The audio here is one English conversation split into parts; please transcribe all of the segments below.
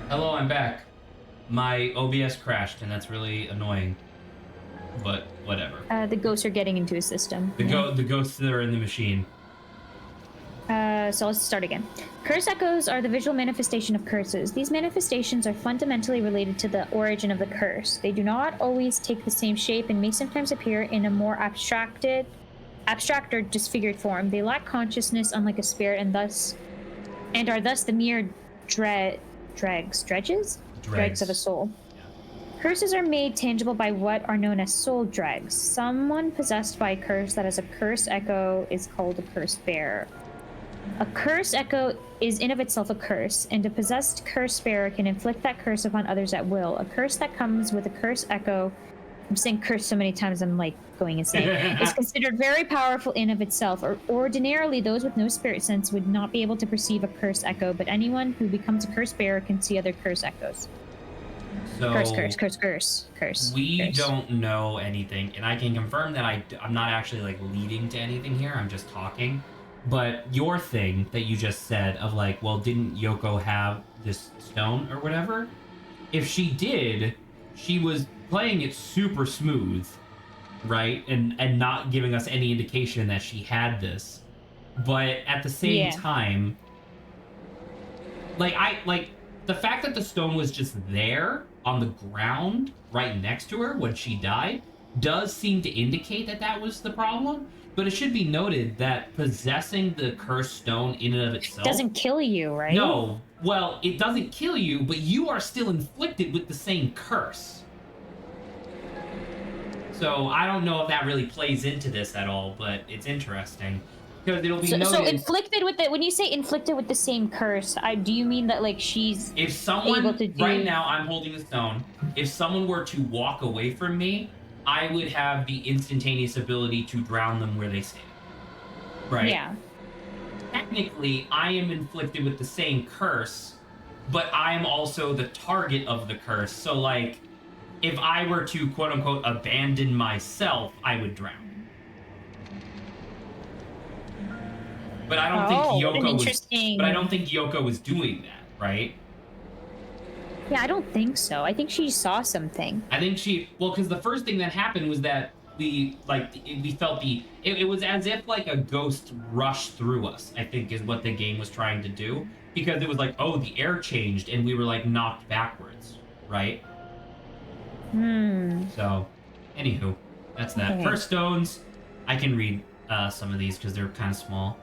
Hello, I'm back. My OBS crashed, and that's really annoying. But whatever. The ghosts are getting into his system. The ghosts that are in the machine. So let's start again. Curse echoes are the visual manifestation of curses. These manifestations are fundamentally related to the origin of the curse. They do not always take the same shape and may sometimes appear in a more abstract or disfigured form. They lack consciousness, unlike a spirit, and are thus the mere dregs of a soul. Yeah. Curses are made tangible by what are known as soul dregs. Someone possessed by a curse that has a curse echo is called a curse bearer. A curse echo is in of itself a curse, and a possessed curse bearer can inflict that curse upon others at will. A curse that comes with a curse echo, I'm saying curse so many times I'm like going insane, is considered very powerful in of itself. Ordinarily, those with no spirit sense would not be able to perceive a curse echo, but anyone who becomes a curse bearer can see other curse echoes. So curse. We don't know anything, and I can confirm that I'm not actually like leading to anything here. I'm just talking. But your thing that you just said of like, well, didn't Yoko have this stone or whatever? If she did, she was playing it super smooth, right? And not giving us any indication that she had this. But at the same time, like the fact that the stone was just there on the ground right next to her when she died does seem to indicate that was the problem. But it should be noted that possessing the cursed stone in and of itself doesn't kill you, right? No. Well, it doesn't kill you, but you are still inflicted with the same curse. So I don't know if that really plays into this at all, but it's interesting. Because it'll be noted. So inflicted with when you say inflicted with the same curse, do you mean that like she's if someone able to do... right now I'm holding the stone, if someone were to walk away from me, I would have the instantaneous ability to drown them where they stand. Right? Yeah. Technically, I am inflicted with the same curse, but I'm also the target of the curse. So, like, if I were to, quote-unquote, abandon myself, I would drown. But I don't think Yoko was doing that, right? Yeah, I don't think so. I think she saw something. I think because the first thing that happened was that we felt it was as if like a ghost rushed through us, I think is what the game was trying to do. Because it was like, oh, the air changed and we were like knocked backwards, right? So, anywho, that's that. Okay. First stones, I can read some of these because they're kind of small.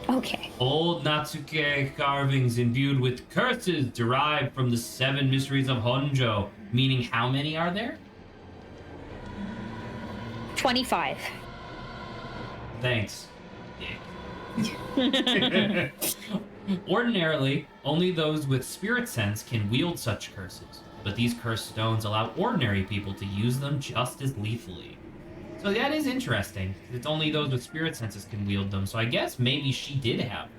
Okay. Old Natsuke carvings imbued with curses derived from the 7 mysteries of Honjo. Meaning, how many are there? 25. Thanks, Dick. Ordinarily, only those with spirit sense can wield such curses, but these cursed stones allow ordinary people to use them just as lethally. So that is interesting. It's only those with spirit senses can wield them. So I guess maybe she did have them.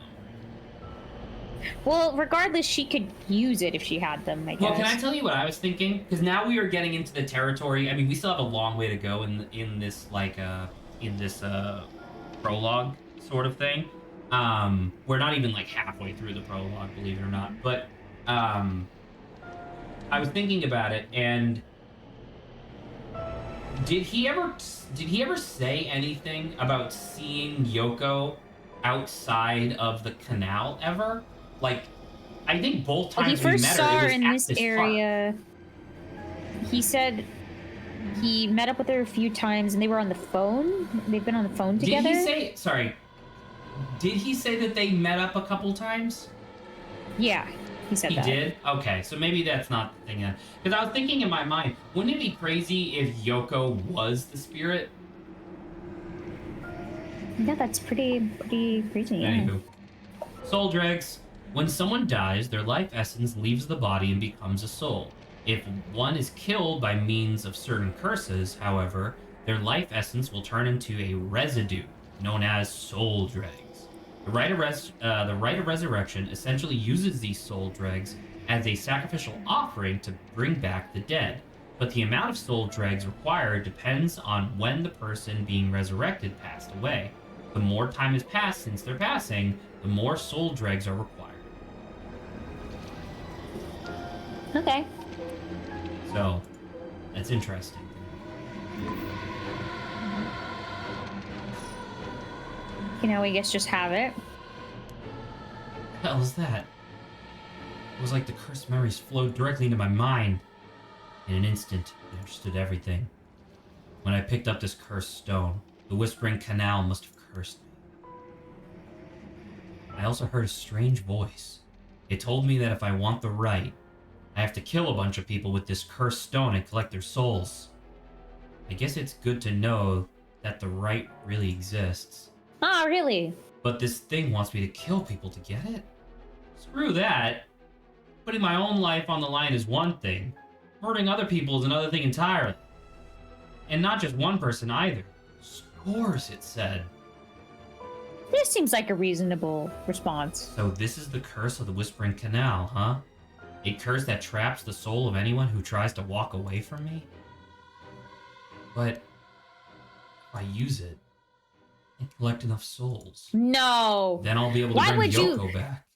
Well, regardless, she could use it if she had them, I guess. Well, can I tell you what I was thinking? Because now we are getting into the territory. I mean, we still have a long way to go in this prologue sort of thing. We're not even like halfway through the prologue, believe it or not. But I was thinking about it, and did he ever say anything about seeing Yoko outside of the canal ever? Like, I think both times we met her, it was in this area. He said he met up with her a few times, and they were on the phone. They've been on the phone together. Did he say that they met up a couple times? Yeah. He said that. He did? Okay, so maybe that's not the thing then. Because I was thinking in my mind, wouldn't it be crazy if Yoko was the spirit? Yeah, that's pretty crazy. Yeah. Anywho. Soul dregs. When someone dies, their life essence leaves the body and becomes a soul. If one is killed by means of certain curses, however, their life essence will turn into a residue, known as soul dregs. The rite of resurrection essentially uses these soul dregs as a sacrificial offering to bring back the dead, but the amount of soul dregs required depends on when the person being resurrected passed away. The more time has passed since their passing, the more soul dregs are required. Okay. So, that's interesting. You know, I guess just have it. What the hell is that? It was like the cursed memories flowed directly into my mind. In an instant, I understood everything. When I picked up this cursed stone, the Whispering Canal must have cursed me. I also heard a strange voice. It told me that if I want the right, I have to kill a bunch of people with this cursed stone and collect their souls. I guess it's good to know that the right really exists. Ah, really? But this thing wants me to kill people to get it? Screw that. Putting my own life on the line is one thing. Hurting other people is another thing entirely. And not just one person either. Scores, it said. This seems like a reasonable response. So this is the curse of the Whispering Canal, huh? A curse that traps the soul of anyone who tries to walk away from me? But if I use it and collect enough souls, No. then I'll be able to Why bring would you- Yoko back.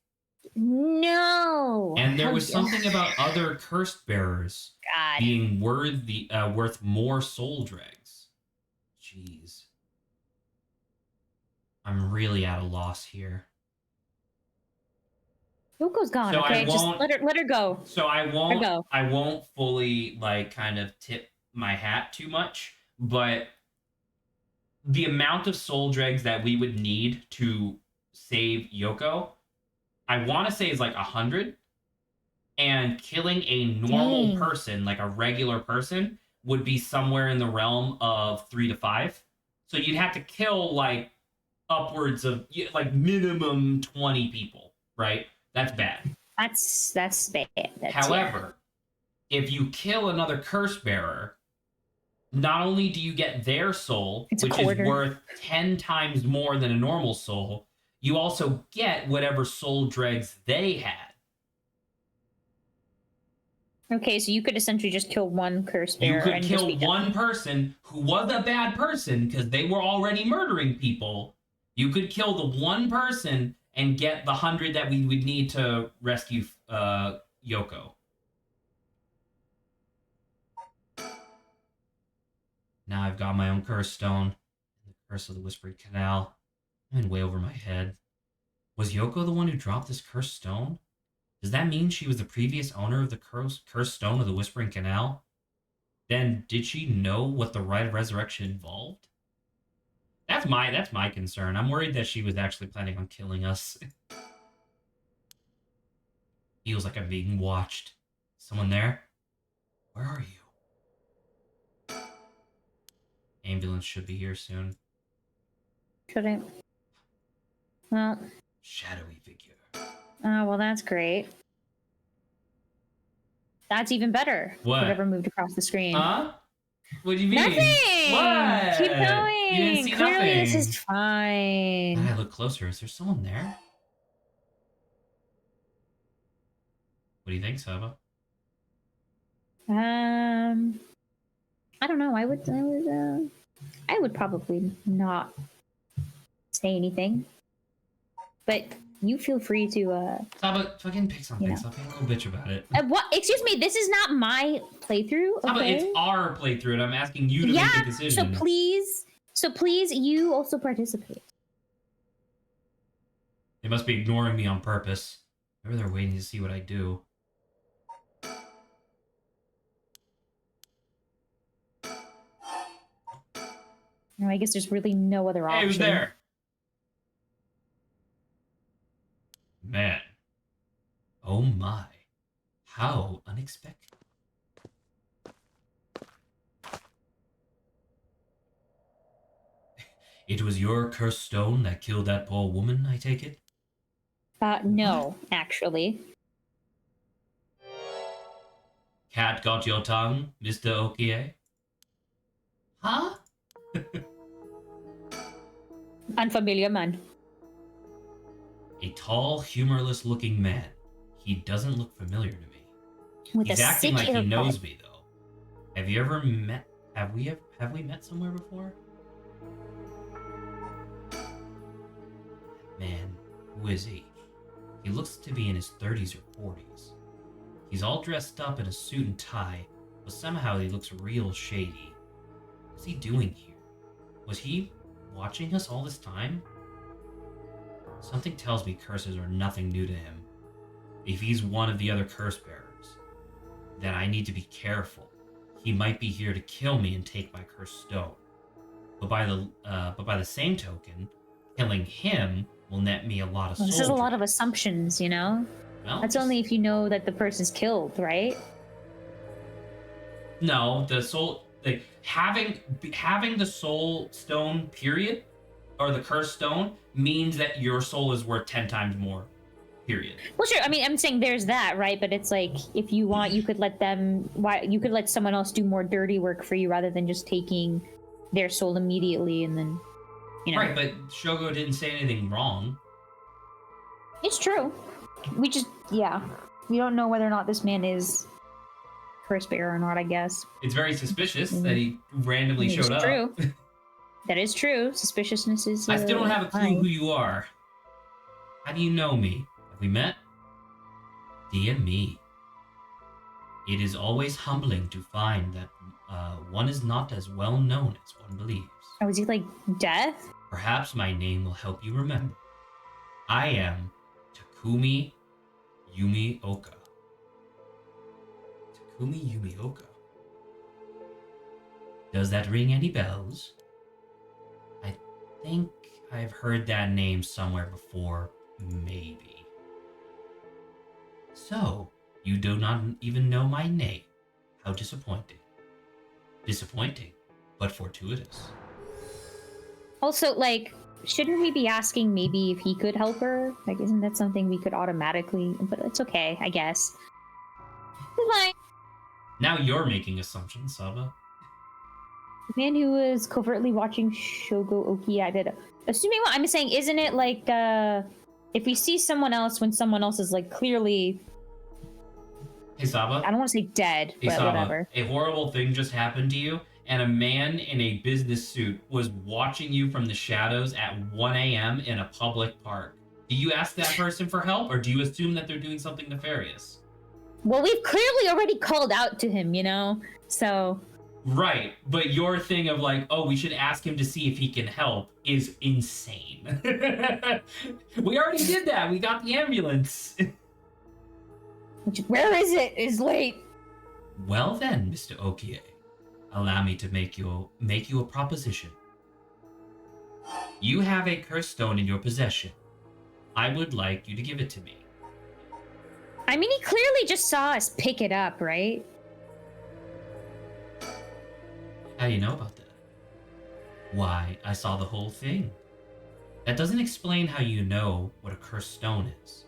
No. And there was something about other cursed bearers God. being worth more soul dregs. Jeez. I'm really at a loss here. Yoko's gone. So Okay, I just won't- let her go. So I go. won't fully like kind of tip my hat too much, but the amount of soul dregs that we would need to save Yoko, I want to say is like 100, and killing a normal Dang. person, like a regular person, would be somewhere in the realm of 3 to 5. So you'd have to kill like upwards of like minimum 20 people, right? That's bad. That's bad. That's, However, if you kill another curse bearer, not only do you get their soul, It's a which is quarter. worth 10 times more than a normal soul, you also get whatever soul dregs they had. Okay, so you could essentially just kill one curse bearer. You could and kill just be one done. person who was a bad person because they were already murdering people. You could kill the one person and get the 100 that we would need to rescue Yoko. Now I've got my own curse stone, and the curse of the Whispering Canal. I'm in way over my head. Was Yoko the one who dropped this cursed stone? Does that mean she was the previous owner of the cursed stone of the Whispering Canal? Then did she know what the rite of resurrection involved? That's my concern. I'm worried that she was actually planning on killing us. Feels like I'm being watched. Someone there? Where are you? Ambulance should be here soon. Should I? Well, Shadowy figure. oh, well, that's great. That's even better. What? Whatever moved across the screen. Huh? What do you mean? Nothing. What? Keep going. You didn't see Clearly, nothing. this is fine. I look closer. Is there someone there? What do you think, Saba? I don't know. I would probably not say anything, but you feel free to. Saba, fucking pick something. You know. Stop being a little bitch about it. What? Excuse me. This is not my playthrough. Saba, Okay. it's our playthrough, and I'm asking you to make a decision. So please, you also participate. They must be ignoring me on purpose. Maybe they're waiting to see what I do. No, I guess there's really no other option. Hey, who's there? Man. Oh my. How unexpected. It was your cursed stone that killed that poor woman, I take it? No, actually. Cat got your tongue, Mr. Okie? Huh? Unfamiliar man. A tall, humorless-looking man. He doesn't look familiar to me. With He's a acting sick like he haircut. knows me, though. Have you ever met... Have we met somewhere before? Man, who is he? He looks to be in his 30s or 40s. He's all dressed up in a suit and tie, but somehow he looks real shady. What's he doing here? Was he watching us all this time? Something tells me curses are nothing new to him. If he's one of the other curse bearers, then I need to be careful. He might be here to kill me and take my cursed stone. But by the same token, killing him will net me a lot of soul. This is a lot of assumptions, you know? Well, that's only if you know that the person's killed, right? No, the soul, like having the soul stone, period, or the cursed stone means that your soul is worth 10 times more. Period. Well, sure. I mean, I'm saying there's that, right? But it's like, if you want, you could let someone else do more dirty work for you rather than just taking their soul immediately and then, you know. Right, but Shogo didn't say anything wrong. It's true. We don't know whether or not this man is curse bearer or not, I guess. It's very suspicious that he randomly showed up. True. That is true. Suspiciousness is. I still don't have a clue who you are. How do you know me? Have we met? Dear me. It is always humbling to find that one is not as well known as one believes. Oh, is he like death? Perhaps my name will help you remember. I am Takumi Yumioka. Takumi Yumioka. Does that ring any bells? I think I've heard that name somewhere before, maybe. So, you do not even know my name. How disappointing. Disappointing, but fortuitous. Also, like, shouldn't we be asking maybe if he could help her? Like, isn't that something we could automatically... But it's okay, I guess. Fine. Now you're making assumptions, Saba. The man who was covertly watching Shogo Oki acted. Assuming what I'm saying, isn't it like, if we see someone else when someone else is, like, clearly... Hey, Saba. I don't want to say dead, hey, but Saba, whatever. A horrible thing just happened to you, and a man in a business suit was watching you from the shadows at 1 a.m. in a public park. Do you ask that person for help, or do you assume that they're doing something nefarious? Well, we've clearly already called out to him, you know? So... Right, but your thing of like, oh, we should ask him to see if he can help is insane. We already did that. We got the ambulance. Where is it? It's late. Well then, Mr. Okie, allow me to make you a proposition. You have a cursed stone in your possession. I would like you to give it to me. I mean, he clearly just saw us pick it up, right? How do you know about that? Why, I saw the whole thing. That doesn't explain how you know what a cursed stone is.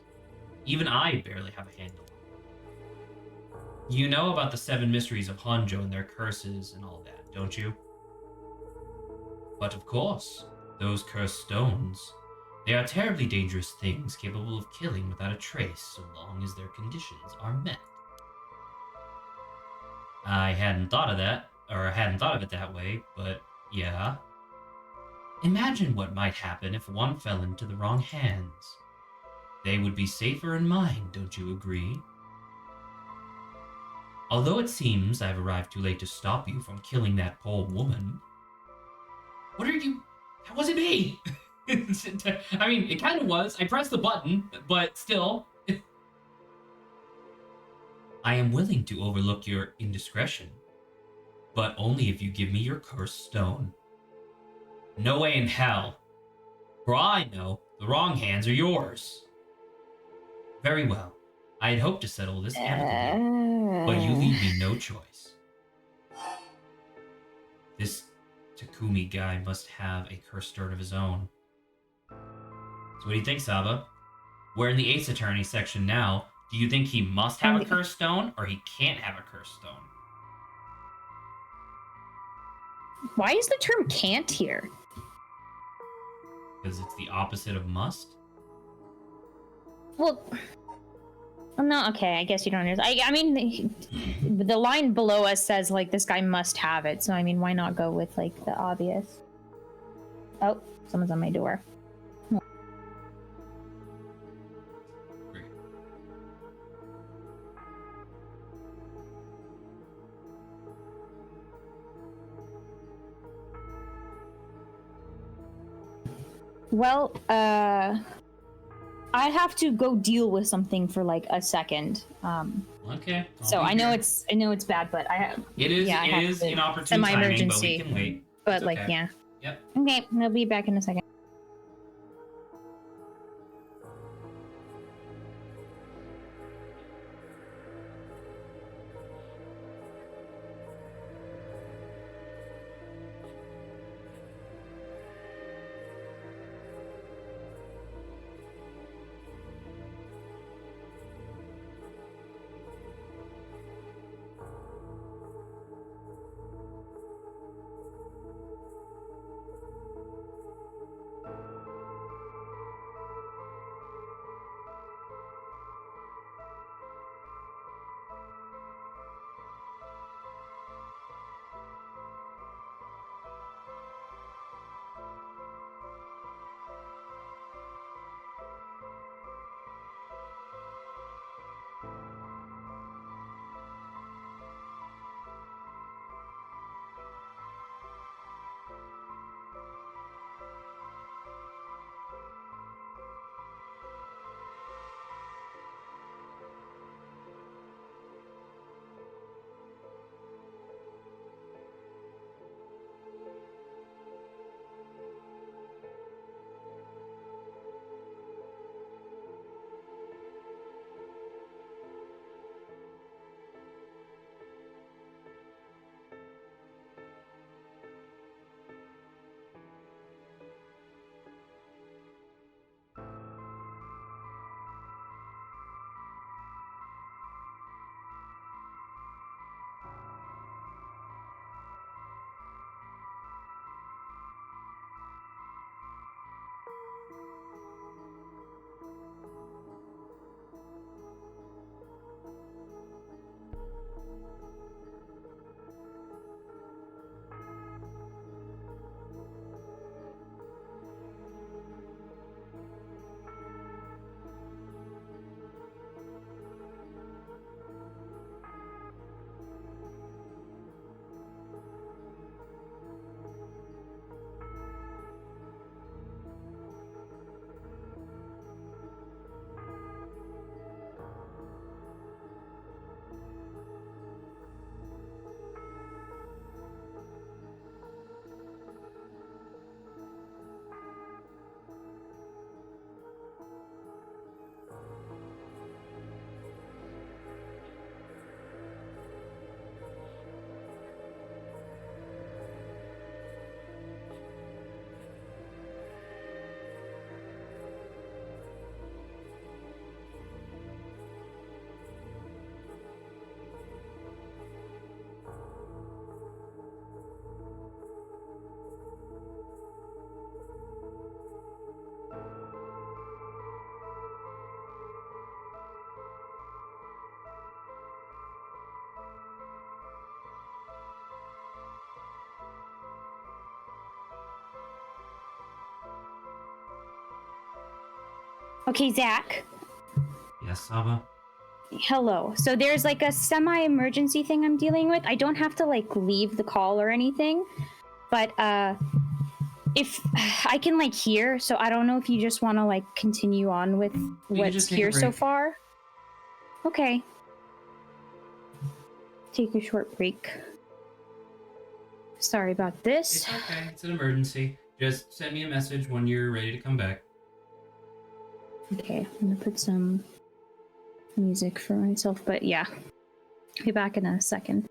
Even I barely have a handle. You know about the 7 mysteries of Honjo and their curses and all that, don't you? But of course, those cursed stones, they are terribly dangerous things capable of killing without a trace so long as their conditions are met. I hadn't thought of it that way, but yeah. Imagine what might happen if one fell into the wrong hands. They would be safer in mine, don't you agree? Although it seems I've arrived too late to stop you from killing that poor woman. What are you... That wasn't me! I mean, it kind of was. I pressed the button, but still... I am willing to overlook your indiscretion, but only if you give me your cursed stone. No way in hell. For all I know, the wrong hands are yours. Very well. I had hoped to settle this amicably, but you leave me no choice. This Takumi guy must have a cursed stone of his own. So what do you think, Saba? We're in the Ace Attorney section now. Do you think he must have a cursed stone, or he can't have a cursed stone? Why is the term can't here? Because it's the opposite of must? Well, no, okay, I guess you don't understand. I mean, the line below us says, like, this guy must have it, so, I mean, why not go with, like, the obvious? Oh, someone's on my door. Well, I have to go deal with something for like a second. Okay. So I know it's bad, but I have. It is. Yeah, It is inopportune timing, but we can wait. But It's like, okay. yeah. Yep. Okay, I'll be back in a second. Okay, Zach. Yes, Saba. Hello. So there's like a semi-emergency thing I'm dealing with. I don't have to like leave the call or anything, but if I can like hear, so I don't know if you just want to like continue on with what's here so far. Okay. Take a short break. Sorry about this. It's okay. It's an emergency. Just send me a message when you're ready to come back. Okay, I'm gonna put some music for myself, but yeah. Be back in a second.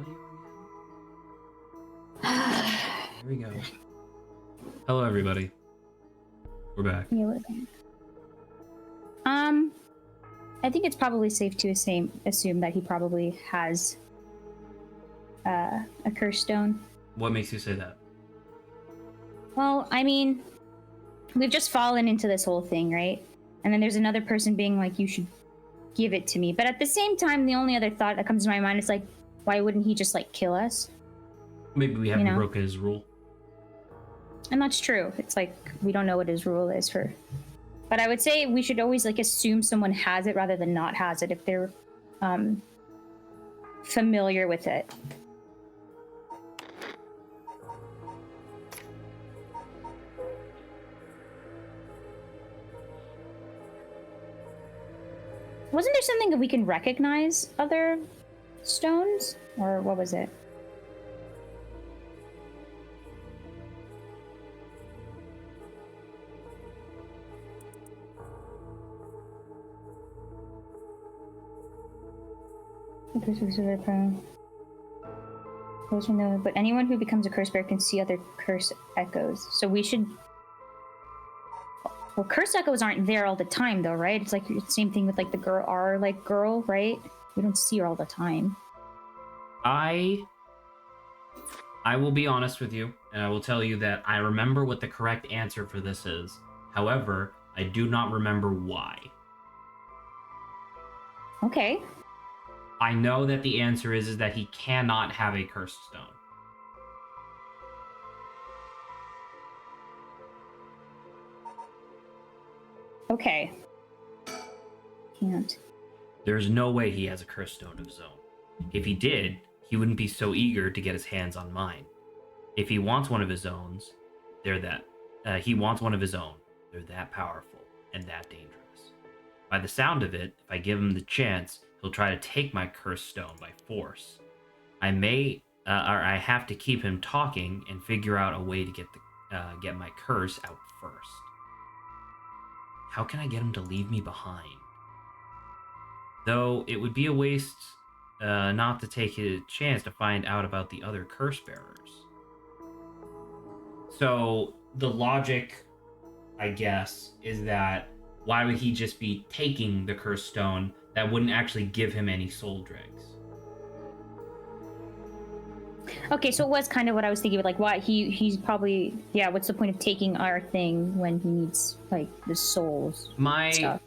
audio again? Here we go. Hello, everybody. We're back. Yeah, we're back. I think it's probably safe to assume that he probably has a curse stone. What makes you say that? Well, I mean, we've just fallen into this whole thing, right? And then there's another person being like, you should give it to me. But at the same time, the only other thought that comes to my mind is like, why wouldn't he just like kill us? Maybe we haven't broken his rule. And that's true. It's like, we don't know what his rule is for. But I would say we should always like assume someone has it rather than not has it if they're familiar with it. Wasn't there something that we can recognize other stones? Or what was it? But anyone who becomes a curse bearer can see other curse echoes. So we should... Well, curse echoes aren't there all the time, though, right? It's like the same thing with like the girl, right? We don't see her all the time. I will be honest with you, and I will tell you that I remember what the correct answer for this is. However, I do not remember why. Okay. I know that the answer is that he cannot have a cursed stone. Okay. Can't. There's no way he has a cursed stone of his own. If he did, he wouldn't be so eager to get his hands on mine. If he wants one of his own, they're that powerful and that dangerous. By the sound of it, if I give him the chance, he'll try to take my cursed stone by force. I have to keep him talking and figure out a way to get my curse out first. How can I get him to leave me behind? Though it would be a waste not to take a chance to find out about the other curse bearers. So the logic, I guess, is that why would he just be taking the cursed stone that wouldn't actually give him any soul dregs? Okay, so it was kind of what I was thinking of, like, why he's probably, yeah, what's the point of taking our thing when he needs, like, the souls stuff?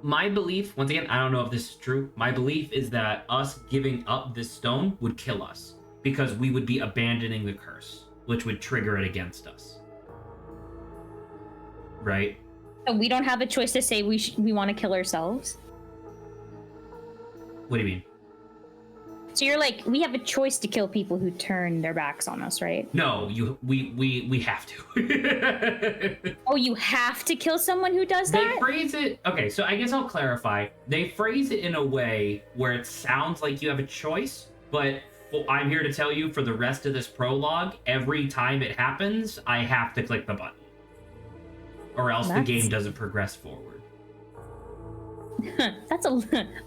My belief, once again, I don't know if this is true, my belief is that us giving up this stone would kill us, because we would be abandoning the curse, which would trigger it against us. Right? So we don't have a choice to say we want to kill ourselves? What do you mean? So you're like, we have a choice to kill people who turn their backs on us, right? No, we have to. Oh, you have to kill someone who does that? They phrase it... Okay, so I guess I'll clarify. They phrase it in a way where it sounds like you have a choice, but I'm here to tell you for the rest of this prologue, every time it happens, I have to click the button. Or else the game doesn't progress forward.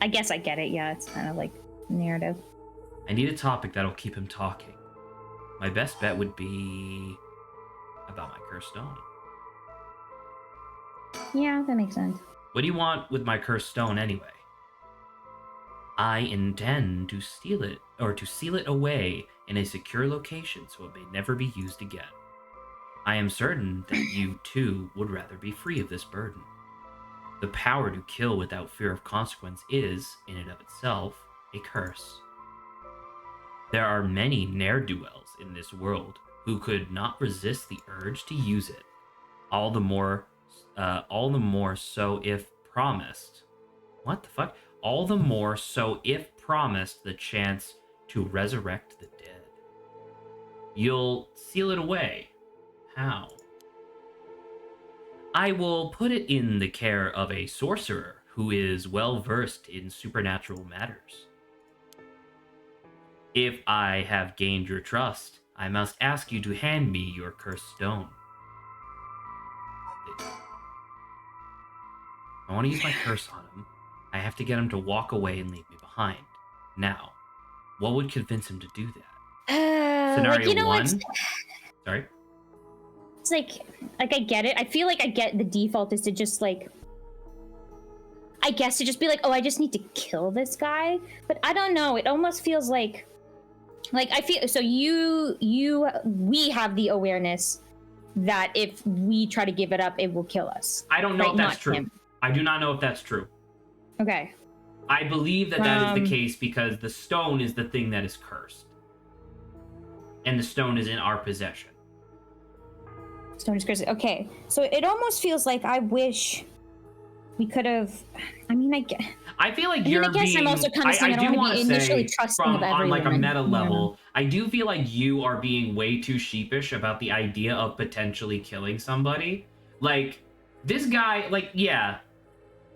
I guess I get it, yeah. It's kind of like narrative. I need a topic that'll keep him talking. My best bet would be about my cursed stone. Yeah, that makes sense. What do you want with my cursed stone anyway? I intend to steal it, or to seal it away in a secure location so it may never be used again. I am certain that you, too, would rather be free of this burden. The power to kill without fear of consequence is, in and of itself, a curse. There are many ne'er-do-wells in this world who could not resist the urge to use it, all the more so if promised. What the fuck? All the more so if promised the chance to resurrect the dead. You'll seal it away. How? I will put it in the care of a sorcerer who is well versed in supernatural matters. If I have gained your trust, I must ask you to hand me your cursed stone. I want to use my curse on him. I have to get him to walk away and leave me behind. Now, What would convince him to do that? Like, you know, one. Sorry. It's like I get it. I feel like I get the default is to just like, I guess to just be like, oh, I just need to kill this guy. But I don't know. It almost feels like I feel so. We have the awareness that if we try to give it up, it will kill us. I don't know right? if that's Not true. him. I do not know if that's true. Okay. I believe that is the case because the stone is the thing that is cursed. And the stone is in our possession. Stone is crazy. Okay. So it almost feels like I wish we could have. I mean, I feel like you're being. I'm also kind of saying I don't want to be initially trusting of everyone. On like a meta level, I do feel like you are being way too sheepish about the idea of potentially killing somebody. Like, this guy, like, yeah,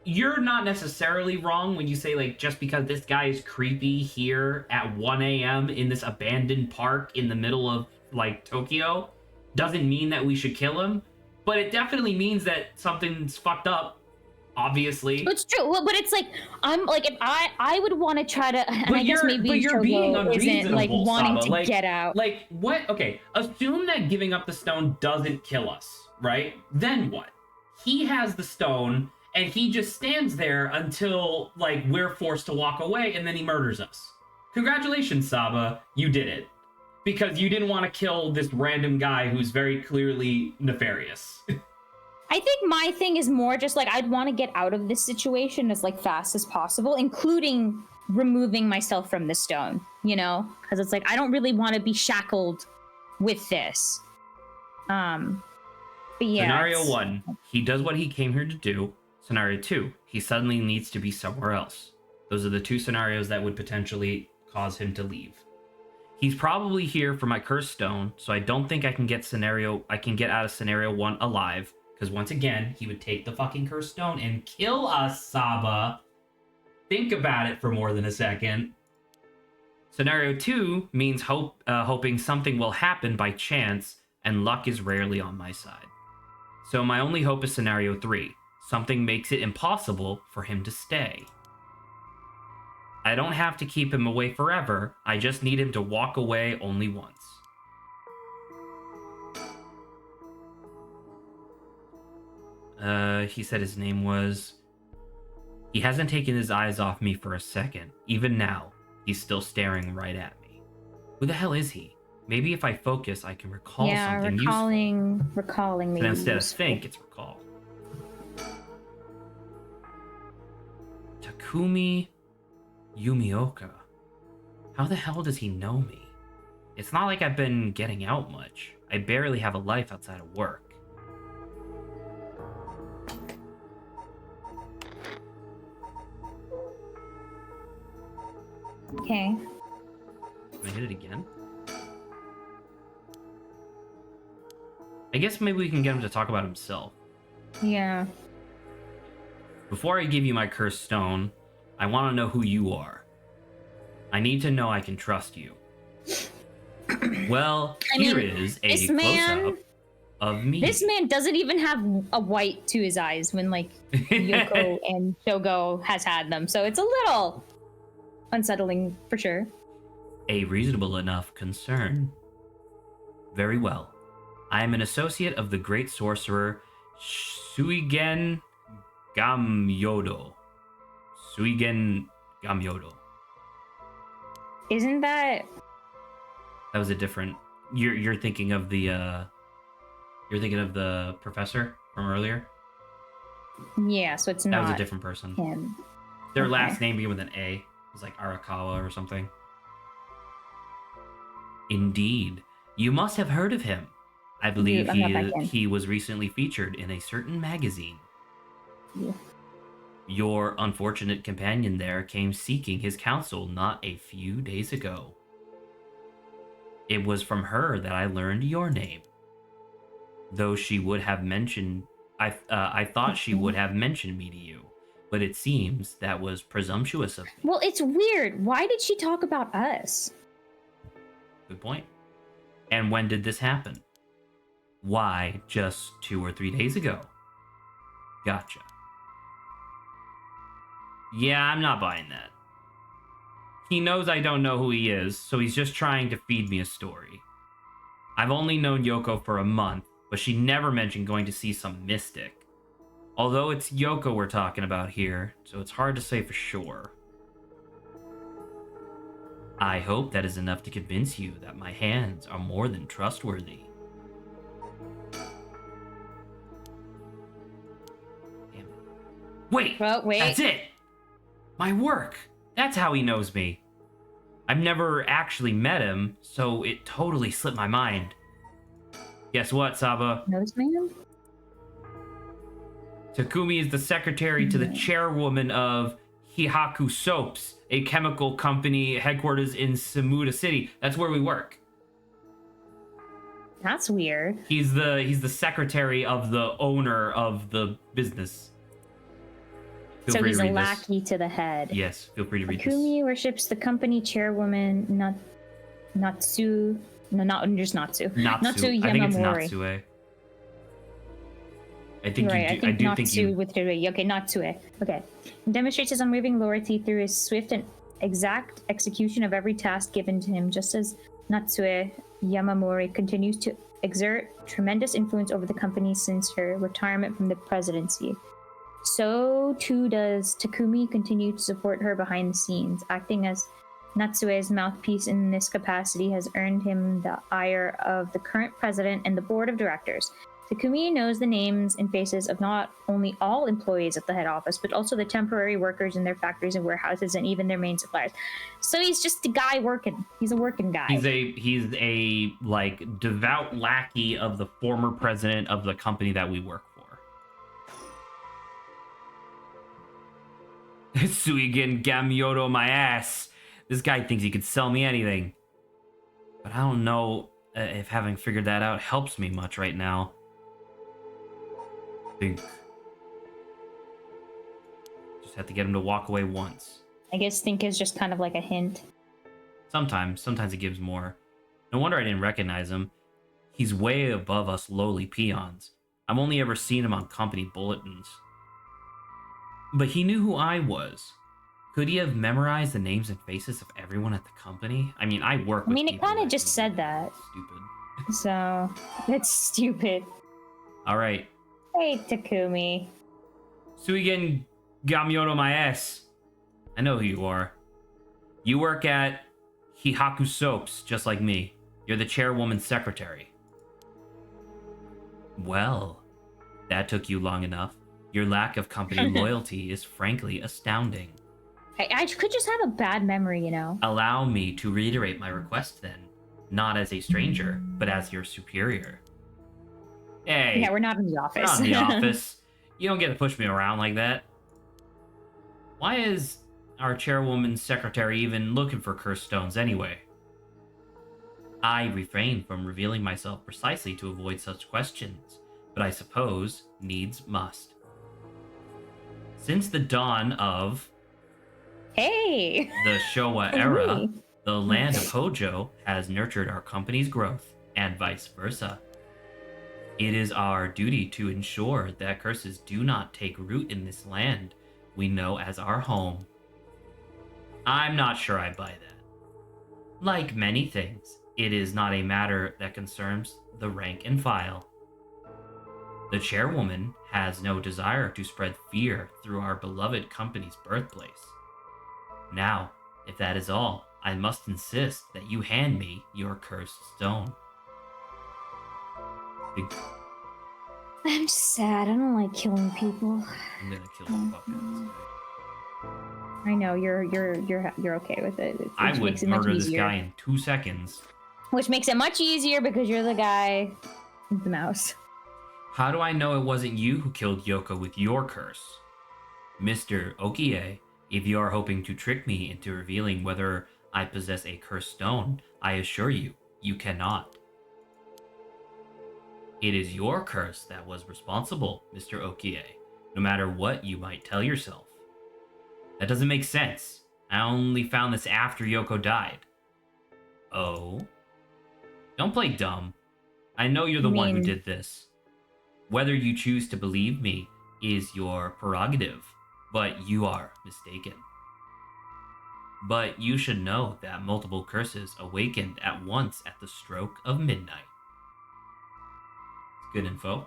you're not necessarily wrong when you say, like, just because this guy is creepy here at 1 a.m. in this abandoned park in the middle of, like, Tokyo, doesn't mean that we should kill him. But it definitely means that something's fucked up. Obviously, it's true. Well, but it's like I'm like if I would want to try to, and I guess maybe you're being unreasonable, isn't like wanting Saba. to get out. Like what? Okay, assume that giving up the stone doesn't kill us, right? Then what? He has the stone, and he just stands there until like we're forced to walk away, and then he murders us. Congratulations, Saba, you did it because you didn't want to kill this random guy who's very clearly nefarious. I think my thing is more just like I'd want to get out of this situation as like fast as possible, including removing myself from the stone, you know? Because it's like I don't really want to be shackled with this. But yeah. Scenario 1, he does what he came here to do. Scenario 2, he suddenly needs to be somewhere else. Those are the two scenarios that would potentially cause him to leave. He's probably here for my cursed stone, so I don't think I can get out of scenario 1 alive. Because once again, he would take the fucking cursed stone and kill us, Saba. Think about it for more than a second. Scenario 2 means hoping something will happen by chance, and luck is rarely on my side. So my only hope is scenario 3. Something makes it impossible for him to stay. I don't have to keep him away forever. I just need him to walk away only once. He said his name was... He hasn't taken his eyes off me for a second. Even now, he's still staring right at me. Who the hell is he? Maybe if I focus, I can recall something useful. Recalling me. And instead of think, it's recall. Takumi Yumioka. How the hell does he know me? It's not like I've been getting out much. I barely have a life outside of work. Okay. Can I hit it again? I guess maybe we can get him to talk about himself. Yeah. Before I give you my cursed stone, I want to know who you are. I need to know I can trust you. Well, here is a close-up of me. This man doesn't even have a white to his eyes when, like, Yoko and Shogo has had them. So it's a little unsettling, for sure. A reasonable enough concern. Very well. I am an associate of the great sorcerer Suigen Gamyodo. Suigen Gamyodo. Isn't that... That was a different... You're thinking of the... You're thinking of the professor from earlier? Yeah, so it's not... That was a different person. Him. Their last name began with an A. It was like Arakawa or something. Indeed. You must have heard of him. I believe he was recently featured in a certain magazine. Yeah. Your unfortunate companion there came seeking his counsel not a few days ago. It was from her that I learned your name. Though she would have mentioned... I thought she would have mentioned me to you, but it seems that was presumptuous of me. Well, it's weird. Why did she talk about us? Good point. And when did this happen? Why, just 2 or 3 days ago. Gotcha. Yeah, I'm not buying that. He knows I don't know who he is, so he's just trying to feed me a story. I've only known Yoko for a month, but she never mentioned going to see some mystic. Although it's Yoko we're talking about here, so it's hard to say for sure. I hope that is enough to convince you that my hands are more than trustworthy. Damn it. Wait! Well, wait. That's it! My work! That's how he knows me. I've never actually met him, so it totally slipped my mind. Guess what, Saba? Nose man? Takumi is the secretary to the chairwoman of Hihaku Soaps, a chemical company headquarters in Samuda City. That's where we work. That's weird. He's the secretary of the owner of the business. Feel So free he's to a read this. lackey to the head. Yes, feel free to read Takumi worships the company chairwoman Natsu. No, not just Natsu. this. Natsu. I think it's Natsue. I think Right, you do. I do think Natsu you. with the okay, Natsue. Okay. Demonstrates his unwavering loyalty through his swift and exact execution of every task given to him, just as Natsue Yamamori continues to exert tremendous influence over the company since her retirement from the presidency. So too does Takumi continue to support her behind the scenes. Acting as Natsue's mouthpiece in this capacity has earned him the ire of the current president and the board of directors. Takumi knows the names and faces of not only all employees at the head office, but also the temporary workers in their factories and warehouses, and even their main suppliers. So he's just a guy working. He's a working guy. He's a like devout lackey of the former president of the company that we work for. Suigen Gamyoto my ass. This guy thinks he could sell me anything. But I don't know if having figured that out helps me much right now. Think. Just have to get him to walk away once. I guess think is just kind of like a hint. Sometimes it gives more. No wonder I didn't recognize him. He's way above us lowly peons. I've only ever seen him on company bulletins. But he knew who I was. Could he have memorized the names and faces of everyone at the company? I mean, I work with It people kind of that just do said that. Stupid. So, that's stupid. Alright. Hey, Takumi. Suigen Gamyoto my ass. I know who you are. You work at Hihaku Soaps, just like me. You're the chairwoman's secretary. Well, that took you long enough. Your lack of company loyalty is frankly astounding. I could just have a bad memory, you know? Allow me to reiterate my request then. Not as a stranger, but as your superior. Hey. Yeah, we're not in the We're office. not in the office. You don't get to push me around like that. Why is our chairwoman's secretary even looking for cursed stones anyway? I refrain from revealing myself precisely to avoid such questions, but I suppose needs must. Since the dawn of Hey! the Showa era, the land of Hojo has nurtured our company's growth, and vice versa. It is our duty to ensure that curses do not take root in this land we know as our home. I'm not sure I buy that. Like many things, it is not a matter that concerns the rank and file. The chairwoman has no desire to spread fear through our beloved company's birthplace. Now, if that is all, I must insist that you hand me your cursed stone. I'm sad. I don't like killing people. I'm gonna kill the fuck out of this guy. I know you're okay with it. I Which would makes it much murder this easier. guy in 2 seconds. Which makes it much easier because you're the guy with the mouse. How do I know it wasn't you who killed Yoko with your curse? Mr. Okie, if you are hoping to trick me into revealing whether I possess a cursed stone, I assure you, you cannot. It is your curse that was responsible, Mr. Okie, no matter what you might tell yourself. That doesn't make sense. I only found this after Yoko died. Oh? Don't play dumb. I know you're the one who did this. Whether you choose to believe me is your prerogative, but you are mistaken. But you should know that multiple curses awakened at once at the stroke of midnight. Good info.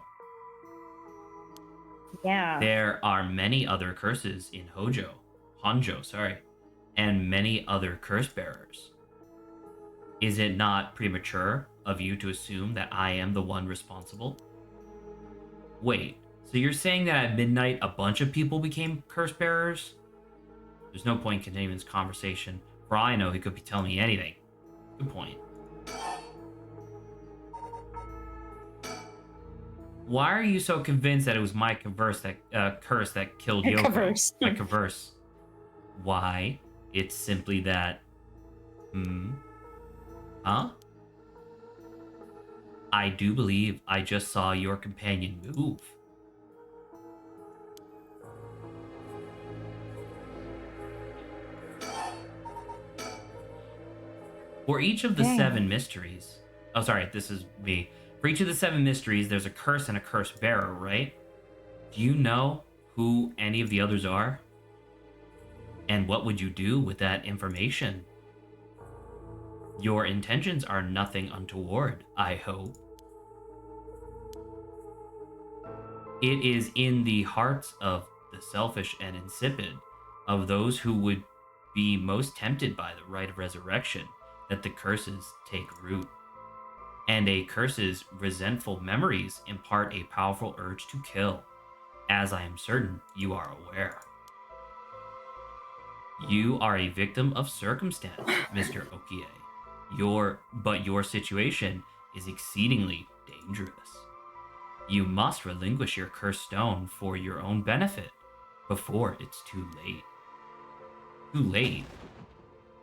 Yeah. There are many other curses in Honjo, sorry, and many other curse bearers. Is it not premature of you to assume that I am the one responsible? Wait, so you're saying that at midnight a bunch of people became curse bearers? There's no point continuing this conversation. For all I know, he could be telling me anything. Good point. Why are you so convinced that it was my curse that killed Yoko? Converse. My converse. Why? It's simply that. Huh? I do believe I just saw your companion move. For each of the Dang. 7 mysteries. Oh, sorry, this is me. For each of the 7 mysteries, there's a curse and a curse bearer, right? Do you know who any of the others are? And what would you do with that information? Your intentions are nothing untoward, I hope. It is in the hearts of the selfish and insipid, of those who would be most tempted by the rite of resurrection, that the curses take root. And a curse's resentful memories impart a powerful urge to kill, as I am certain you are aware. You are a victim of circumstance, Mr. Okie. But your situation is exceedingly dangerous. You must relinquish your cursed stone for your own benefit before it's too late. Too late?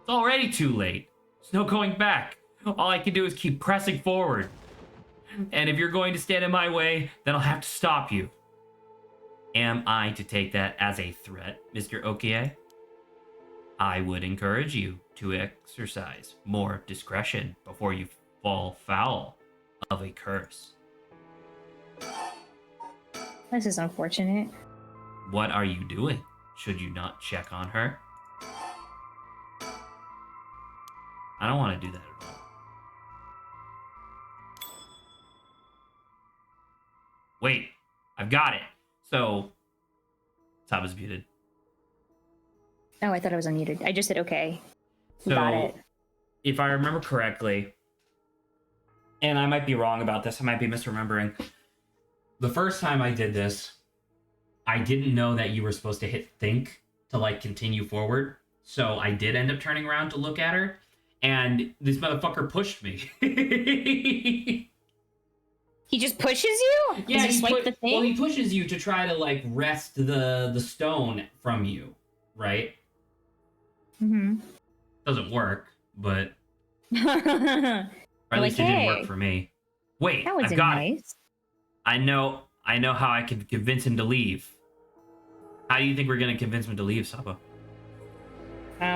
It's already too late. There's no going back. All I can do is keep pressing forward. And if you're going to stand in my way, then I'll have to stop you. Am I to take that as a threat, Mr. Okie? I would encourage you to exercise more discretion before you fall foul of a curse. This is unfortunate. What are you doing? Should you not check on her? I don't want to do that at all. Wait, I've got it. So, Tab is muted. Oh, I thought I was unmuted. I just said okay. So, Got it. If I remember correctly, and I might be wrong about this, I might be misremembering. The first time I did this, I didn't know that you were supposed to hit think to like continue forward. So I did end up turning around to look at her, and this motherfucker pushed me. He just pushes you? Yeah, Does he swipe the thing? well, he pushes you to try to like wrest the stone from you, right? Mm-hmm. Doesn't work, but or Like, at least it didn't hey, work for me. Wait, that I've wasn't got it. nice. I know how I can convince him to leave. How do you think we're gonna convince him to leave, Sapa? I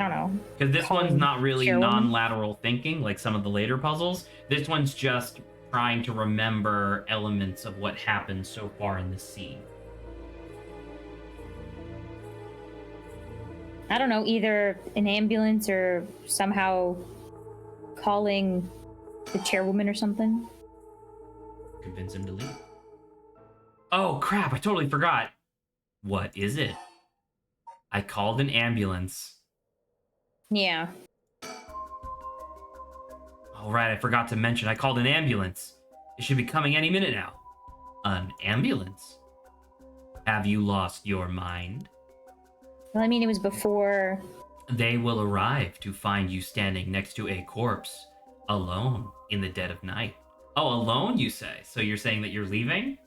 don't know. Because this one's not really Chairwoman? non-lateral thinking like some of the later puzzles. This one's just trying to remember elements of what happened so far in the scene. I don't know, either an ambulance or somehow calling the chairwoman or something. Convince him to leave. Oh crap, I totally forgot. What is it? I called an ambulance. Yeah. All right, I forgot to mention I called an ambulance. It should be coming any minute now. An ambulance? Have you lost your mind? Well, I mean, it was before. They will arrive to find you standing next to a corpse, alone in the dead of night. Oh, alone, you say? So you're saying that you're leaving?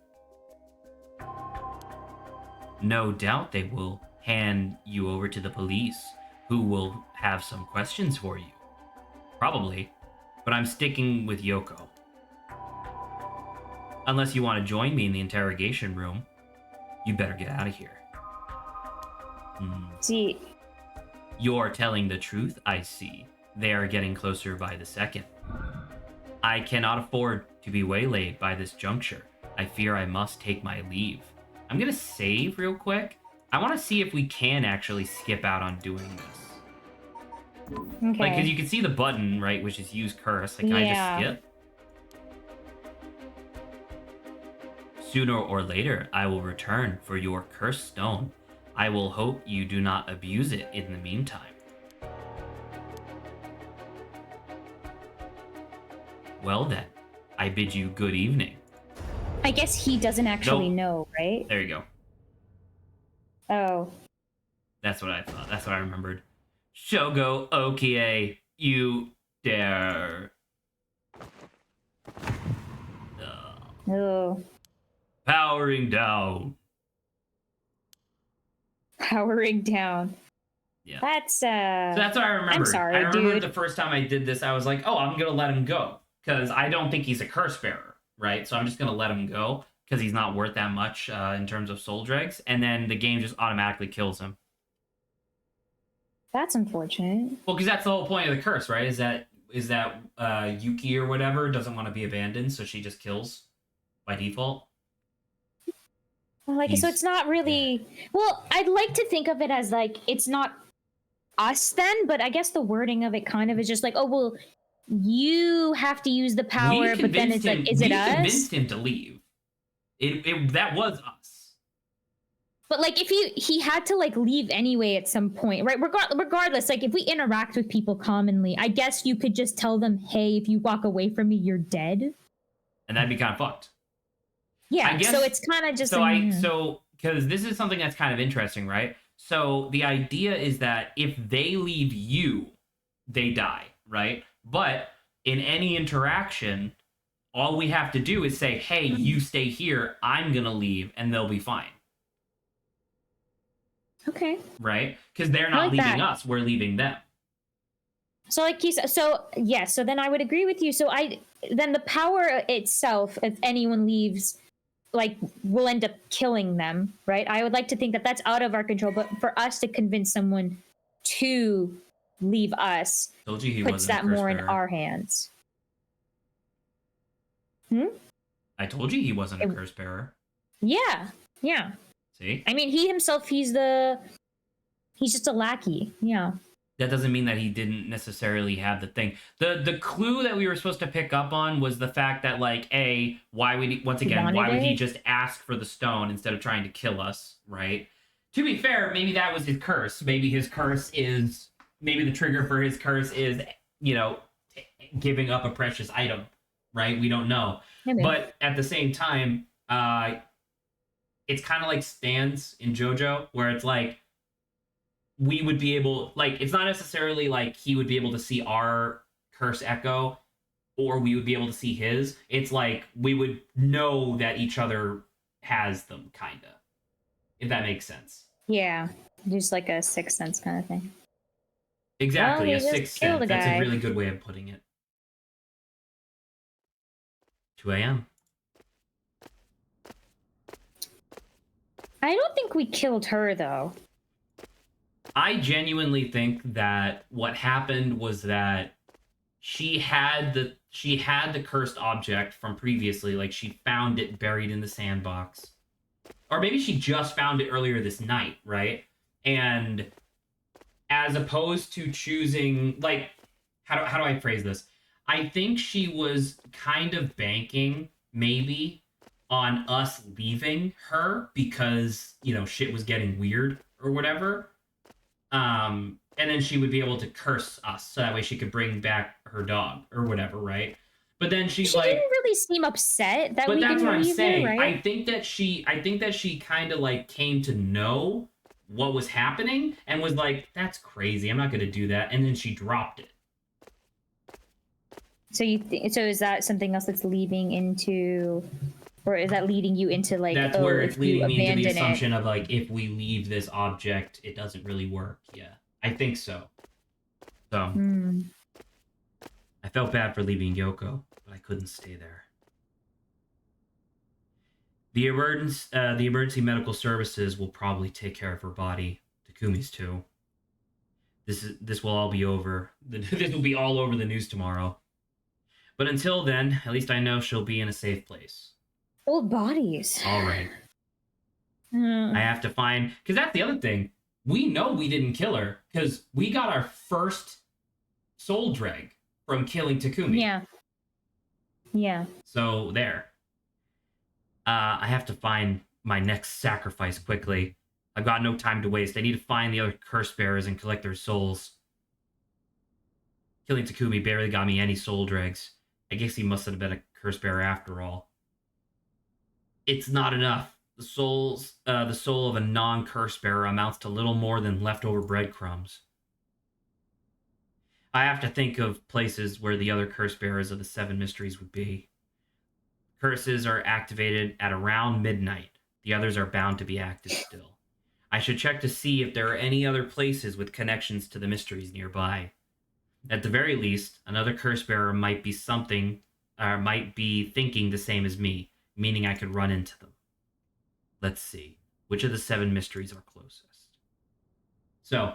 No doubt they will hand you over to the police, who will have some questions for you. Probably. But I'm sticking with Yoko. Unless you want to join me in the interrogation room, you better get out of here. See, You're telling the truth, I see. They are getting closer by the second. I cannot afford to be waylaid by this juncture. I fear I must take my leave. I'm gonna save real quick, I want to see if we can actually skip out on doing this. Okay. Like, because you can see the button, right, which is use curse. Like, can I just skip? Sooner or later, I will return for your cursed stone. I will hope you do not abuse it in the meantime. Well then, I bid you good evening. I guess he doesn't actually know, right? There you go. Oh. That's what I thought. That's what I remembered. Shogo Okie, you dare. Oh. Powering down. Powering down. Yeah. That's So that's what I remembered. I'm sorry, I remembered dude. the first time I did this, I was like, oh, I'm gonna let him go. Because I don't think he's a curse bearer, right? So I'm just gonna let him go because he's not worth that much in terms of soul dregs, and then the game just automatically kills him. That's unfortunate. Well, because that's the whole point of the curse, right? Is that Yuki or whatever doesn't want to be abandoned, so she just kills by default. Like, so it's not really. Yeah. Well, I'd like to think of it as like it's not us then, but I guess the wording of it kind of is just like, oh well, you have to use the power, but then it's like, is it us? We convinced him to leave. That was us. But like, if he had to like leave anyway at some point, right? Regardless, like if we interact with people commonly, I guess you could just tell them, hey, if you walk away from me, you're dead. And that'd be kind of fucked. Yeah, guess, so it's kind of just so because this is something that's kind of interesting, right? So the idea is that if they leave you, they die, right? But in any interaction, all we have to do is say, hey, you stay here, I'm gonna leave, and they'll be fine. Okay. Right? Because they're not leaving us, we're leaving them. So like so then I would agree with you. So then the power itself, if anyone leaves, like we'll end up killing them, right? I would like to think that that's out of our control, but for us to convince someone to leave us puts that more in our hands. I told you he wasn't a curse bearer. Yeah. See? I mean, he himself, he's just a lackey. Yeah. That doesn't mean that he didn't necessarily have the thing. The clue that we were supposed to pick up on was the fact that, like, why would he just ask for the stone instead of trying to kill us, right? To be fair, maybe that was his curse. Maybe the trigger for his curse is, giving up a precious item, right? We don't know. Maybe. But at the same time, it's kind of like stands in JoJo, where it's like, we would be able, like, it's not necessarily like he would be able to see our curse echo or we would be able to see his. It's like we would know that each other has them, kind of, if that makes sense. Yeah, just like a sixth sense kind of thing. Exactly, a sixth sense. That's a really good way of putting it. 2 a.m. I don't think we killed her, though. I genuinely think that what happened was that she had the cursed object from previously, like she found it buried in the sandbox. Or maybe she just found it earlier this night, right? And as opposed to choosing, like, how do I phrase this? I think she was kind of banking, maybe, on us leaving her because, shit was getting weird or whatever. And then she would be able to curse us, so that way she could bring back her dog or whatever, right? But then she didn't really seem upset that we didn't leave her, right? But that's what I'm saying. I think that she kind of like came to know what was happening and was like, "That's crazy. I'm not going to do that." And then she dropped it. So so is that something else that's leading into, or is that leading you into like? That's where it's leading me into the assumption of like, if we leave this object, it doesn't really work. Yeah, I think so. So I felt bad for leaving Yoko, but I couldn't stay there. The emergency medical services will probably take care of her body. Takumi's too. This will all be over. This will be all over the news tomorrow. But until then, at least I know she'll be in a safe place. Old bodies. All right. I have to find, because that's the other thing. We know we didn't kill her because we got our first soul dreg from killing Takumi. Yeah. Yeah. So there. I have to find my next sacrifice quickly. I've got no time to waste. I need to find the other curse bearers and collect their souls. Killing Takumi barely got me any soul dregs. I guess he must have been a curse bearer after all. It's not enough. The soul of a non-curse bearer amounts to little more than leftover breadcrumbs. I have to think of places where the other curse bearers of the 7 mysteries would be. Curses are activated at around midnight. The others are bound to be active still. I should check to see if there are any other places with connections to the mysteries nearby. At the very least, another curse bearer might be thinking the same as me, meaning I could run into them. Let's see. Which of the 7 mysteries are closest? So,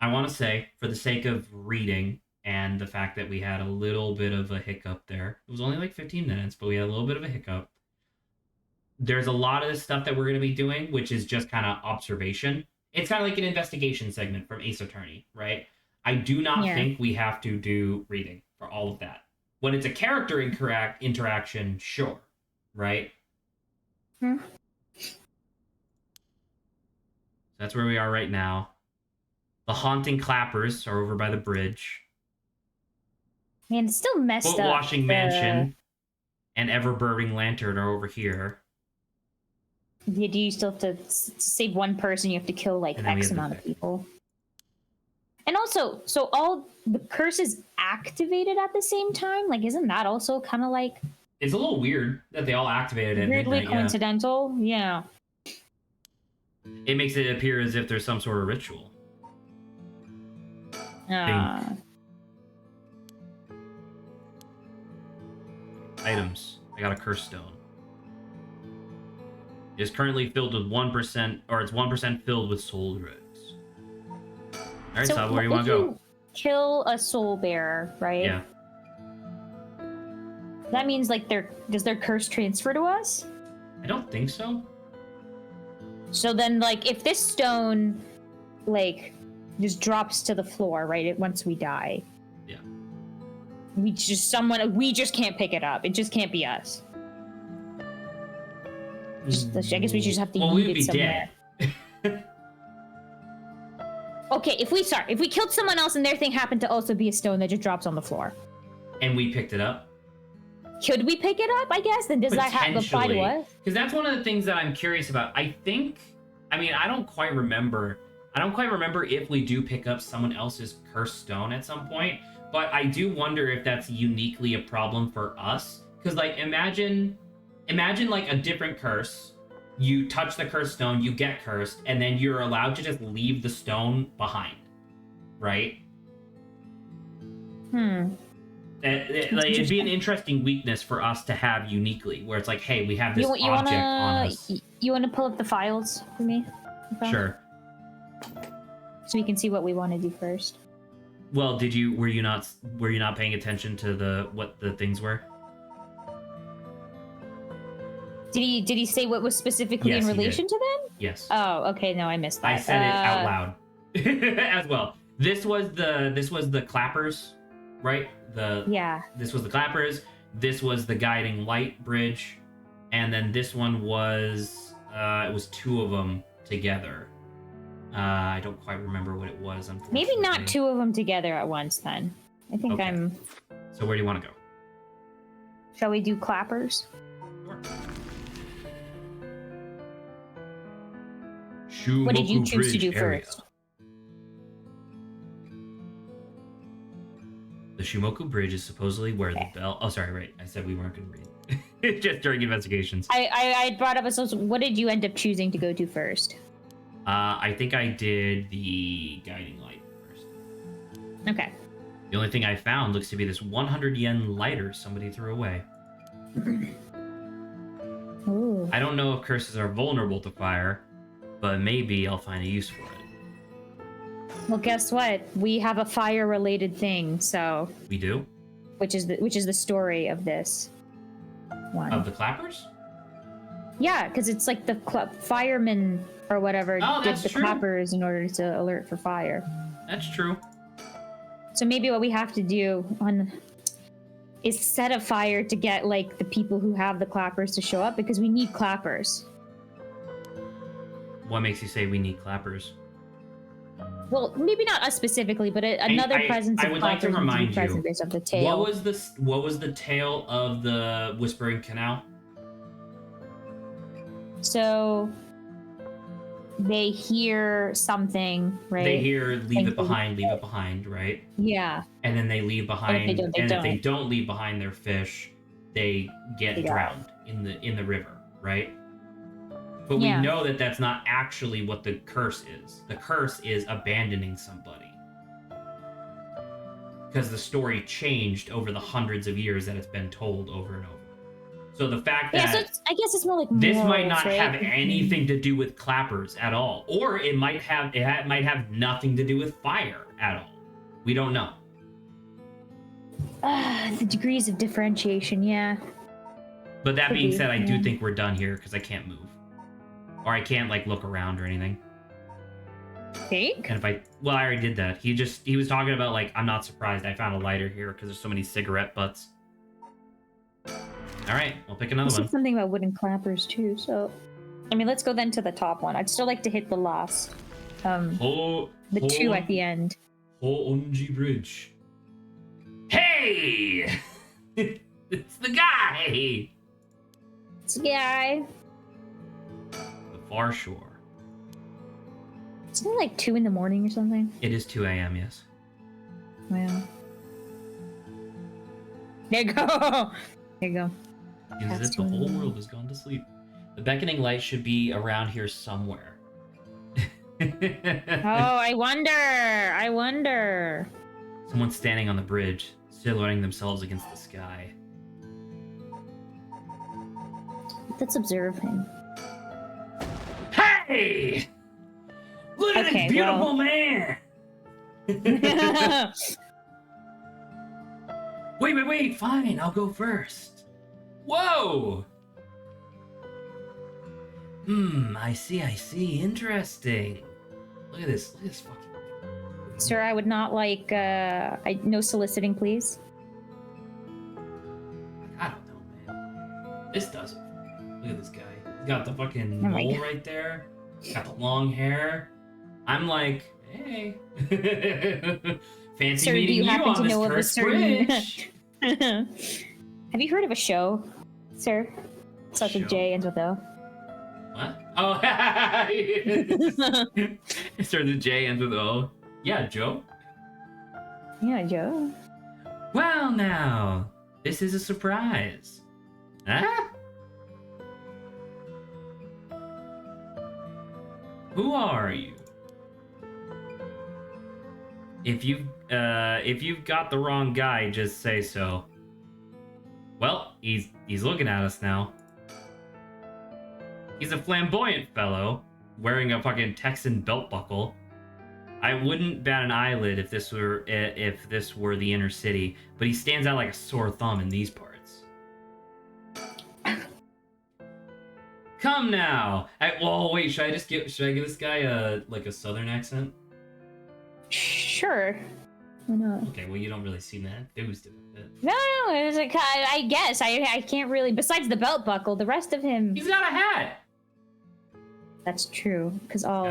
I want to say, for the sake of reading and the fact that we had a little bit of a hiccup there, it was only like 15 minutes, but we had a little bit of a hiccup. There's a lot of this stuff that we're going to be doing, which is just kind of observation. It's kind of like an investigation segment from Ace Attorney, right? I do not think we have to do reading for all of that. When it's a character interaction, sure, right? That's where we are right now. The haunting clappers are over by the bridge. Man, it's still messed up. Foot-washing mansion and ever-burning lantern are over here. Yeah, do you still have to save one person? You have to kill like X amount of people. And also, so all the curses activated at the same time? Like, isn't that also kind of like... It's a little weird that they all activated at midnight. Weirdly coincidental, yeah. It makes it appear as if there's some sort of ritual. Items. I got a curse stone. It is currently filled with 1%, or it's 1% filled with soul dregs. Alright, so where do you want to go? Kill a soul bearer, right? Yeah. That means like does their curse transfer to us? I don't think so. So then, like, if this stone, like, just drops to the floor, right? Once we die. Yeah. We just can't pick it up. It just can't be us. I guess we just have to eat it somewhere. Dead. Okay, if we killed someone else and their thing happened to also be a stone that just drops on the floor. And we picked it up? Could we pick it up, I guess? Then does that have to apply to us? Because that's one of the things that I'm curious about. I don't quite remember if we do pick up someone else's cursed stone at some point, but I do wonder if that's uniquely a problem for us. Because, like, imagine like a different curse. You touch the cursed stone, you get cursed, and then you're allowed to just leave the stone behind, right? It'd be an interesting weakness for us to have uniquely, where it's like, hey, we have this object on us. You want to pull up the files for me? Okay. Sure. So we can see what we want to do first. Well, were you not paying attention to what the things were? Did he say what was specifically in relation to them? Yes. Oh, okay. No, I missed that. I said it out loud as well. This was the clappers, right? This was the clappers. This was the guiding light bridge, and then this one was it was 2 of them together. I don't quite remember what it was. Unfortunately. Maybe not 2 of them together at once. Then I think okay. So where do you want to go? Shall we do clappers? Sure. What did you choose to do first? The Shumoku Bridge is supposedly where the bell... Oh, sorry, right. I said we weren't going to read. Just during investigations. I brought up what did you end up choosing to go to first? I think I did the guiding light first. Okay. The only thing I found looks to be this 100 yen lighter somebody threw away. Ooh. I don't know if curses are vulnerable to fire, but maybe I'll find a use for it. Well, guess what? We have a fire-related thing, so... We do? Which is the story of this one. Of the clappers? Yeah, because it's like the firemen or whatever Oh, did that's the true. clappers in order to alert for fire. That's true. So maybe what we have to do is set a fire to get like the people who have the clappers to show up, because we need clappers. What makes you say we need clappers? Well, maybe not us specifically, but another presence I of would like to clappers needs remind you, present based off the tail. what was the tale of the Whispering Canal? So they hear something, right? They hear leave it behind, right? Yeah. And then they leave behind, And if they don't. leave behind their fish, they get drowned in the river, right? But we know that that's not actually what the curse is. The curse is abandoning somebody. Because the story changed over the hundreds of years that it's been told over and over. So the fact that I guess it's more like this morals, might not right? have anything to do with clappers at all, or it might have nothing to do with fire at all. We don't know. The degrees of differentiation, yeah. But that being said, I do yeah. think we're done here because I can't move, or I can't like look around or anything. Think? And I already did that. He was talking about like, I'm not surprised I found a lighter here because there's so many cigarette butts. All right, I'll pick another one. Something about wooden clappers too. So, I mean, let's go then to the top one. I'd still like to hit the last, the two at the end. Onji Bridge. Hey, it's the guy. It's a guy. The far shore. Isn't it like 2 a.m. or something? It is 2 a.m. Yes. Wow. There you go. There you go. As if the whole world has gone to sleep. The beckoning light should be around here somewhere. Oh, I wonder. Someone's standing on the bridge, silhouetting themselves against the sky. Let's observe him. Hey! Look at this beautiful man! Wait, fine, I'll go first. Whoa! I see, interesting. Look at this fucking... Sir, I would not like, no soliciting, please. I don't know, man. This does it. Look at this guy. He's got the fucking mole right there. Got the long hair. I'm like, hey. Fancy Sir, meeting do you happen on to this know of a cursed certain... bridge. Have you heard of a show, sir? Such a J ends with O. What? Oh, sir, the J ends with O. Yeah, Joe. Yeah, Joe. Well, now, this is a surprise. Huh? Who are you? If you've got the wrong guy, just say so. Well, he's looking at us now. He's a flamboyant fellow, wearing a fucking Texan belt buckle. I wouldn't bat an eyelid if this were the inner city, but he stands out like a sore thumb in these parts. Come now. Wait. Should I give this guy a southern accent? Sure. Why not? Okay, well, you don't really seem that enthused about it. No, it was like, I guess I can't really. Besides the belt buckle, the rest of him. He's got a hat. That's true, because all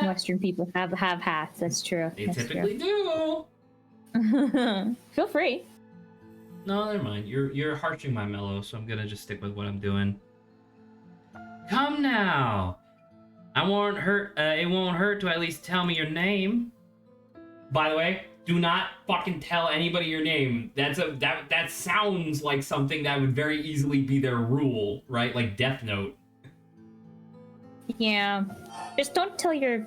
Western people have hats. That's true. They typically do. Feel free. No, never mind. You're harshing my mellow, so I'm gonna just stick with what I'm doing. Come now. It won't hurt to at least tell me your name. By the way, do not fucking tell anybody your name. That sounds like something that would very easily be their rule, right? Like Death Note. Yeah. Just don't tell your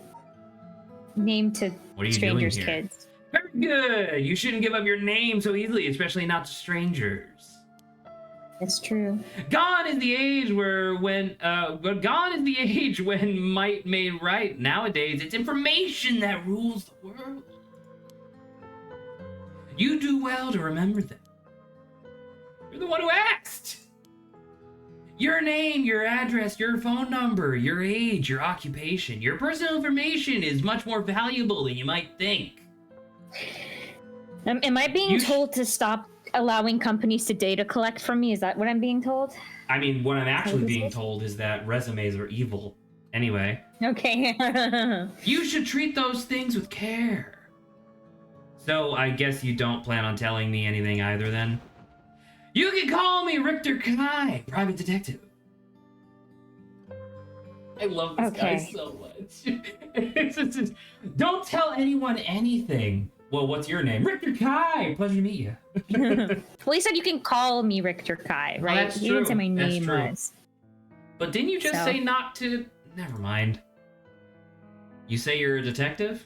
name to strangers' kids. Very good. You shouldn't give up your name so easily, especially not to strangers. That's true. Gone is the age when might made right. Nowadays, it's information that rules the world. You do well to remember that. You're the one who asked. Your name, your address, your phone number, your age, your occupation, your personal information is much more valuable than you might think. Am I being told to stop allowing companies to data collect from me? Is that what I'm being told? I mean, what I'm actually being told is that resumes are evil. Anyway. Okay. You should treat those things with care. So, I guess you don't plan on telling me anything either, then? You can call me Richter Kai, private detective. I love this guy so much. Don't tell anyone anything. Well, what's your name? Richter Kai. Pleasure to meet you. Well, he said you can call me Richter Kai, right? That's He true. didn't say my That's name true. was. But didn't you just say not to... Never mind. You say you're a detective?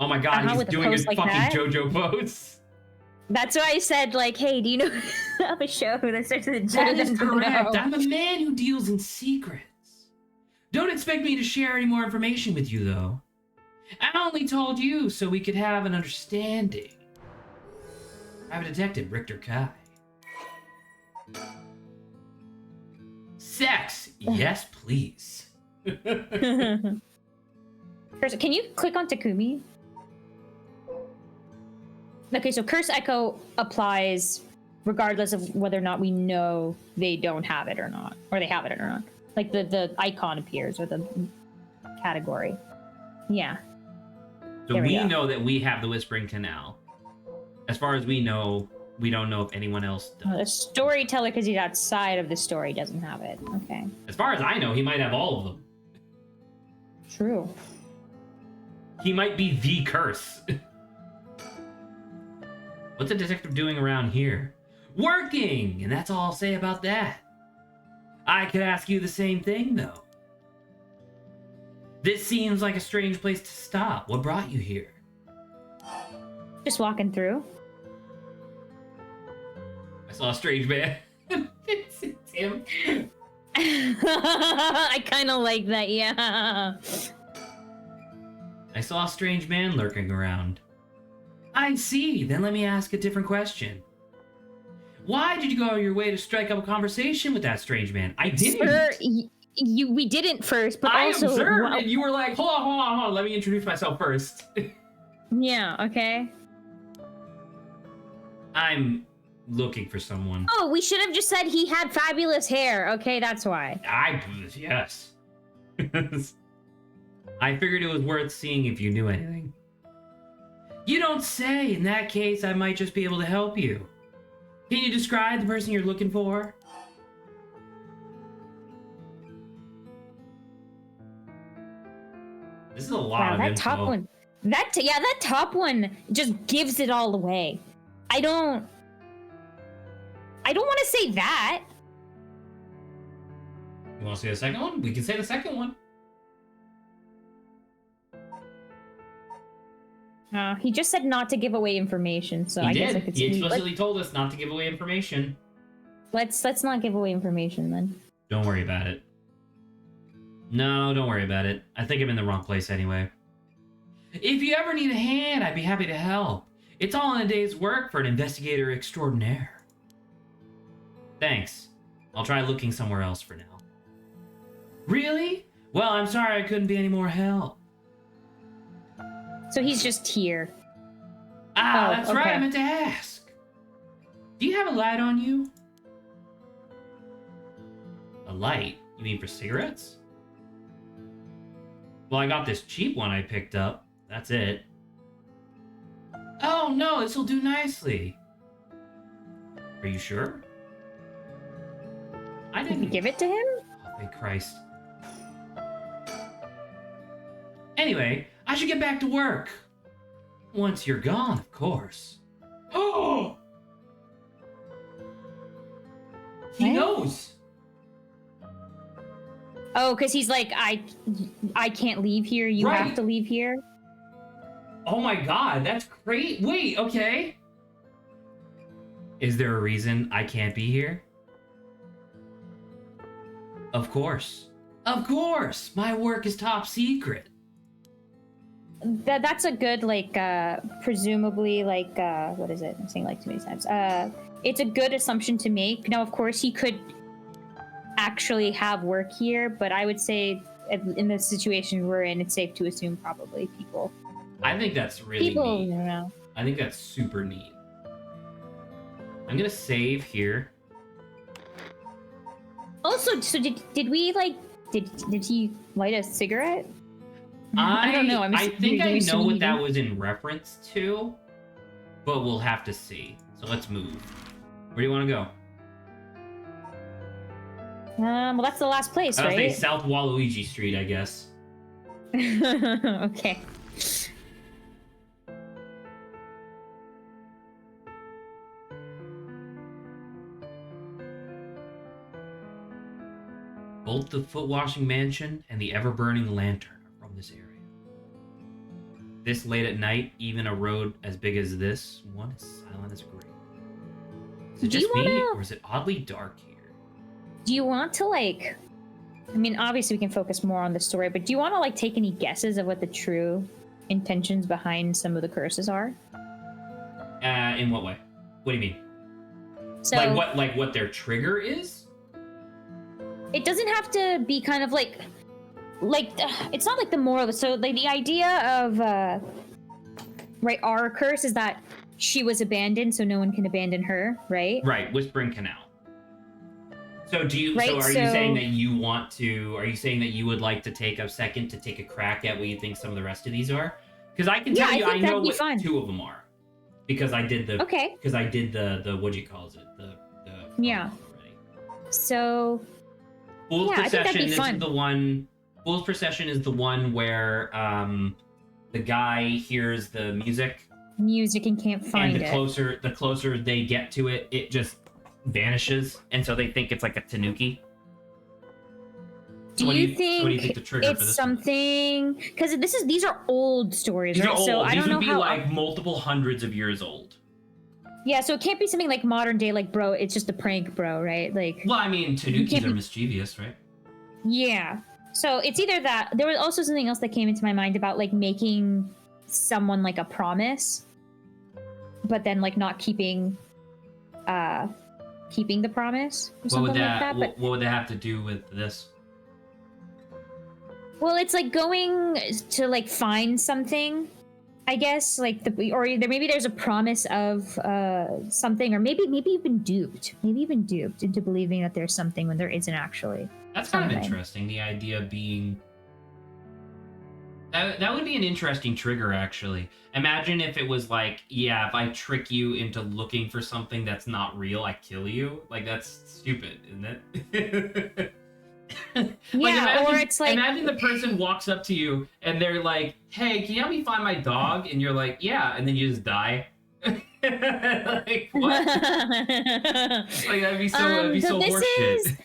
Oh my god, he's doing a like fucking that? JoJo pose. That's why I said, like, hey, do you know of a show that starts with a J? That is correct. No. I'm a man who deals in secrets. Don't expect me to share any more information with you, though. I only told you so we could have an understanding. Private Detective Richter Kai. Sex, yes, please. First, can you click on Takumi? Okay, so Curse Echo applies regardless of whether or not we know they don't have it or not, or they have it or not. Like the icon appears or the category. Yeah. So There we we go. know that we have the Whispering Canal. As far as we know, we don't know if anyone else does. The storyteller, because he's outside of the story, doesn't have it. Okay. As far as I know, he might have all of them. True. He might be the curse. What's a detective doing around here? Working! And that's all I'll say about that. I could ask you the same thing, though. This seems like a strange place to stop. What brought you here? Just walking through. I saw a strange man. it's him. I kind of like that, yeah. I saw a strange man lurking around. I see. Then let me ask a different question. Why did you go your way to strike up a conversation with that strange man? I didn't. Sir, we didn't first, but I also... observed, and you were like, hold on. Let me introduce myself first. Yeah, okay. I'm looking for someone. Oh, we should have just said he had fabulous hair. Okay, that's why. Yes. I figured it was worth seeing if you knew anything. You don't say. In that case, I might just be able to help you. Can you describe the person you're looking for? This is a lot of that info. top one. That top one just gives it all away. I don't want to say that. You want to say the second one? We can say the second one. He just said not to give away information, so He I did. guess I could He see. explicitly told us not to give away information. Let's not give away information then. Don't worry about it. No, don't worry about it. I think I'm in the wrong place anyway. If you ever need a hand, I'd be happy to help. It's all in a day's work for an investigator extraordinaire. Thanks. I'll try looking somewhere else for now. Really? Well, I'm sorry I couldn't be any more help. So he's just here. Ah, that's right, I okay. meant to ask. Do you have a light on you? A light? You mean for cigarettes? Well, I got this cheap one I picked up. That's it. Oh no, this'll do nicely. Are you sure? I Did you didn't give it to him? Oh, thank Christ. Anyway, I should get back to work. Once you're gone, of course. Oh! He What? knows. Oh, because he's like, I can't leave here. You Right. have to leave here. Oh my god, that's great. Wait, okay. Is there a reason I can't be here? Of course. Of course! My work is top secret. That's a good, like, presumably, like, what is it? I'm saying like too many times. It's a good assumption to make. Now, of course, he could actually have work here, but I would say in the situation we're in, it's safe to assume probably people. I think that's really People, neat. you know. I think that's super neat. I'm gonna save here. Also, so did we like did he light a cigarette? I don't know. I think I know what that eating. was in reference to, but we'll have to see. So let's move. Where do you want to go? Well, that's the last place, I'll say right? South Waluigi Street, I guess. Okay. Both the foot washing mansion and the ever burning lantern are from this area. This late at night, even a road as big as this one is silent as a grave. Is it Do just you me, wanna- or is it oddly dark here? Do you want to like? I mean, obviously we can focus more on the story, but do you want to like take any guesses of what the true intentions behind some of the curses are? In what way? What do you mean? So Like what their trigger is? it doesn't have to be kind of like it's not like the moral. So like the idea of right, our curse is that she was abandoned, so no one can abandon her, right? Right, Whispering Canal. So do you? Right, so are you saying so- that you want to? Are you saying that you would like to take a second to take a crack at what you think some of the rest of these are? Because I can Yeah, tell I you, think I know that'd be what fun. 2 of them are. Because I did the. Okay. Because I did the what do you call it? The Yeah. already. So Fool's Yeah, I think that'd Procession. be This fun. is the one. Fool's Procession is the one where the guy hears the music, music and can't find and it. the closer they get to it, it just vanishes, and so they think it's like a tanuki. Do What you think, what do you think the trigger for it's this one is? something? Because these are old stories, These right? are old. So I These don't know would be how. like multiple hundreds of years old. Yeah, so it can't be something like modern day, like bro. It's just a prank, bro, right? Like Well, I mean, can't tanukis are be- mischievous, right? yeah. So it's either that. There was also something else that came into my mind about like making someone like a promise, but then like not keeping the promise or What something would like that? that. But What would that have to do with this? well, it's like going to like find something, I guess, like maybe there's a promise of something, or maybe you've been duped. Maybe you've been duped into believing that there's something when there isn't actually. That's kind of Something. interesting. The idea being that would be an interesting trigger, actually. Imagine if it was like, yeah, if I trick you into looking for something that's not real, I kill you. Like that's stupid, isn't it? Yeah, or it's like imagine the person walks up to you and they're like, "Hey, can you help me find my dog?" And you're like, "Yeah," and then you just die. Like what? Like that'd be so this horseshit.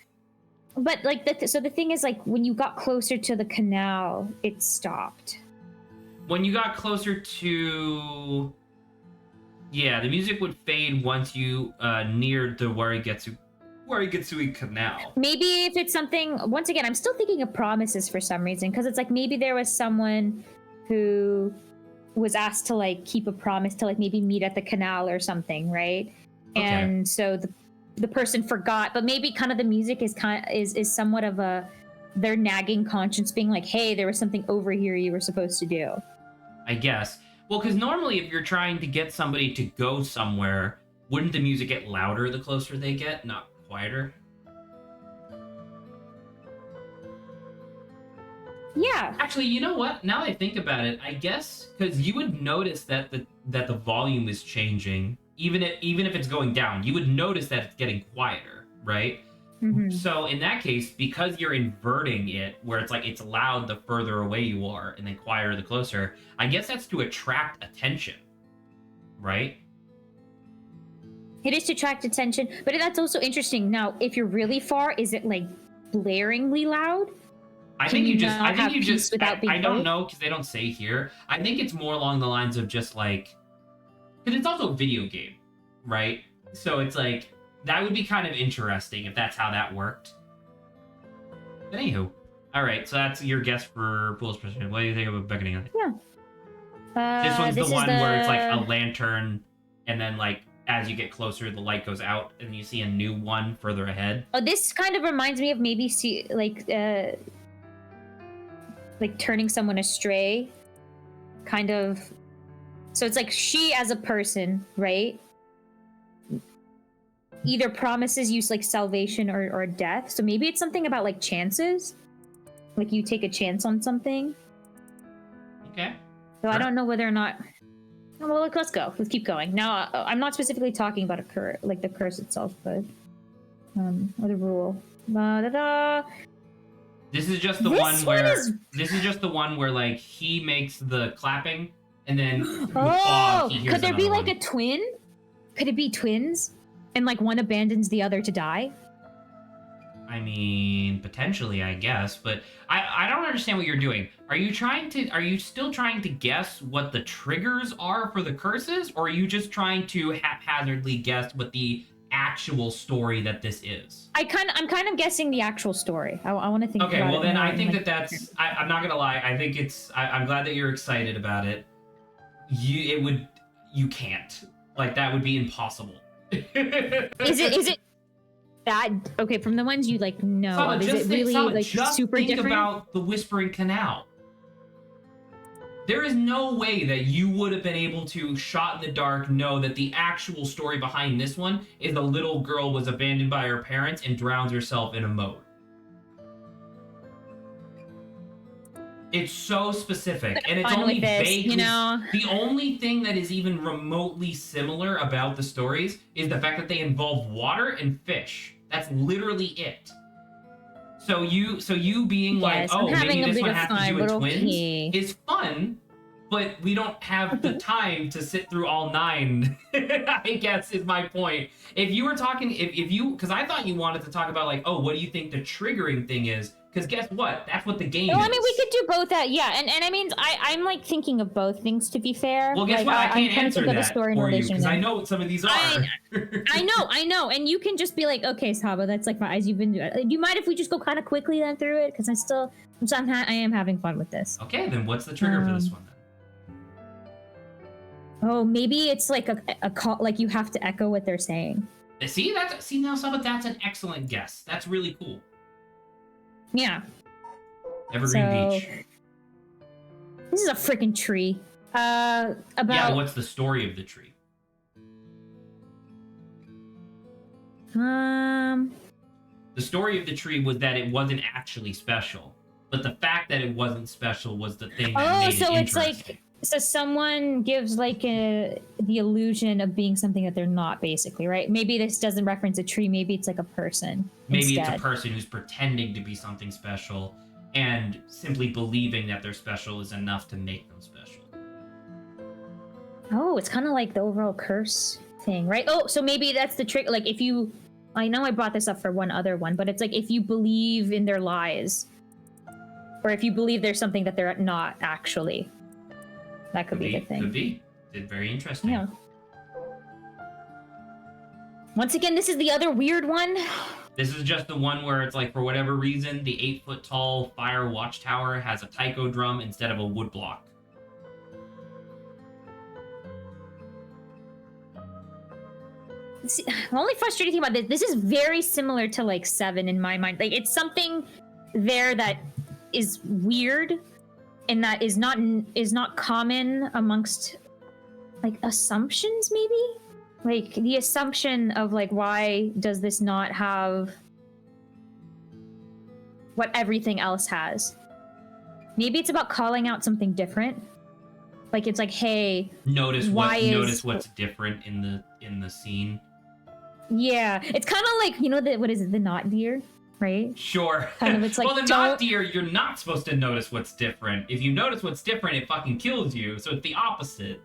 But like so the thing is, like when you got closer to the canal, it stopped. When you got closer to, yeah, the music would fade once you neared the Warigetsui Canal. Maybe if it's something, once again, I'm still thinking of promises for some reason, because it's like maybe there was someone who was asked to like keep a promise to like maybe meet at the canal or something, right? Okay. And so the person forgot, but maybe kind of the music is is somewhat of their nagging conscience being like, hey, there was something over here you were supposed to do. I guess. Well, because normally if you're trying to get somebody to go somewhere, wouldn't the music get louder the closer they get, not quieter? Yeah. Actually, you know what? Now that I think about it, I guess because you would notice that the volume is changing, even if it's going down, you would notice that it's getting quieter, right? Mhm. So in that case, because you're inverting it, where it's like it's loud the further away you are, and then quieter the closer, I guess that's to attract attention, right? It is to attract attention, but that's also interesting. Now, if you're really far, is it like blaringly loud? I Can think you you just, not I think have you peace just, without being I don't heard? know because they don't say here. I think it's more along the lines of just like, because it's also a video game, right? So it's like that would be kind of interesting if that's how that worked. But anywho, all right. So that's your guess for Fool's Procession. What do you think about Beckoning? This one's the is one where it's like a lantern, and then like as you get closer, the light goes out, and you see a new one further ahead. Oh, this kind of reminds me of maybe like turning someone astray, kind of. So it's like she as a person, right? Either promises you like salvation or death. So maybe it's something about like chances. Like you take a chance on something. Okay. So sure. I don't know whether or not. Well, let's go. Let's keep going. Now, I'm not specifically talking about the curse itself, but or the rule. This is just the one where this is just the one where like he makes the clapping and then he hears could there be like one. a twin? Could it be twins? And like one abandons the other to die? I mean, potentially, I guess, but I don't understand what you're doing. Are you still trying to guess what the triggers are for the curses, or are you just trying to haphazardly guess what the actual story that this is? I'm kind of guessing the actual story. I want to think about it. Okay, well then I think like, that's I'm not gonna lie, I think I'm glad that you're excited about it. You can't. Like, that would be impossible. Is it that okay from the ones you like know? Saba, is it really like just super think different? about the Whispering Canal. There is no way that you would have been able to, shot in the dark, know that the actual story behind this one is a little girl was abandoned by her parents and drowns herself in a moat. It's so specific, and it's only vaguely. The only thing that is even remotely similar about the stories is the fact that they involve water and fish. That's literally it. So you being like, oh, maybe this one has to do with twins is fun, but we don't have the time to sit through all 9. I guess is my point. If you were talking, because I thought you wanted to talk about like, oh, what do you think the triggering thing is? Because guess what? That's what the game is. I mean, we could do both that, yeah. And I mean, I'm like thinking of both things, to be fair. Well, guess like, what? I can't answer that story for you, because I know what some of these are. I know. And you can just be like, okay, Saba, that's like my eyes. You've been doing. Do you mind if we just go kind of quickly then through it? Because I am having fun with this. Okay, then what's the trigger for this one then? Oh, maybe it's like a call, like you have to echo what they're saying. See now, Saba, that's an excellent guess. That's really cool. Yeah. Evergreen Beach. This is a freaking tree. Yeah, but what's the story of the tree? The story of the tree was that it wasn't actually special, but the fact that it wasn't special was the thing that made it interesting. It's like, so someone gives like the illusion of being something that they're not, basically, right? Maybe this doesn't reference a tree. Maybe it's like a person. Maybe it's a person who's pretending to be something special, and simply believing that they're special is enough to make them special. Oh, it's kind of like the overall curse thing, right? Oh, so maybe that's the trick. Like, if you, I know I brought this up for one other one, but it's like if you believe in their lies, or if you believe there's something that they're not actually. That could be the thing. Could be. It's very interesting. Yeah. Once again, this is the other weird one. This is just the one where it's like, for whatever reason, the 8-foot-tall fire watchtower has a taiko drum instead of a wood block. See, the only frustrating thing about this is very similar to like 7 in my mind. Like, it's something there that is weird, and that is not common amongst like assumptions, maybe? Like the assumption of like, why does this not have what everything else has? Maybe it's about calling out something different. Like, it's like, hey, notice what's different in the scene. Yeah, it's kind of like, you know, what is it, the knot deer? Right? Sure. Kind of, it's like, well, the knot deer, you're not supposed to notice what's different. If you notice what's different, it fucking kills you. So it's the opposite.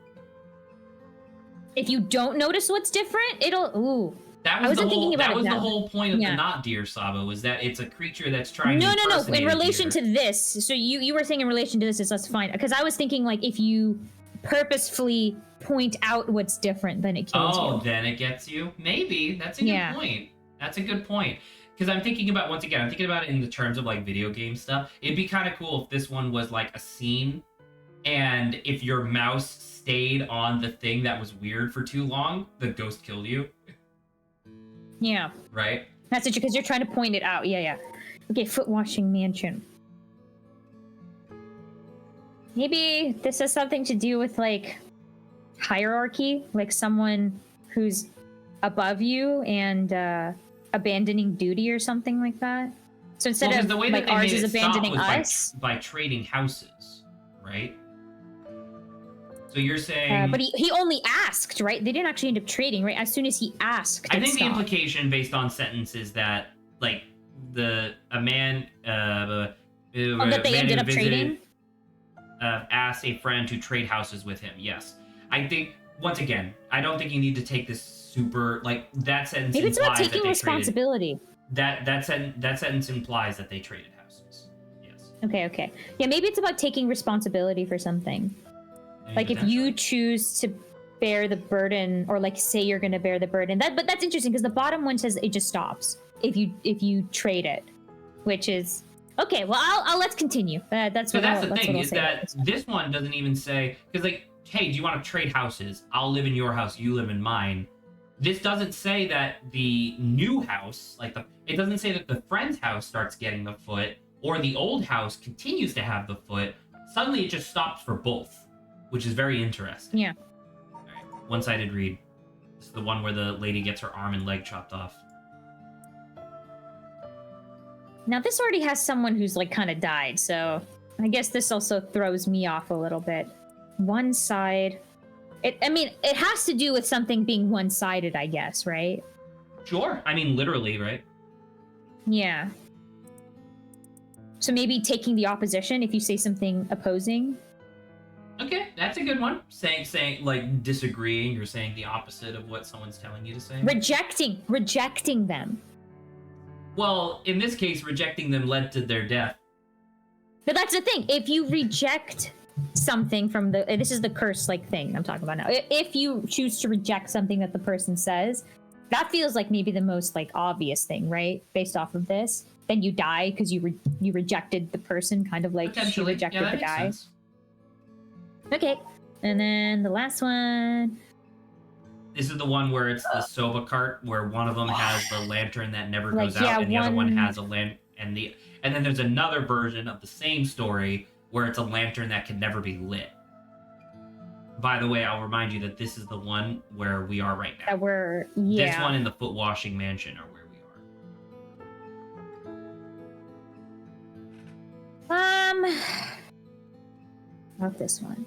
If you don't notice what's different, it'll. Ooh. That was the whole point of the knot deer, Saba, was that it's a creature that's trying to impersonate in relation to this. So you were saying in relation to this, that's fine. Because I was thinking, like, if you purposefully point out what's different, then it kills you. Oh, then it gets you? Maybe. That's a good point. That's a good point. Because I'm thinking about, once again, I'm thinking about it in the terms of like video game stuff. It'd be kind of cool if this one was like a scene, and if your mouse stayed on the thing that was weird for too long, the ghost killed you. Yeah. Right? That's it, because you're trying to point it out. Yeah. Okay, foot washing mansion. Maybe this has something to do with, like, hierarchy, like someone who's above you and abandoning duty or something like that. So instead of the way like that they ours made is it stop abandoning was us, by trading houses, right? So you're saying, but he only asked, right? They didn't actually end up trading, right? As soon as he asked, I it think the stopped. implication based on sentence is that like a man that they ended up trading. Asked a friend to trade houses with him. Yes, I think once again, I don't think you need to take this super like that sentence. Maybe it's about implies that taking they responsibility. that sentence implies that they traded houses. Yes. Okay. Yeah, maybe it's about taking responsibility for something. Like if you choose to bear the burden, or like say you're going to bear the burden. But that's interesting because the bottom one says it just stops if you trade it, which is okay. Well, I'll let's continue. That's So what that's I'll, the that's thing what I'll is say. that this one doesn't even say because like, hey, do you want to trade houses? I'll live in your house, you live in mine. This doesn't say that the new house, it doesn't say that the friend's house starts getting the foot or the old house continues to have the foot. Suddenly it just stops for both, which is very interesting. Yeah. All right, one-sided read. This is the one where the lady gets her arm and leg chopped off. Now this already has someone who's like kind of died, so I guess this also throws me off a little bit. One side. It has to do with something being one-sided, I guess, right? Sure. I mean, literally, right? Yeah. So maybe taking the opposition if you say something opposing. Okay, that's a good one. Saying like disagreeing, you're saying the opposite of what someone's telling you to say. Rejecting them. Well, in this case, rejecting them led to their death. But that's the thing. If you reject something from this is the curse like thing I'm talking about now. If you choose to reject something that the person says, that feels like maybe the most like obvious thing, right? Based off of this, then you die because you rejected the person, kind of like she rejected the guy. Sense. Okay, and then the last one. This is the one where it's the soba cart, where one of them has the lantern that never Like, goes out, yeah, and the other one has a and then there's another version of the same story where it's a lantern that can never be lit. By the way, I'll remind you that this is the one where we are right now. This one and the foot washing mansion are where we are. Not this one.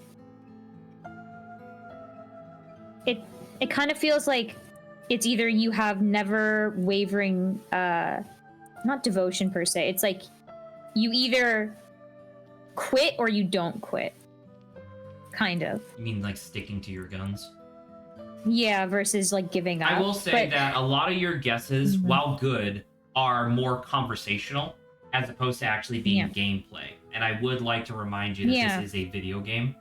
It kind of feels like it's either you have never wavering, not devotion per se. It's like you either quit or you don't quit. Kind of. You mean like sticking to your guns? Yeah, versus like giving up. I will say that a lot of your guesses, while good, are more conversational as opposed to actually being gameplay. And I would like to remind you that this is a video game.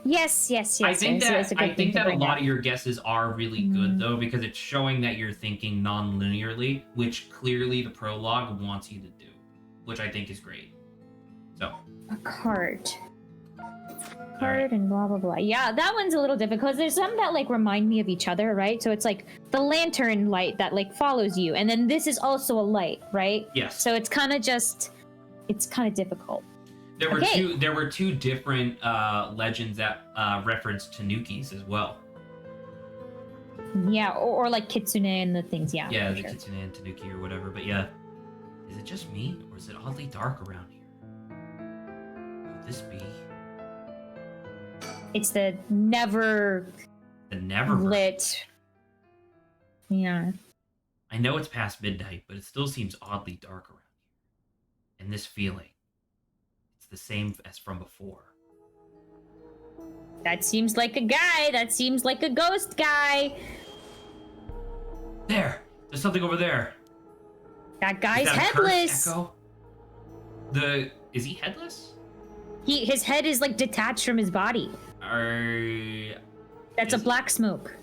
Yes. I think that a lot of your guesses are really good though, because it's showing that you're thinking non-linearly, which clearly the prologue wants you to do, which I think is great. So a cart right. And blah blah blah. Yeah, that one's a little difficult because there's some that like remind me of each other, right? So it's like the lantern light that like follows you, and then this is also a light, right? Yes. So it's kind of difficult. There were two different legends that referenced tanukis as well. Yeah, or like kitsune and the things. Yeah. Yeah, the kitsune and tanuki or whatever. But yeah, is it just me or is it oddly dark around here? Could this be? It's the never lit. Yeah. I know it's past midnight, but it still seems oddly dark around here. And this feeling, it's the same as from before. That seems like a guy. That seems like a ghost guy. There's something over there. That guy's is that headless. Echo? Is he headless? His head is like detached from his body. That's a black smoke.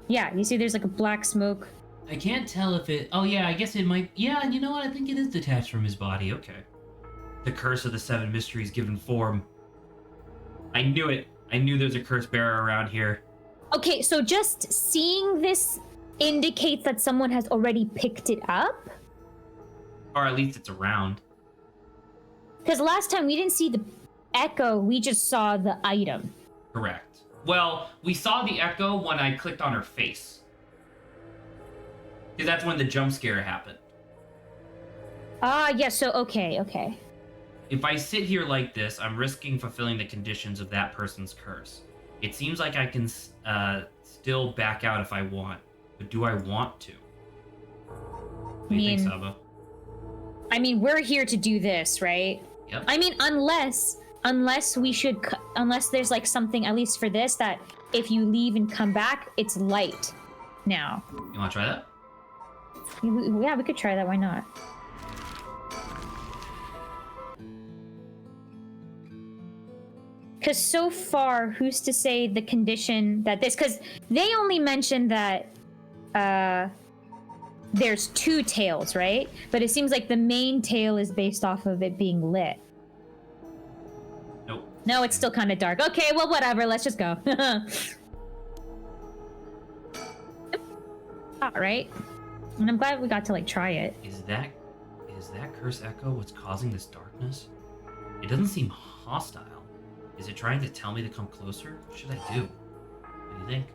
Yeah, you see there's like a black smoke. I can't tell if it... Oh yeah, I guess it might... Yeah, you know what? I think it is detached from his body. Okay. The curse of the seven mysteries given form. I knew it. I knew there's a curse bearer around here. Okay, so just seeing this indicates that someone has already picked it up? Or at least it's around. Because last time we didn't see the echo, we just saw the item. Correct. Well, we saw the echo when I clicked on her face. Because that's when the jump scare happened. Yeah, so okay. If I sit here like this, I'm risking fulfilling the conditions of that person's curse. It seems like I can still back out if I want. But do I want to? What do you think, Saba? I mean, we're here to do this, right? Yep. I mean, unless there's like something, at least for this, that if you leave and come back, it's light now. You want to try that? Yeah, we could try that. Why not? Because so far, who's to say the condition that this... Because they only mentioned that there's 2 tails, right? But it seems like the main tail is based off of it being lit. Nope. No, it's still kind of dark. Okay, well, whatever. Let's just go. All right. And I'm glad we got to, like, try it. Is that curse echo what's causing this darkness? It doesn't seem hostile. Is it trying to tell me to come closer? What should I do? What do you think?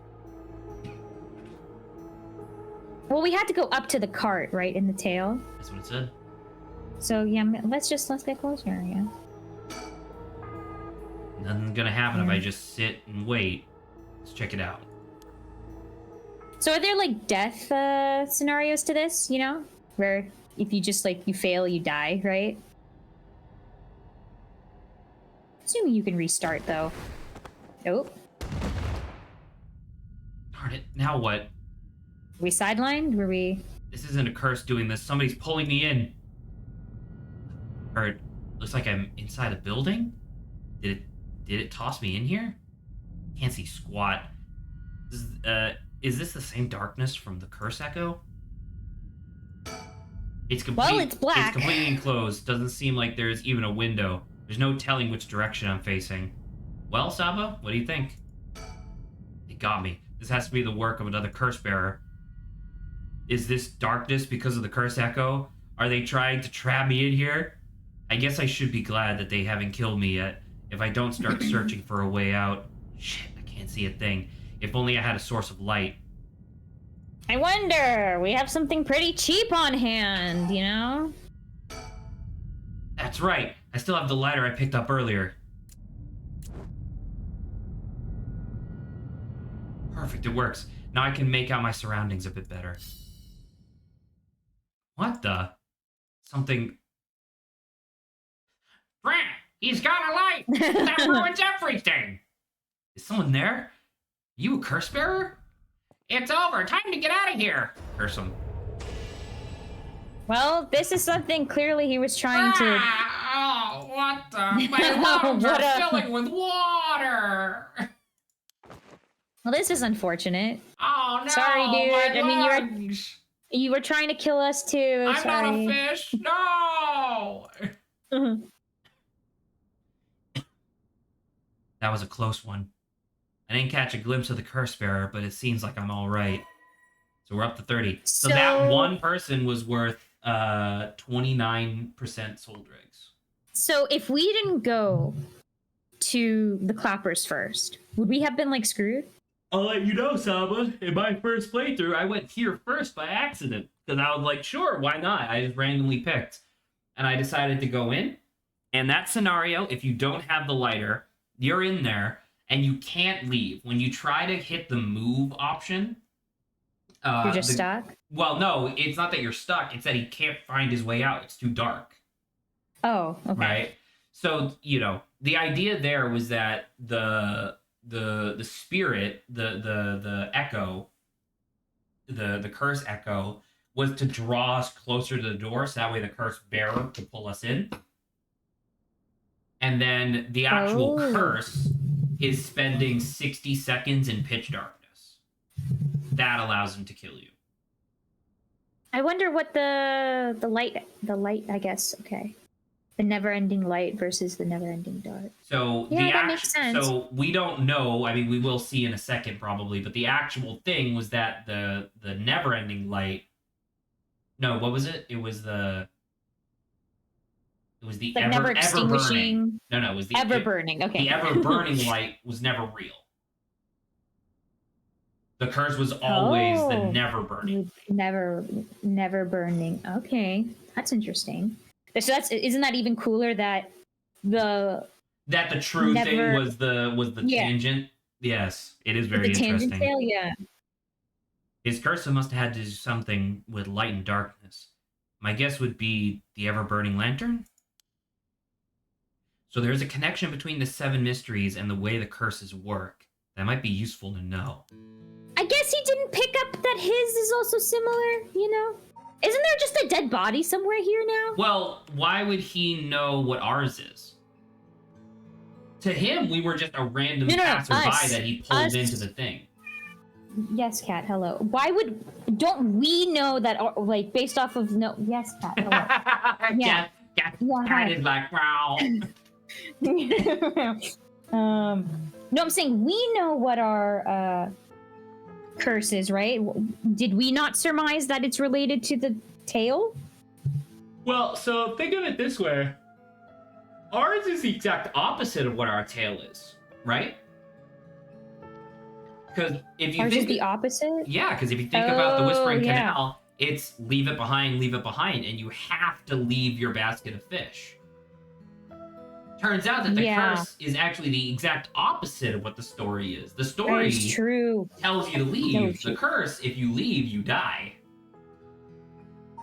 Well, we had to go up to the cart, right, in the tail. That's what it said. So, yeah, let's get closer, yeah. Nothing's gonna happen if I just sit and wait. Let's check it out. So are there, like, death scenarios to this, you know? Where if you just, like, you fail, you die, right? Assuming you can restart, though. Nope. Darn it, now what? Were we sidelined? Were we... This isn't a curse doing this. Somebody's pulling me in. Or it looks like I'm inside a building? Did it toss me in here? Can't see squat. Is this the same darkness from the curse echo? It's complete, well, it's black. It's completely enclosed. Doesn't seem like there's even a window. There's no telling which direction I'm facing. Well, Saba, what do you think? It got me. This has to be the work of another curse bearer. Is this darkness because of the curse echo? Are they trying to trap me in here? I guess I should be glad that they haven't killed me yet. If I don't start searching for a way out... Shit, I can't see a thing. If only I had a source of light. I wonder. We have something pretty cheap on hand, you know? That's right. I still have the lighter I picked up earlier. Perfect, it works. Now I can make out my surroundings a bit better. What the? Something... Brant! He's got a light! That ruins everything! Is someone there? You a curse bearer? It's over! Time to get out of here! Curse him. Well, this is something clearly he was trying to... Oh, what the? My lungs are filling with water! Well, this is unfortunate. Oh, no! Sorry, dude. My I mean, lungs. you were trying to kill us, too. I'm Sorry. not a fish! No! That was a close one. I didn't catch a glimpse of the curse bearer, but it seems like I'm all right. So we're up to 30. So that one person was worth 29% soul dregs. So if we didn't go to the clappers first, would we have been, like, screwed? I'll let you know, Saba. In my first playthrough, I went here first by accident. Because I was like, sure, why not? I just randomly picked. And I decided to go in. And that scenario, if you don't have the lighter, you're in there, and you can't leave. When you try to hit the move option... you're just stuck? Well, no, it's not that you're stuck. It's that he can't find his way out. It's too dark. Oh, okay. Right? So, you know, the idea there was that the spirit, the echo, the curse echo, was to draw us closer to the door, so that way the curse bearer could pull us in. And then the actual curse is spending 60 seconds in pitch darkness. That allows him to kill you. I wonder what the light, I guess. Okay. The never-ending light versus the never-ending dark. So Yeah, that makes sense. So we don't know. I mean, we will see in a second probably, but the actual thing was that the never-ending light. No, what was it? It was the Like ever never burning. extinguishing. No, it was the Ever burning. Okay. The ever burning light was never real. The curse was always the never burning. Never burning. Okay, that's interesting. So isn't that even cooler that the true thing was the tangent. Yes, it is very interesting. Tangent tail, yeah. His curse must have had to do something with light and darkness. My guess would be the ever burning lantern. So there's a connection between the 7 mysteries and the way the curses work. That might be useful to know. I guess he didn't pick up that his is also similar, you know? Isn't there just a dead body somewhere here now? Well, why would he know what ours is? To him, we were just a random passerby that he pulled into the thing. Yes, Cat, hello. Why don't we know that, like, based off of, no, yes, Cat, hello. Yeah. Cat is like, wow. No, I'm saying we know what our, curse is, right? Did we not surmise that it's related to the tail? Well, so think of it this way. Ours is the exact opposite of what our tail is, right? Because if you Ours is the opposite? Yeah, because if you think about the Whispering Canal, it's leave it behind, and you have to leave your basket of fish. Turns out that the curse is actually the exact opposite of what the story is. The story tells you to leave. The curse, if you leave, you die.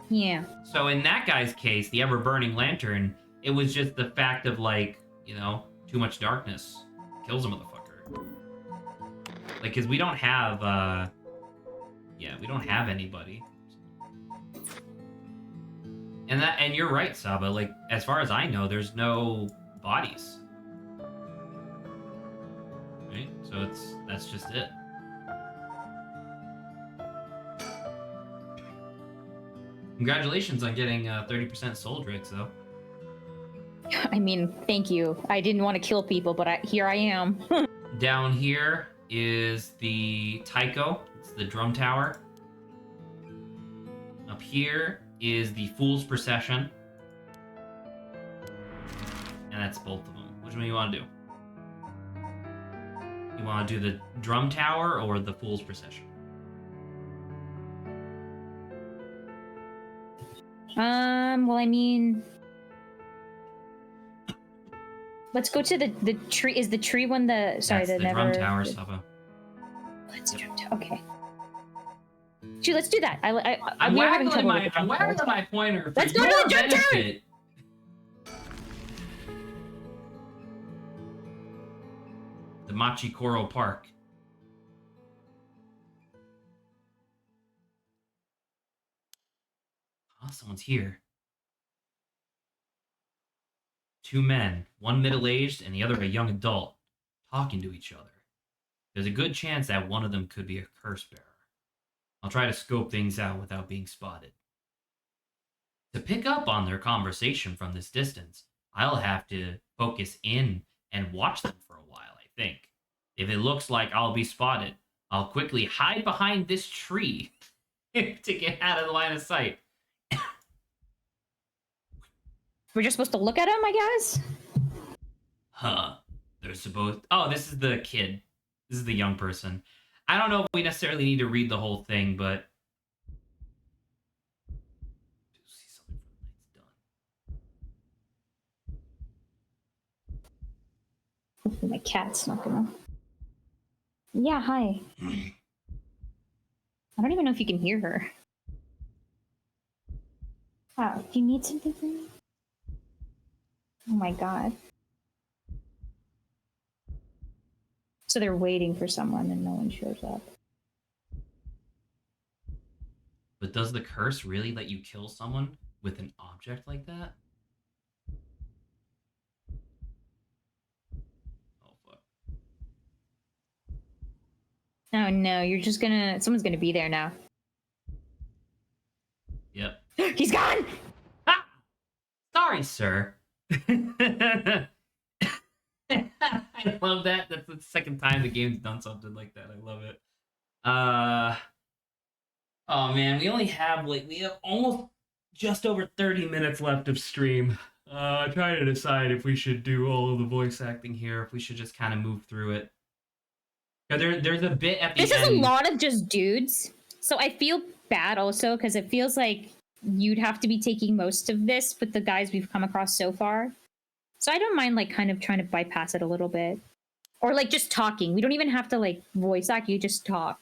Yeah. So in that guy's case, the ever-burning lantern, it was just the fact of, like, you know, too much darkness kills a motherfucker. Like, because we don't have, we don't have anybody. And you're right, Saba. Like, as far as I know, there's no bodies. Right? So that's just it. Congratulations on getting 30% soul drakes, though. I mean, thank you. I didn't want to kill people, but here I am. Down here is the Taiko. It's the drum tower. Up here is the Fool's Procession. And that's both of them. Which one you want to do? You want to do the drum tower or the Fool's Procession? Well, I mean, let's go to the tree. Is the tree one the? Sorry, That's the never. drum tower, Saba. Let's drum tower. Okay. Dude, let's do that. I'm we are waggling having trouble my pointer. Let's go to the drum tower. The Machikoro Park. Oh, someone's here. 2 men, one middle-aged and the other a young adult, talking to each other. There's a good chance that one of them could be a curse bearer. I'll try to scope things out without being spotted. To pick up on their conversation from this distance, I'll have to focus in and watch them for a while, I think. If it looks like I'll be spotted, I'll quickly hide behind this tree to get out of the line of sight. We're just supposed to look at him, I guess? Huh. They're supposed... Oh, this is the kid. This is the young person. I don't know if we necessarily need to read the whole thing, but... See something for the night's done. My cat's not gonna... Yeah, hi. I don't even know if you can hear her. Wow, do you need something from me? Oh my god. So they're waiting for someone and no one shows up. But does the curse really let you kill someone with an object like that? Oh, fuck. Oh no, you're just gonna... Someone's gonna be there now. Yep. He's gone! Ah! Sorry, sir. I love that. That's the second time the game's done something like that. I love it. Oh man, we have almost just over 30 minutes left of stream. Trying to decide if we should do all of the voice acting here, if we should just kind of move through it. There's a bit at the end. This is a lot of just dudes, so I feel bad also because it feels like you'd have to be taking most of this with the guys we've come across so far. So I don't mind like kind of trying to bypass it a little bit, or like just talking. We don't even have to like voice act. You just talk.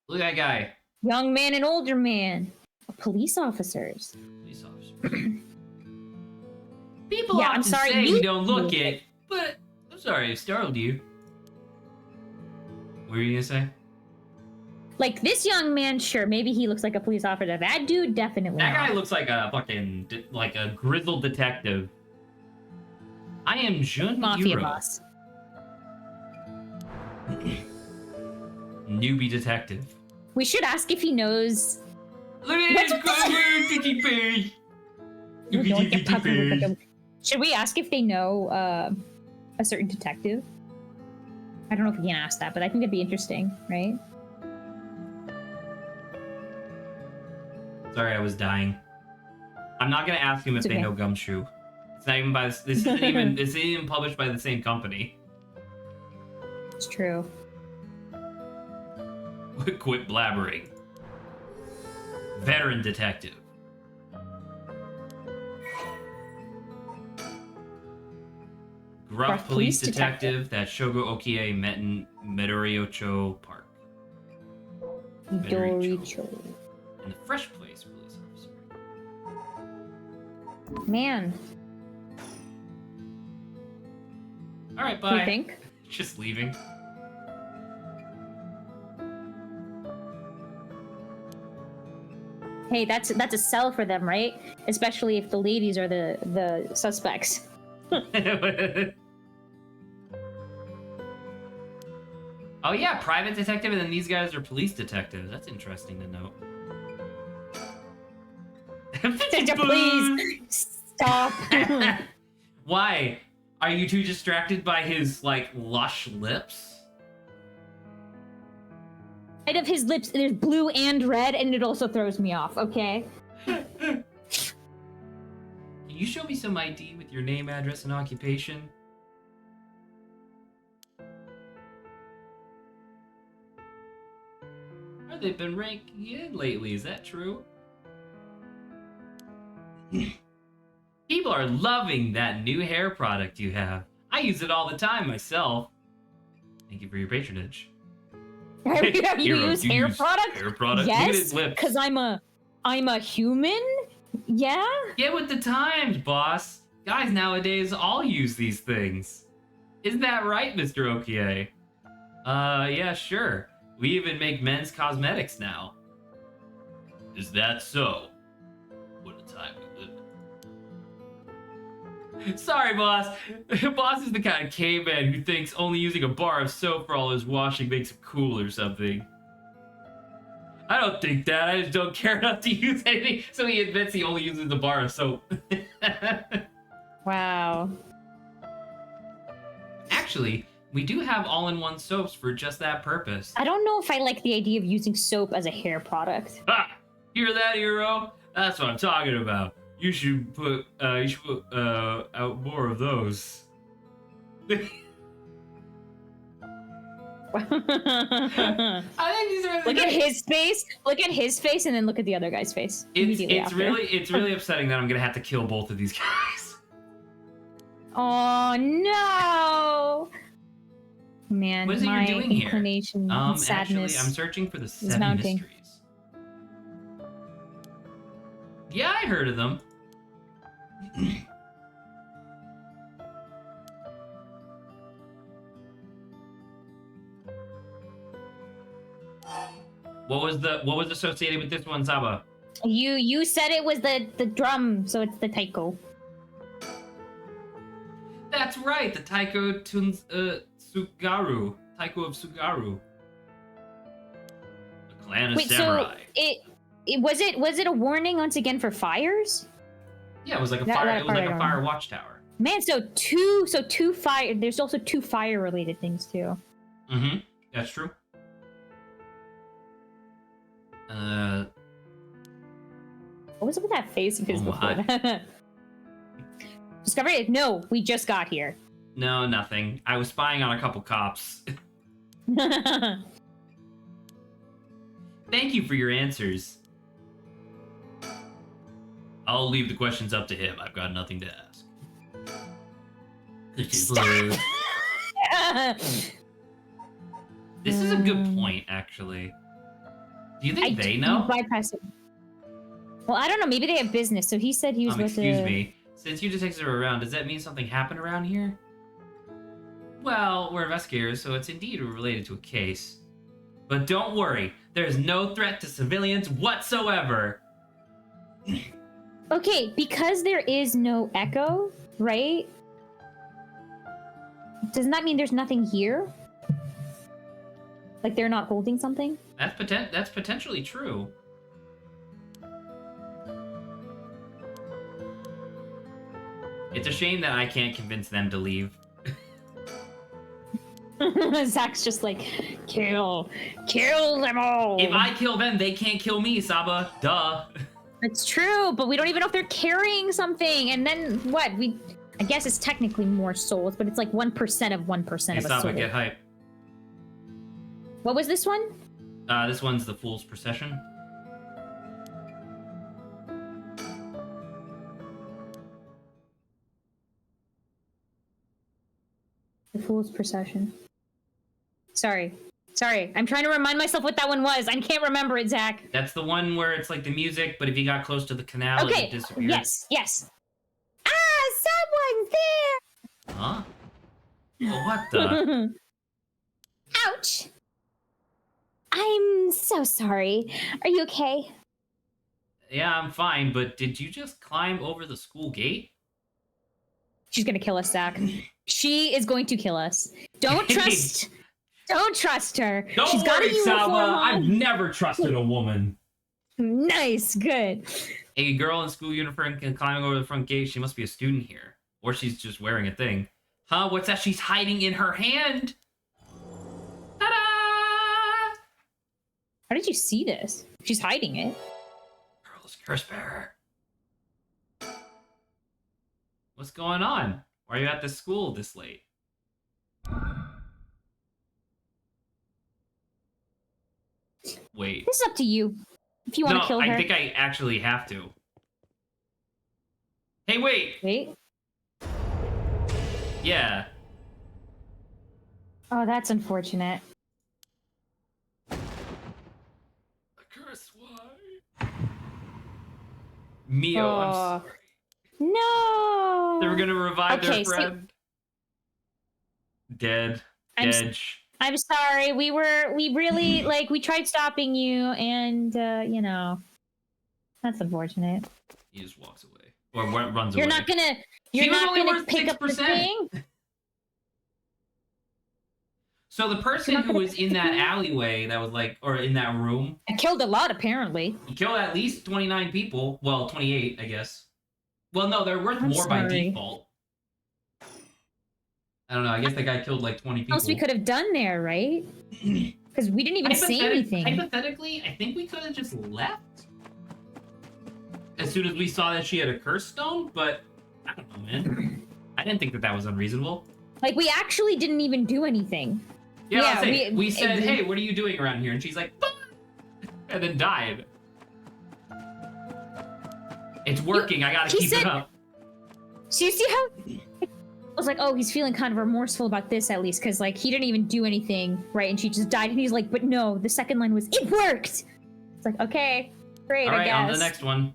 Look at that guy. Young man and older man, police officers. Police officers. People Yeah, often I'm sorry, say you you don't look it, but I'm sorry, I startled you. What were you gonna say? Like this young man, sure, maybe he looks like a police officer. That dude, definitely. That not. guy looks like a fucking like a grizzled detective. I am Jun Mafia Hiro. boss. Newbie detective. We should ask if he knows. Look at What's his with this? pretty face. Don't get puppy with them. Should we ask if they know a certain detective? I don't know if we can ask that, but I think it'd be interesting, right? Sorry, I was dying. I'm not gonna ask him if It's they okay. know Gumshoe. It's not even by this isn't even published by the same company. It's true. Quit blabbering. Veteran detective. Gruff police detective that Shogo Okie met in Midoriocho Park. Doricho. And the Fresh Place police officer. Man, Alright, what do bye. you think? Just leaving. Hey, that's a sell for them, right? Especially if the ladies are the suspects. Oh yeah, private detective, and then these guys are police detectives. That's interesting to note. Please stop. Why? Are you too distracted by his like lush lips? Out of his lips, there's blue and red, and it also throws me off. Okay. Can you show me some ID with your name, address, and occupation? Or they've been ranking in lately, is that true? People are loving that new hair product you have. I use it all the time myself. Thank you for your patronage. You Hero, use you hair use product? hair product? Look at Yes, his lips. because I'm a human. Yeah. Get with the times, boss. Guys nowadays all use these things. Isn't that right, Mr. Okie? Yeah, sure. We even make men's cosmetics now. Is that so? What a time we live in. Sorry, boss. Boss is the kind of caveman who thinks only using a bar of soap for all his washing makes him cool or something. I don't think that. I just don't care enough to use anything. So he admits he only uses a bar of soap. Wow. Actually, we do have all-in-one soaps for just that purpose. I don't know if I like the idea of using soap as a hair product. Ha! Hear that, hero? That's what I'm talking about. You should put out more of those. I think these are Look at his face. Look at his face, and then look at the other guy's face. immediately It's after. it's really upsetting that I'm gonna have to kill both of these guys. Oh no! Man, What is it my you're doing here? inclination and sadness. Actually, I'm searching for the 7 mounting. mysteries. Yeah, I heard of them. What was associated with this one, Saba? You said it was the drum, so it's the taiko. That's right, the Taiko Tsugaru. Taiko of Tsugaru. The clan of Wait, samurai. so it was it a warning once again for fires? Yeah, it was like a That fire. It was part like I a don't fire know. watchtower. Man, so two fire. There's also two fire related things too. Mm-hmm. That's true. What was up with that face of his Oh before my. that? Discovery? No, we just got here. No, nothing. I was spying on a couple cops. Thank you for your answers. I'll leave the questions up to him. I've got nothing to ask. Stop! This is a good point, actually. Do you think they know? You bypass it. Well, I don't know. Maybe they have business. So he said he was about Excuse to... me. Since you detectives are around, does that mean something happened around here? Well, we're investigators, so it's indeed related to a case. But don't worry, there's no threat to civilians whatsoever. Okay, because there is no echo, right? Doesn't that mean there's nothing here? Like they're not holding something? That's potentially true. It's a shame that I can't convince them to leave. Zach's just like, kill them all. If I kill them, they can't kill me, Saba. Duh. It's true, but we don't even know if they're carrying something. And then what? I guess it's technically more souls, but it's like 1% of 1% Hey, of a Saba, soul. get hype. What was this one? This one's the Fool's Procession. The Fool's Procession. Sorry. I'm trying to remind myself what that one was. I can't remember it, Zach. That's the one where it's like the music, but if you got close to the canal, Okay. it disappeared. Yes. Ah, someone's there! Huh? Oh, what the? Ouch! I'm so sorry. Are you okay? Yeah, I'm fine, but did you just climb over the school gate? She's gonna kill us, Zach. She is going to kill us. Don't trust. Don't trust her. Don't She's got a worry, uniform Saba. on. I've never trusted a woman. Nice, good. A girl in school uniform can climb over the front gate. She must be a student here. Or she's just wearing a thing. Huh? What's that she's hiding in her hand? Ta-da! How did you see this? She's hiding it. Girl's curse bearer. What's going on? Why are you at this school this late? Wait. This is up to you. If you want to kill her. I think I actually have to. Hey, wait! Wait. Yeah. Oh, that's unfortunate. A curse, why? Mio, I'm Oh. sorry. No. They were gonna revive Okay, their friend. Dead. I'm Dead. I'm sorry. We really like we tried stopping you, and you know, that's unfortunate. He just walks away. Or runs You're away. not gonna. You're He was not only gonna worth pick up the 6%. thing. So the person who was in that alleyway that was like, or in that room, I killed a lot, apparently. he killed at least 29 people. Well, 28, I guess. Well, no, they're worth I'm more by sorry. default. I don't know. I guess that guy killed like 20 What people. else we could have done there, right? Because we didn't even say anything. Hypothetically, I think we could have just left as soon as we saw that she had a curse stone, but I don't know, man. I didn't think that that was unreasonable. Like, we actually didn't even do anything. Yeah, Yeah, I'll say, we said, it- hey, what are you doing around here? And she's like, "Fuck," and then died. It's working. I gotta he keep said- it up. So you see how... I was like, oh, he's feeling kind of remorseful about this, at least, because, like, he didn't even do anything, right? And she just died, and he's like, but no, the second line was, it worked! It's like, okay, great, All right, I guess. on to the next one.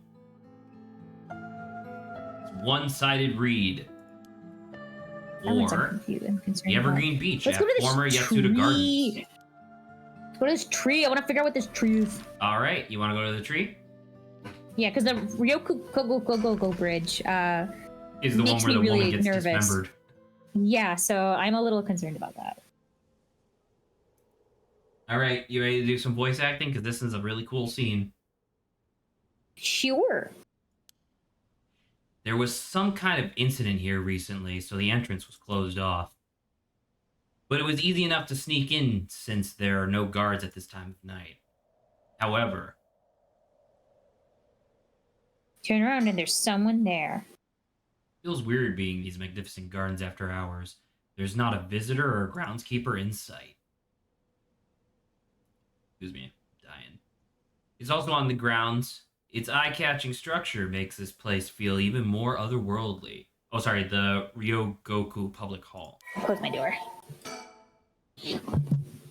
It's one-sided read. That one's Or I'm concerned the about. Evergreen Beach Let's at go to this former Yatsuda tree. Gardens. Let's go to this tree. I want to figure out what this tree is. All right, you want to go to the tree? Yeah, because the Ryoku Bridge Is the one makes where me the woman really gets nervous. dismembered. Yeah, so I'm a little concerned about that. All right, you ready to do some voice acting? Because this is a really cool scene. Sure. There was some kind of incident here recently, so the entrance was closed off. But it was easy enough to sneak in since there are no guards at this time of night. However, Turn around and there's someone there. feels weird being in these magnificent gardens after hours. There's not a visitor or a groundskeeper in sight. Excuse me, I'm dying. It's also on the grounds. Its eye-catching structure makes this place feel even more otherworldly. Oh, sorry, the Ryogoku Public Hall. Close my door.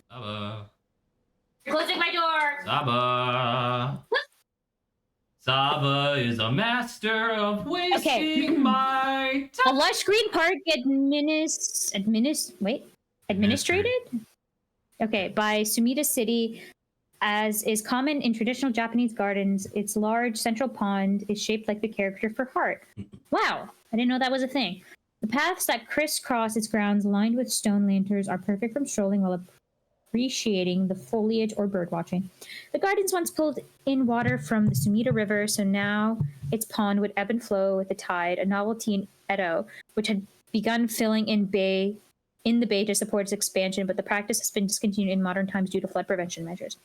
Saba. Closing my door! Saba. Saba is a master of wasting my A time. lush green park administrated? Okay, by Sumida City. As is common in traditional Japanese gardens, its large central pond is shaped like the character for heart. Wow, I didn't know that was a thing. The paths that crisscross its grounds, lined with stone lanterns, are perfect from strolling while appreciating the foliage or bird watching. The gardens once pulled in water from the Sumida River, so now its pond would ebb and flow with the tide, a novelty in Edo, which had begun filling in the bay to support its expansion, but the practice has been discontinued in modern times due to flood prevention measures.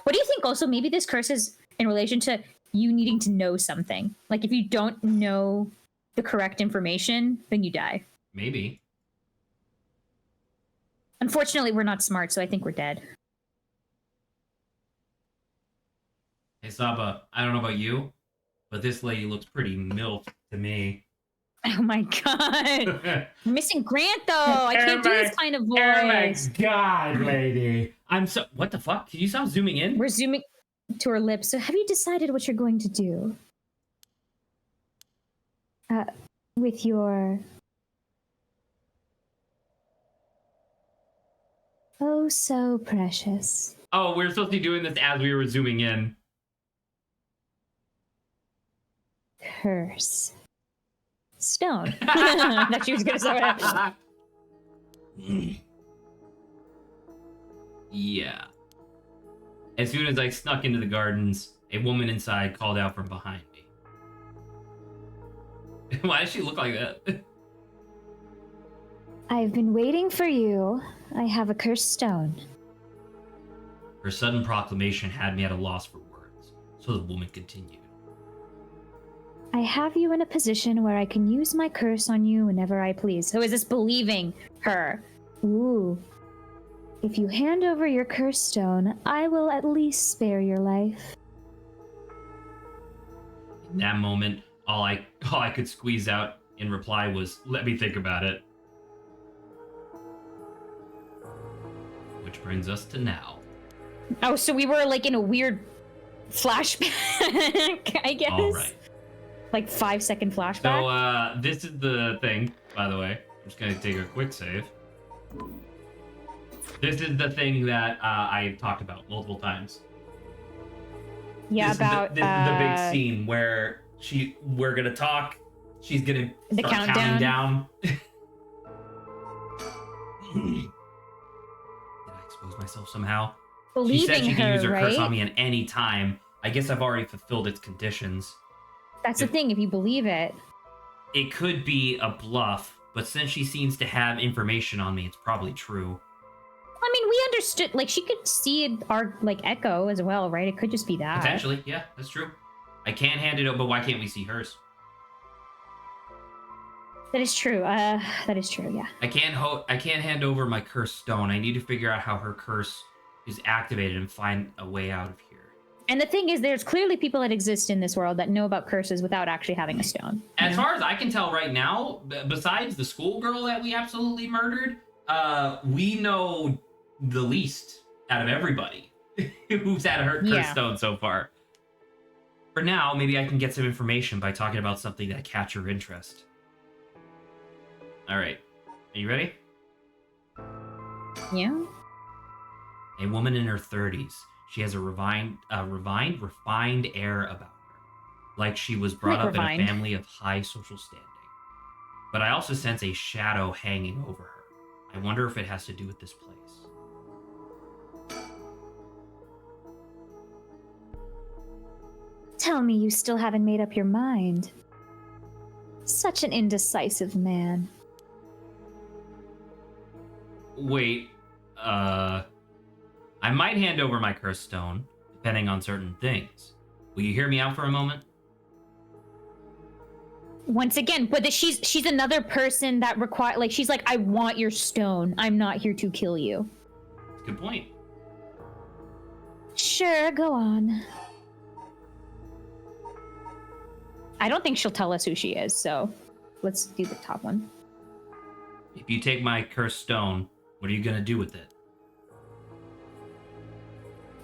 What do you think also maybe this curse is in relation to you needing to know something? Like if you don't know the correct information, then you die. Maybe. Unfortunately, we're not smart, so I think we're dead. Hey, Saba, I don't know about you, but this lady looks pretty milf to me. Oh my god. We're missing Grant though. I can't do this kind of voice. Oh my god, lady. I'm so. What the fuck? Can you stop zooming in? We're zooming to her lips. So have you decided what you're going to do? With your... Oh, so precious. Oh, we're supposed to be doing this as we were zooming in. Curse. Stone. That she was going to say what. Yeah. As soon as I snuck into the gardens, a woman inside called out from behind me. Why does she look like that? I've been waiting for you. I have a cursed stone. Her sudden proclamation had me at a loss for words, so the woman continued. I have you in a position where I can use my curse on you whenever I please. So is this believing her? Ooh. If you hand over your cursed stone, I will at least spare your life. In that moment, all I could squeeze out in reply was, "Let me think about it." Which brings us to now. Oh, so we were like in a weird flashback, I guess. All right. Like 5-second flashback. So this is the thing, by the way. I'm just gonna take a quick save. This is the thing that I've talked about multiple times. Yeah, this about is the big scene where we're gonna talk. She's gonna start counting down. Did I expose myself somehow? Believing she said she could use her curse right? on me at any time. I guess I've already fulfilled its conditions. That's the thing, if you believe it. It could be a bluff, but since she seems to have information on me, it's probably true. I mean, we understood, like, she could see our, like, echo as well, right? It could just be that. Potentially, yeah, that's true. I can't hand it over, but why can't we see hers? That is true. That is true, yeah. I can't hand over my cursed stone. I need to figure out how her curse is activated and find a way out of here. And the thing is, there's clearly people that exist in this world that know about curses without actually having a stone. As far as I can tell right now, besides the schoolgirl that we absolutely murdered, we know the least out of everybody who's had her cursed stone so far. For now, maybe I can get some information by talking about something that catch her interest. All right, are you ready? Yeah. A woman in her 30s. She has a refined air about her, like she was brought up in a family of high social standing. But I also sense a shadow hanging over her. I wonder if it has to do with this place. Tell me you still haven't made up your mind. Such an indecisive man. Wait, I might hand over my curse stone, depending on certain things. Will you hear me out for a moment? Once again, but she's another person that require, like, she's like, I want your stone. I'm not here to kill you. Good point. Sure, go on. I don't think she'll tell us who she is, so let's do the top one. If you take my cursed stone, what are you gonna do with it?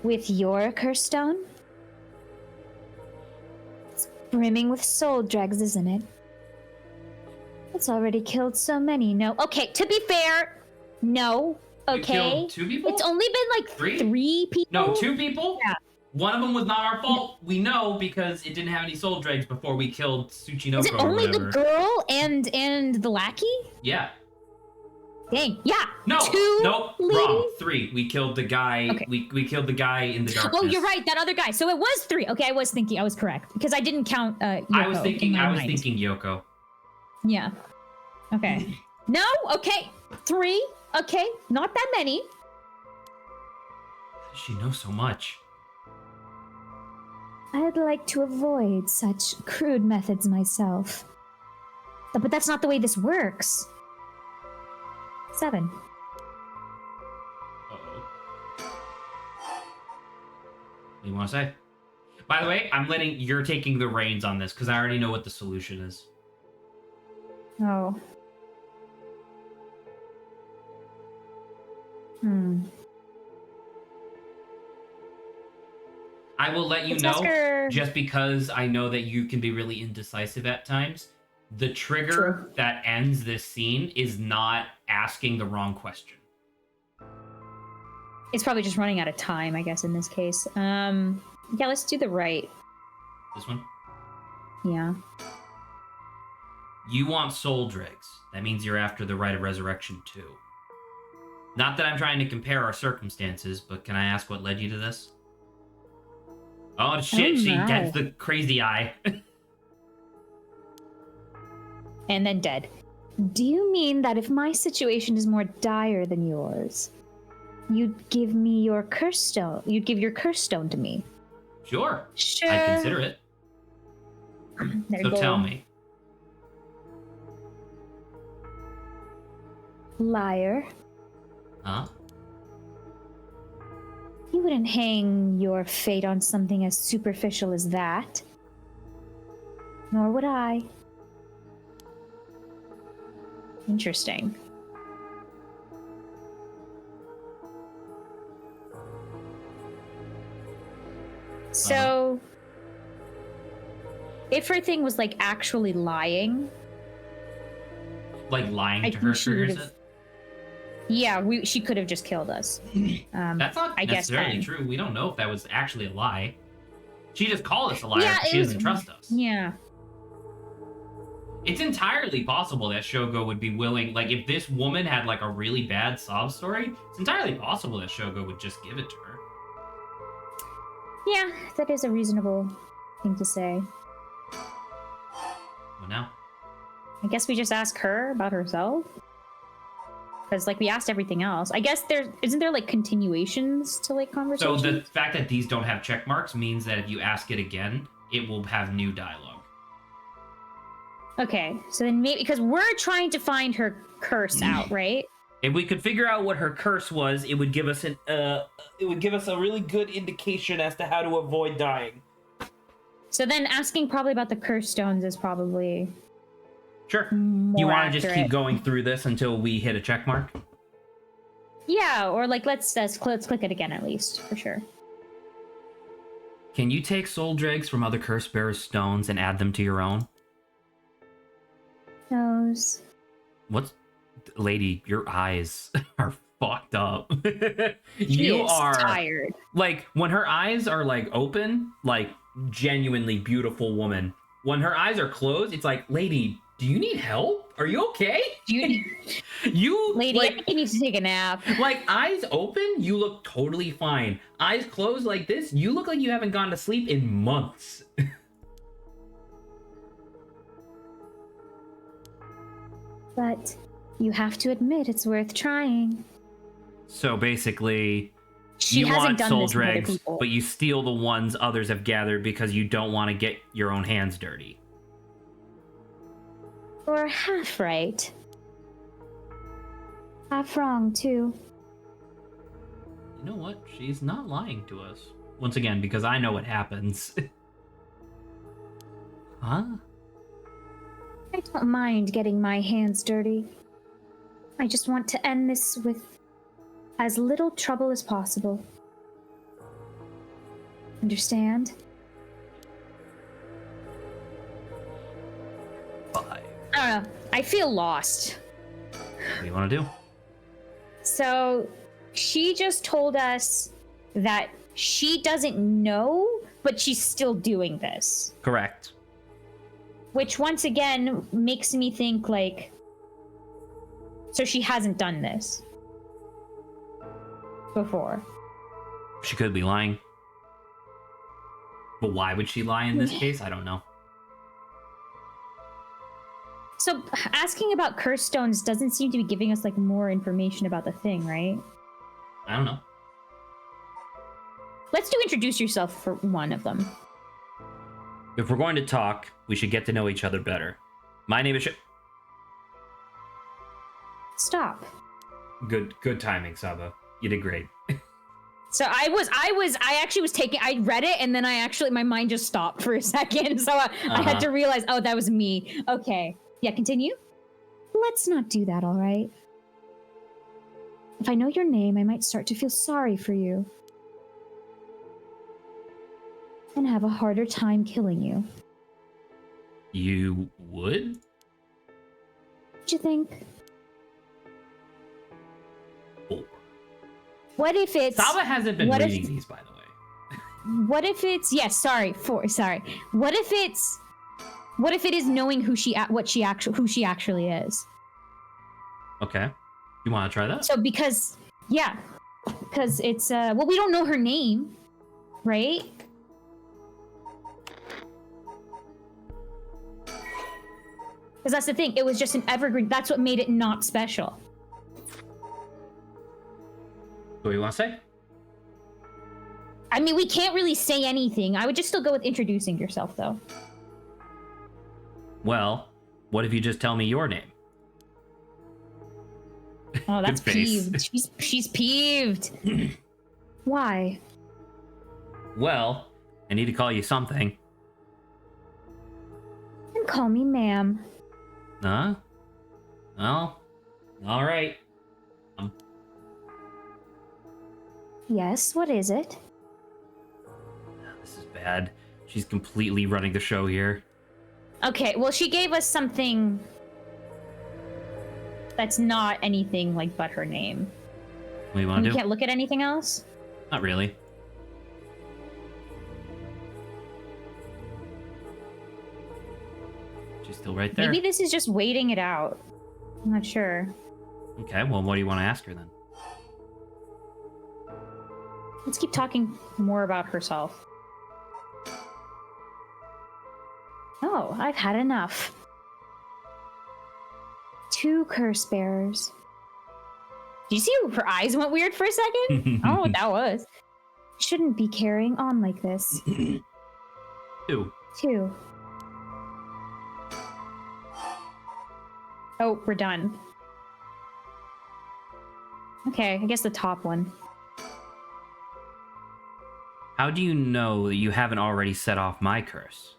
With your curse stone? It's brimming with soul dregs, isn't it? It's already killed so many. No. Okay, to be fair, no. You Okay. killed 2 people? It's only been like three people. No, 2 people? Yeah. One of them was not our fault. We know because it didn't have any soul dregs before we killed Tsuchinoko. Is it only the girl and the lackey? Yeah. Dang. Yeah. No. 2 Nope. ladies? Wrong. 3. We killed the guy. Okay. We killed the guy in the darkness. Oh, you're right. That other guy. So it was 3. Okay, I was correct because I didn't count Yoko I was thinking mind. Yoko. Yeah. Okay. No. Okay. 3. Okay. Not that many. She knows so much. I'd like to avoid such crude methods myself. But that's not the way this works. 7. Uh-oh. What do you want to say? By the way, you're taking the reins on this because I already know what the solution is. Oh. I will let you Let's know, ask her- just because I know that you can be really indecisive at times. The trigger True. that ends this scene is not asking the wrong question. It's probably just running out of time, I guess, in this case. Yeah, let's do the right. This one? Yeah. You want soul dregs. That means you're after the right of resurrection too. Not that I'm trying to compare our circumstances, but can I ask what led you to this? Oh shit, she my. gets the crazy eye. And then dead. Do you mean that if my situation is more dire than yours, you'd give me your curse stone? You'd give your curse stone to me? Sure. Sure. I consider it. There So you go. tell me. Liar. Huh? You wouldn't hang your fate on something as superficial as that. Nor would I. Interesting. So, if her thing was like actually lying, Like lying I to think her she triggers would've- it? yeah, she could have just killed us. That's not I guess necessarily then. true. We don't know if that was actually a lie. She just called us a liar Yeah, because it she was- doesn't trust us. Yeah. It's entirely possible that Shogo would be willing, like, if this woman had, like, a really bad sob story, it's entirely possible that Shogo would just give it to her. Yeah, that is a reasonable thing to say. What now? I guess we just ask her about herself. Because, like, we asked everything else. I guess isn't there, like, continuations to, like, So conversations? the fact that these don't have check marks means that if you ask it again, it will have new dialogue. Okay, so then maybe... Because we're trying to find her curse out, right? If we could figure out what her curse was, it would give us a really good indication as to how to avoid dying. So then asking probably about the curse stones is probably... Sure. more You want to just accurate. keep going through this until we hit a check mark? Yeah, or, like, let's click it again at least, for sure. Can you take soul dregs from other curse bearers' stones and add them to your own? Nose. What's... Lady, your eyes are fucked up. She You is are... tired. Like, when her eyes are, like, open, like, genuinely beautiful woman. When her eyes are closed, it's like, lady, do you need help? Are you okay? Do you... You, Lady, I like, think you need to take a nap. like, eyes open, you look totally fine. Eyes closed like this, you look like you haven't gone to sleep in months. But you have to admit it's worth trying. So basically, She you hasn't want done soul this with other dregs, people. but you steal the ones others have gathered because you don't want to get your own hands dirty. You're half right. Half wrong, too. You know what? She's not lying to us. Once again, because I know what happens. Huh? I don't mind getting my hands dirty. I just want to end this with as little trouble as possible. Understand? 5. I don't know. I feel lost. What do you want to do? So, she just told us that she doesn't know, but she's still doing this. Correct. Which, once again, makes me think, like... So she hasn't done this before. She could be lying. But why would she lie in this case? I don't know. So, asking about curse stones doesn't seem to be giving us, like, more information about the thing, right? I don't know. Let's do introduce yourself for one of them. If we're going to talk, we should get to know each other better. My name is Stop. Good timing, Saba. You did great. So I actually was taking, I read it and then my mind just stopped for a second. So I had to realize, oh, that was me. Okay. Yeah, continue. Let's not do that, all right? If I know your name, I might start to feel sorry for you. And have a harder time killing you. You would? What you think? 4. What if it's... Saba hasn't been reading these, by the way. What if it's... Yes, sorry. 4, sorry. What if it's... What if it is knowing who she actually is? Okay. You want to try that? So because... Yeah. Because it's... well, we don't know her name. Right? Because that's the thing. It was just an evergreen. That's what made it not special. What do you want to say? I mean, we can't really say anything. I would just still go with introducing yourself, though. Well, what if you just tell me your name? Oh, that's Good face. peeved. She's peeved. Why? Well, I need to call you something. And call me ma'am. Huh? Well, all right. Yes, what is it? This is bad. She's completely running the show here. Okay, well, she gave us something that's not anything like but her name. What do you want And to you do? can't look at anything else? Not really. She's still right there. Maybe this is just waiting it out. I'm not sure. Okay, well, what do you want to ask her then? Let's keep talking more about herself. Oh, I've had enough. 2 curse bearers. Did you see her eyes went weird for a second? I don't know what that was. Shouldn't be carrying on like this. 2. 2. Oh, we're done. Okay, I guess the top one. How do you know that you haven't already set off my curse?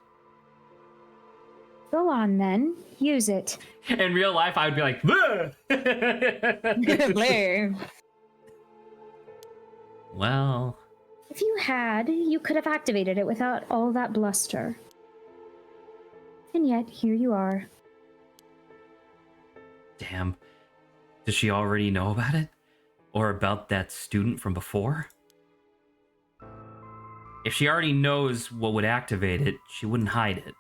Go on then. Use it. In real life, I would be like, "Bleh!" Blair. Well, If you had, you could have activated it without all that bluster. And yet, here you are. damn. Does she already know about it? Or about that student from before? If she already knows what would activate it, she wouldn't hide it.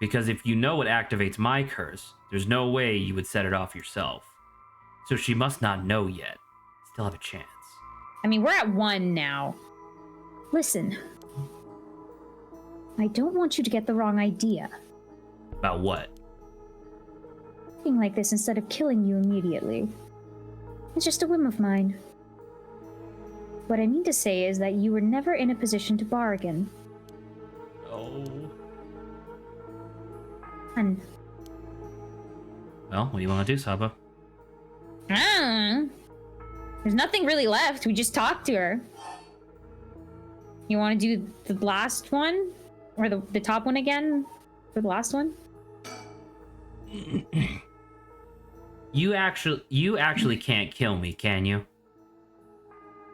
Because if you know what activates my curse, there's no way you would set it off yourself. So she must not know yet. Still have a chance. I mean, we're at 1 now. Listen. I don't want you to get the wrong idea. About what? talking like this instead of killing you immediately. It's just a whim of mine. What I mean to say is that you were never in a position to bargain. Oh. And Well, what do you want to do, Saba? there's nothing really left. We just talked to her. You want to do the last one? Or the top one again? For the last one? You actually can't kill me, can you?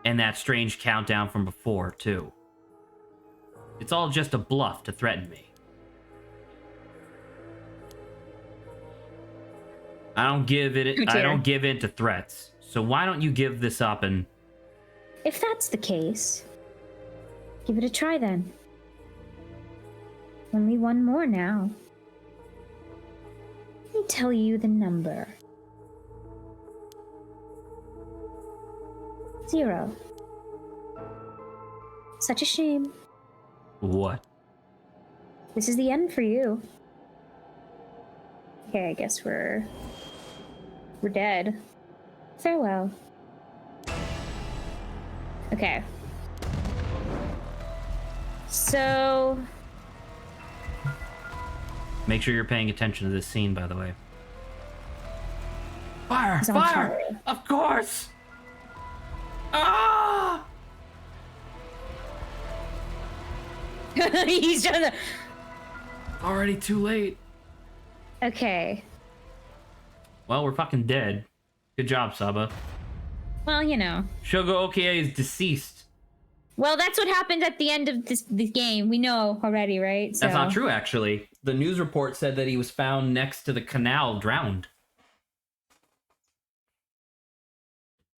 And that strange countdown from before, too. It's all just a bluff to threaten me. I don't give in to threats. So why don't you give this up and... If that's the case, give it a try then. Only one more now. Let me tell you the number. 0. Such a shame. What? This is the end for you. Okay, I guess we're dead. Farewell. Okay. So... Make sure you're paying attention to this scene, by the way. Fire! He's on Fire! fire. Of course! Ah! He's trying to... Already too late. Okay. Well, we're fucking dead. Good job, Saba. Well, you know. Shogo Okie is deceased. Well, that's what happened at the end of this game. We know already, right? So... That's not true, actually. The news report said that he was found next to the canal, drowned.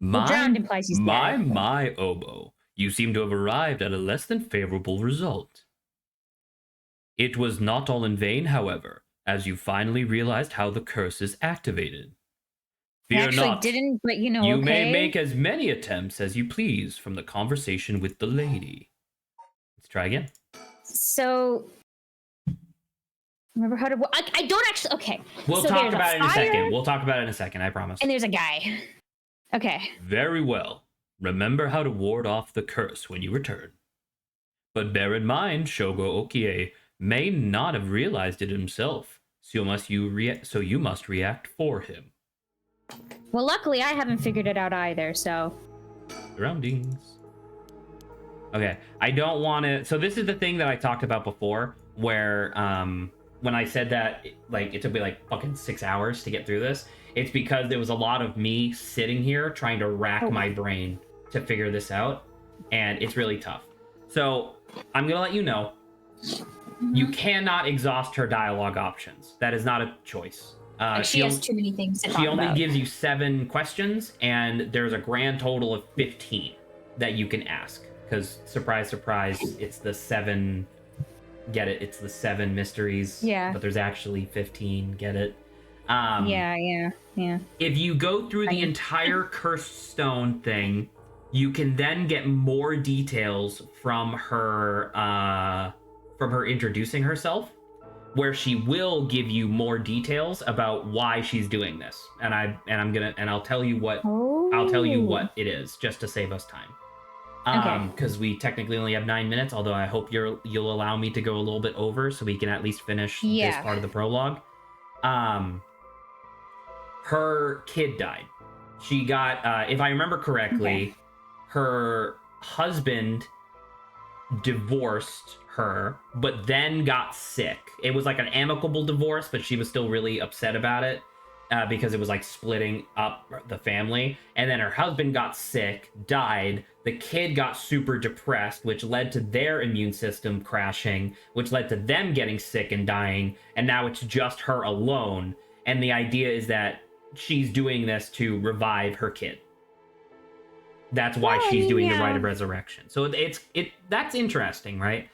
Well, drowned implies he's dead. My, Obo. You seem to have arrived at a less than favorable result. It was not all in vain, however, as you finally realized how the curse is activated. Fear Actually not. Didn't, but you know, You okay. may make as many attempts as you please from the conversation with the lady. Let's try again. So... Remember how to... I don't actually... Okay. We'll so talk there's about it in a fire, second. We'll talk about it in a second, I promise. And there's a guy. Okay. Very well. Remember how to ward off the curse when you return. But bear in mind, Shogo Okie may not have realized it himself, so you must react for him. Well, luckily, I haven't figured it out either, so... Surroundings. Okay, I don't want to... So this is the thing that I talked about before, where when I said that it took me like fucking 6 hours to get through this, it's because there was a lot of me sitting here trying to rack my brain to figure this out, and it's really tough. So I'm gonna let you know, you cannot exhaust her dialogue options. That is not a choice. She has too many things to talk She only about. gives you 7 questions, and there's a grand total of 15 that you can ask. Because, surprise, surprise, it's the 7... Get it? It's the 7 mysteries. Yeah. But there's actually 15. Get it? Yeah. If you go through the entire cursed stone thing, you can then get more details from her introducing herself, where she will give you more details about why she's doing this. And I'll tell you what it is, just to save us time. Because we technically only have 9 minutes, although I hope you'll allow me to go a little bit over so we can at least finish this part of the prologue. Her kid died. She got, if I remember correctly, her husband divorced her, but then got sick. It was like an amicable divorce, but she was still really upset about it because it was like splitting up the family. And then her husband got sick, died. The kid got super depressed, which led to their immune system crashing, which led to them getting sick and dying. And now it's just her alone. And the idea is that she's doing this to revive her kid. That's why she's doing the rite of resurrection. So that's interesting, right?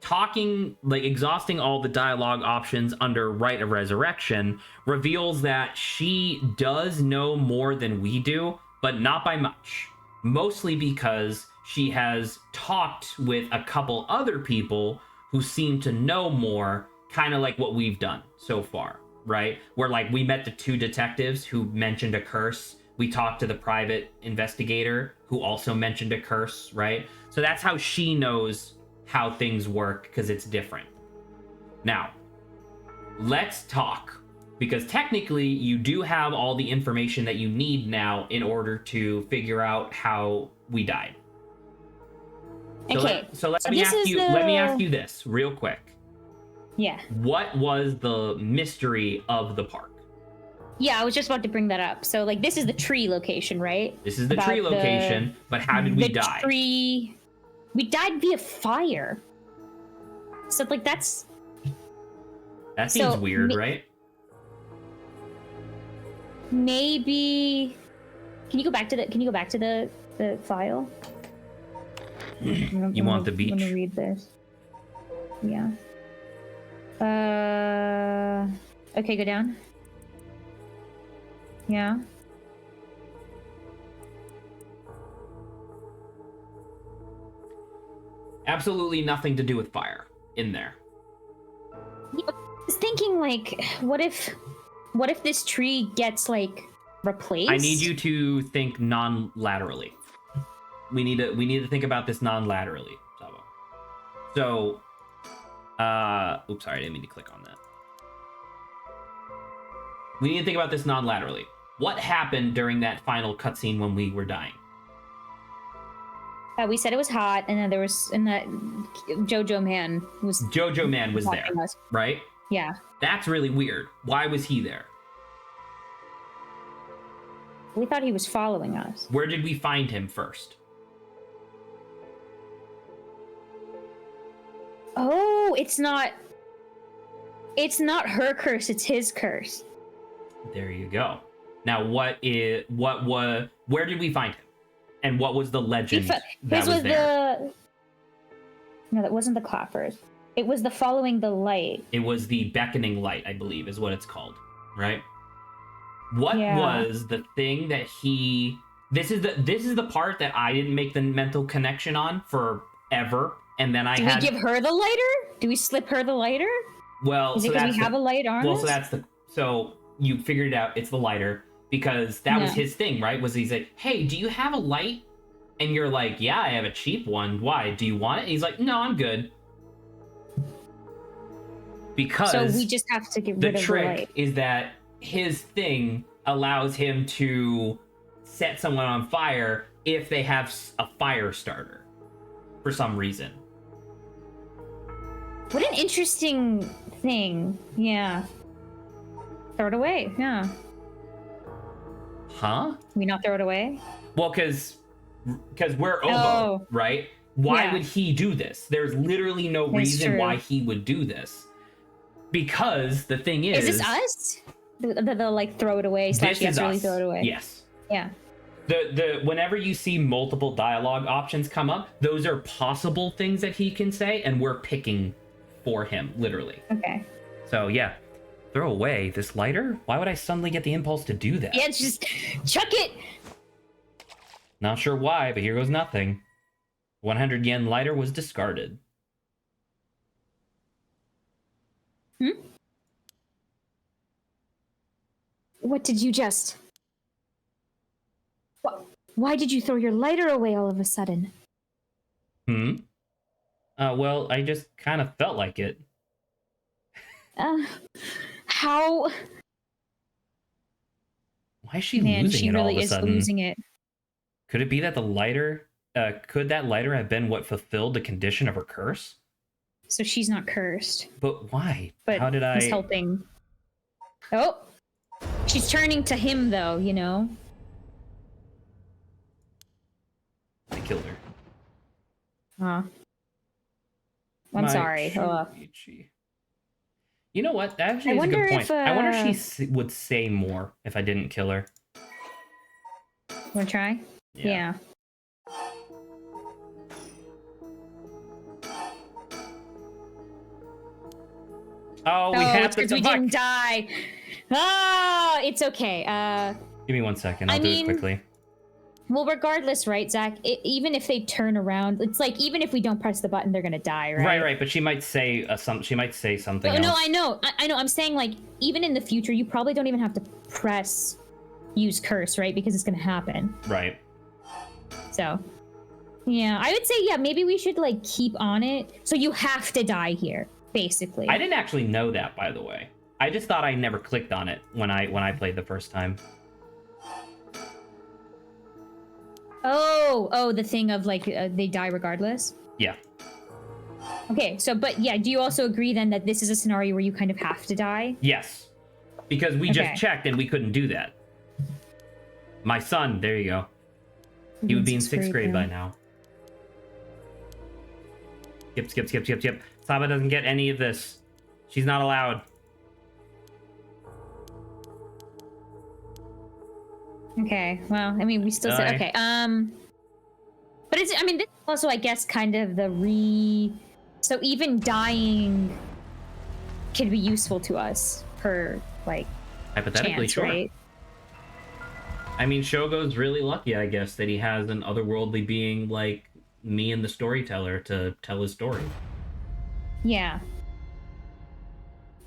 Talking, like exhausting all the dialogue options under rite of resurrection reveals that she does know more than we do, but not by much. Mostly because she has talked with a couple other people who seem to know more, kind of like what we've done so far. right? Where like we met the 2 detectives who mentioned a curse. We talked to the private investigator who also mentioned a curse, right? So that's how she knows how things work, because it's different. Now, let's talk, because technically you do have all the information that you need now in order to figure out how we died. So Okay. Let me ask you this real quick. Yeah. What was the mystery of the park? Yeah, I was just about to bring that up. So, like, this is the tree location, right? This is the tree location, but how did we die? We died via fire. So, like, that seems weird, right? Maybe. Can you go back to the file? You want the beach? Let me read this. Yeah. Okay, go down. Yeah. Absolutely nothing to do with fire in there. I was thinking, like, what if this tree gets, like, replaced? I need you to think non-laterally. We need to think about this non-laterally, Sabo. So, oops, sorry, I didn't mean to click on that. We need to think about this non-laterally. What happened during that final cutscene when we were dying? We said it was hot, and then that Jojo man was there, us. right? Yeah. That's really weird. Why was he there? We thought he was following us. Where did we find him first? Oh, it's not her curse, it's his curse. There you go. Now, where did we find him? And what was the legend that was there? No, that wasn't the clappers. It was the following the light. It was the beckoning light, I believe, is what it's called, right? What was the thing that he... This is the part that I didn't make the mental connection on forever, and then Do we give her the lighter? Do we slip her the lighter? Well, is it because we have a light on us? So you figured it out. It's the lighter, because that was his thing, right? Was he's like, hey, do you have a light? And you're like, yeah, I have a cheap one. Why? Do you want it? And he's like, no, I'm good. Because so we just have to get rid of the light. The trick is that his thing allows him to set someone on fire if they have a fire starter for some reason. What an interesting thing. Yeah. Throw it away. Yeah. Huh? Can we not throw it away? Well, because we're Obo, right? Why would he do this? There's literally no reason why he would do this. Because the thing is... Is this us? The like throw it away / yes, really throw it away. Yes. Yeah. Whenever you see multiple dialogue options come up, those are possible things that he can say, and we're picking for him, literally. Okay. So yeah. Throw away this lighter? Why would I suddenly get the impulse to do that? Yeah, just chuck it! Not sure why, but here goes nothing. 100 yen lighter was discarded. What did you just... Why did you throw your lighter away all of a sudden? Well, I just kind of felt like it. How? Why is she losing it all of a sudden? She really is losing it. Could it be that the lighter... could that lighter have been what fulfilled the condition of her curse? So she's not cursed. But why? But how did I... He's helping. Oh! She's turning to him, though, you know? I killed her. I'm sorry. You know what? That actually is a good point. I wonder if she would say more if I didn't kill her. Wanna try? Yeah. Oh, we have to... we didn't die. Ah, it's okay. Give me 1 second. I'll do it quickly. Well, regardless, right, Zach? Even if they turn around, it's like even if we don't press the button, they're gonna die, right? Right. But she might say She might say something No, else. I know. I'm saying like even in the future, you probably don't even have to press use curse, right? Because it's gonna happen. Right. So, yeah, I would say maybe we should like keep on it. So you have to die here, basically. I didn't actually know that, by the way. I just thought I never clicked on it when I played the first time. Oh, the thing of like they die regardless. Yeah. Okay, so but yeah, do you also agree then that this is a scenario where you kind of have to die? Yes. Because we just checked and we couldn't do that. My son, there you go. He would be in 6th grade by now. Skip. Saba doesn't get any of this. She's not allowed. Okay, well, I mean, we still said okay. But it's, I mean, this is also, I guess, kind of so even dying can be useful to us for like Hypothetically, chance, sure. right? I mean, Shogo's really lucky, I guess, that he has an otherworldly being like me and the storyteller to tell his story. Yeah.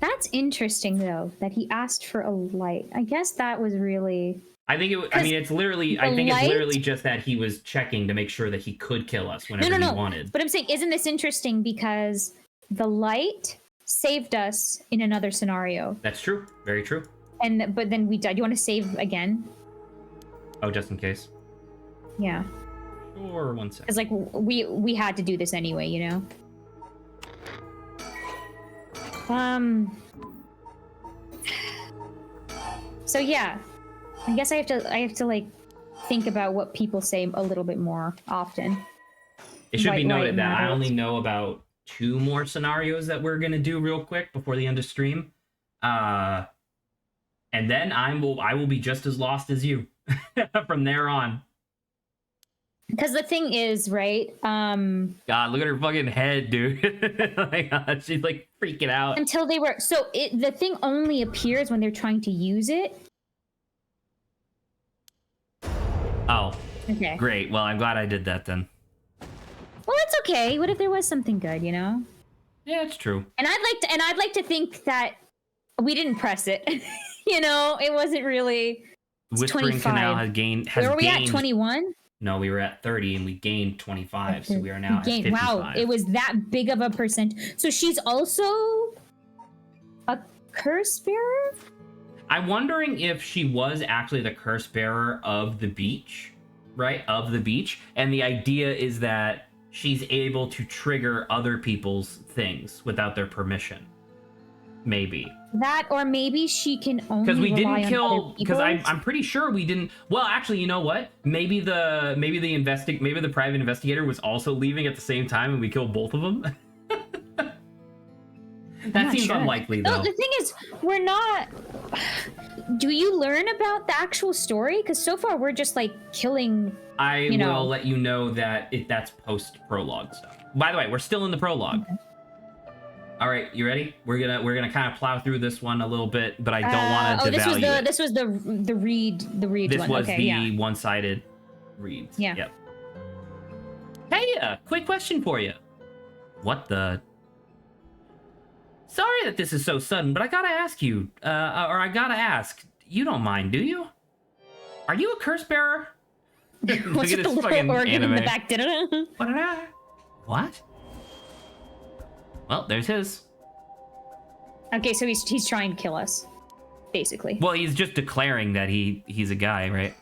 That's interesting, though, that he asked for a light. I guess that was really... I think it's literally just that he was checking to make sure that he could kill us whenever he wanted. But I'm saying, isn't this interesting because the light saved us in another scenario? That's true. Very true. But then we died. You want to save again? Oh, just in case. Yeah. Sure, 1 second. Because like we had to do this anyway, you know. So yeah, I guess I have to like think about what people say a little bit more often. It should be noted that I only know about 2 more scenarios that we're gonna do real quick before the end of stream, and then I will be just as lost as you from there on. Because the thing is, right? God, look at her fucking head, dude. Oh my God, she's like freaking out. Until they were the thing only appears when they're trying to use it. Oh. Okay. Great. Well, I'm glad I did that then. Well, it's okay. What if there was something good, you know? Yeah, it's true. And I'd like to think that we didn't press it. You know, it wasn't really. Whispering 25. Canal has gained. Where are we at? 21? No, we were at 30 and we gained 25, so we are now at 55. Wow, it was that big of a percent. So she's also a curse bearer? I'm wondering if she was actually the curse bearer of the beach, right? Of the beach. And the idea is that she's able to trigger other people's things without their permission. Maybe. That, or maybe she can only because we rely didn't kill. on Because I'm pretty sure we didn't. Well, actually, you know what? Maybe the private investigator was also leaving at the same time, and we killed both of them. That seems unlikely, though. No, the thing is, we're not. Do you learn about the actual story? Because so far we're just like killing. I will let you know that that's post prologue stuff. By the way, we're still in the prologue. Okay. All right, you ready? We're gonna kind of plow through this one a little bit, but I don't want to devalue it. This was the read one. This was okay, the one-sided reads. Yeah. Yep. Hey, quick question for you. What the? Sorry that this is so sudden, but I gotta ask you, you don't mind, do you? Are you a curse bearer? What's with the little organ in the back? What? Well, there's his. Okay, so he's trying to kill us, basically. Well, he's just declaring that he's a guy, right?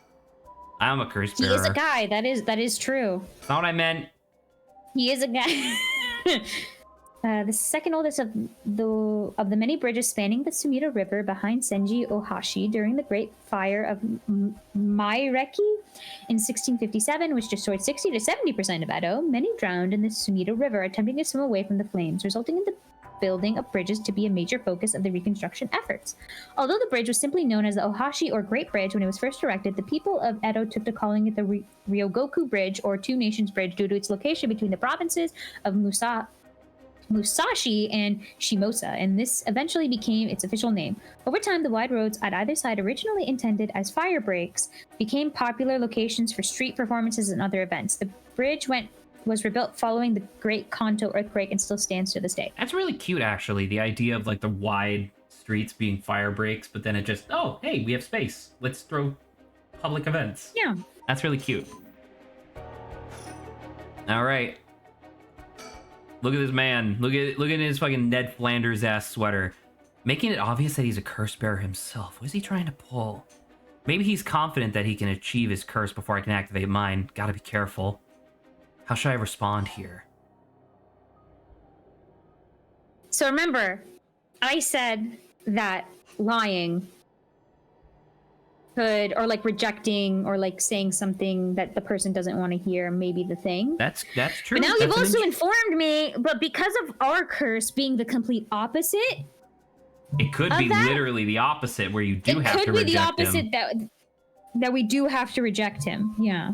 I'm a curse bearer. He is a guy. That is true. That's not what I meant. He is a guy. The second oldest of the many bridges spanning the Sumida River behind Senji Ohashi during the Great Fire of Maireki in 1657, which destroyed 60 to 70% of Edo. Many drowned in the Sumida River attempting to swim away from the flames, resulting in the building of bridges to be a major focus of the reconstruction efforts. Although the bridge was simply known as the Ohashi or Great Bridge when it was first erected, the people of Edo took to calling it the Ryogoku Bridge or Two Nations Bridge due to its location between the provinces of Musashi and Shimosa, and this eventually became its official name. Over time, the wide roads at either side, originally intended as fire breaks, became popular locations for street performances and other events. The bridge was rebuilt following the Great Kanto earthquake and still stands to this day. That's really cute, actually. The idea of like the wide streets being fire breaks, but then it just, oh, hey, we have space. Let's throw public events. Yeah. That's really cute. All right. Look at this man. Look at his fucking Ned Flanders ass sweater. Making it obvious that he's a curse bearer himself. What is he trying to pull? Maybe he's confident that he can achieve his curse before I can activate mine. Gotta be careful. How should I respond here? So remember, I said that lying could, or like rejecting, or like saying something that the person doesn't want to hear, maybe the thing. That's true. But now you've also informed me, but because of our curse being the complete opposite, it could be literally the opposite, where you do have to reject him. It could be the opposite that we do have to reject him. Yeah.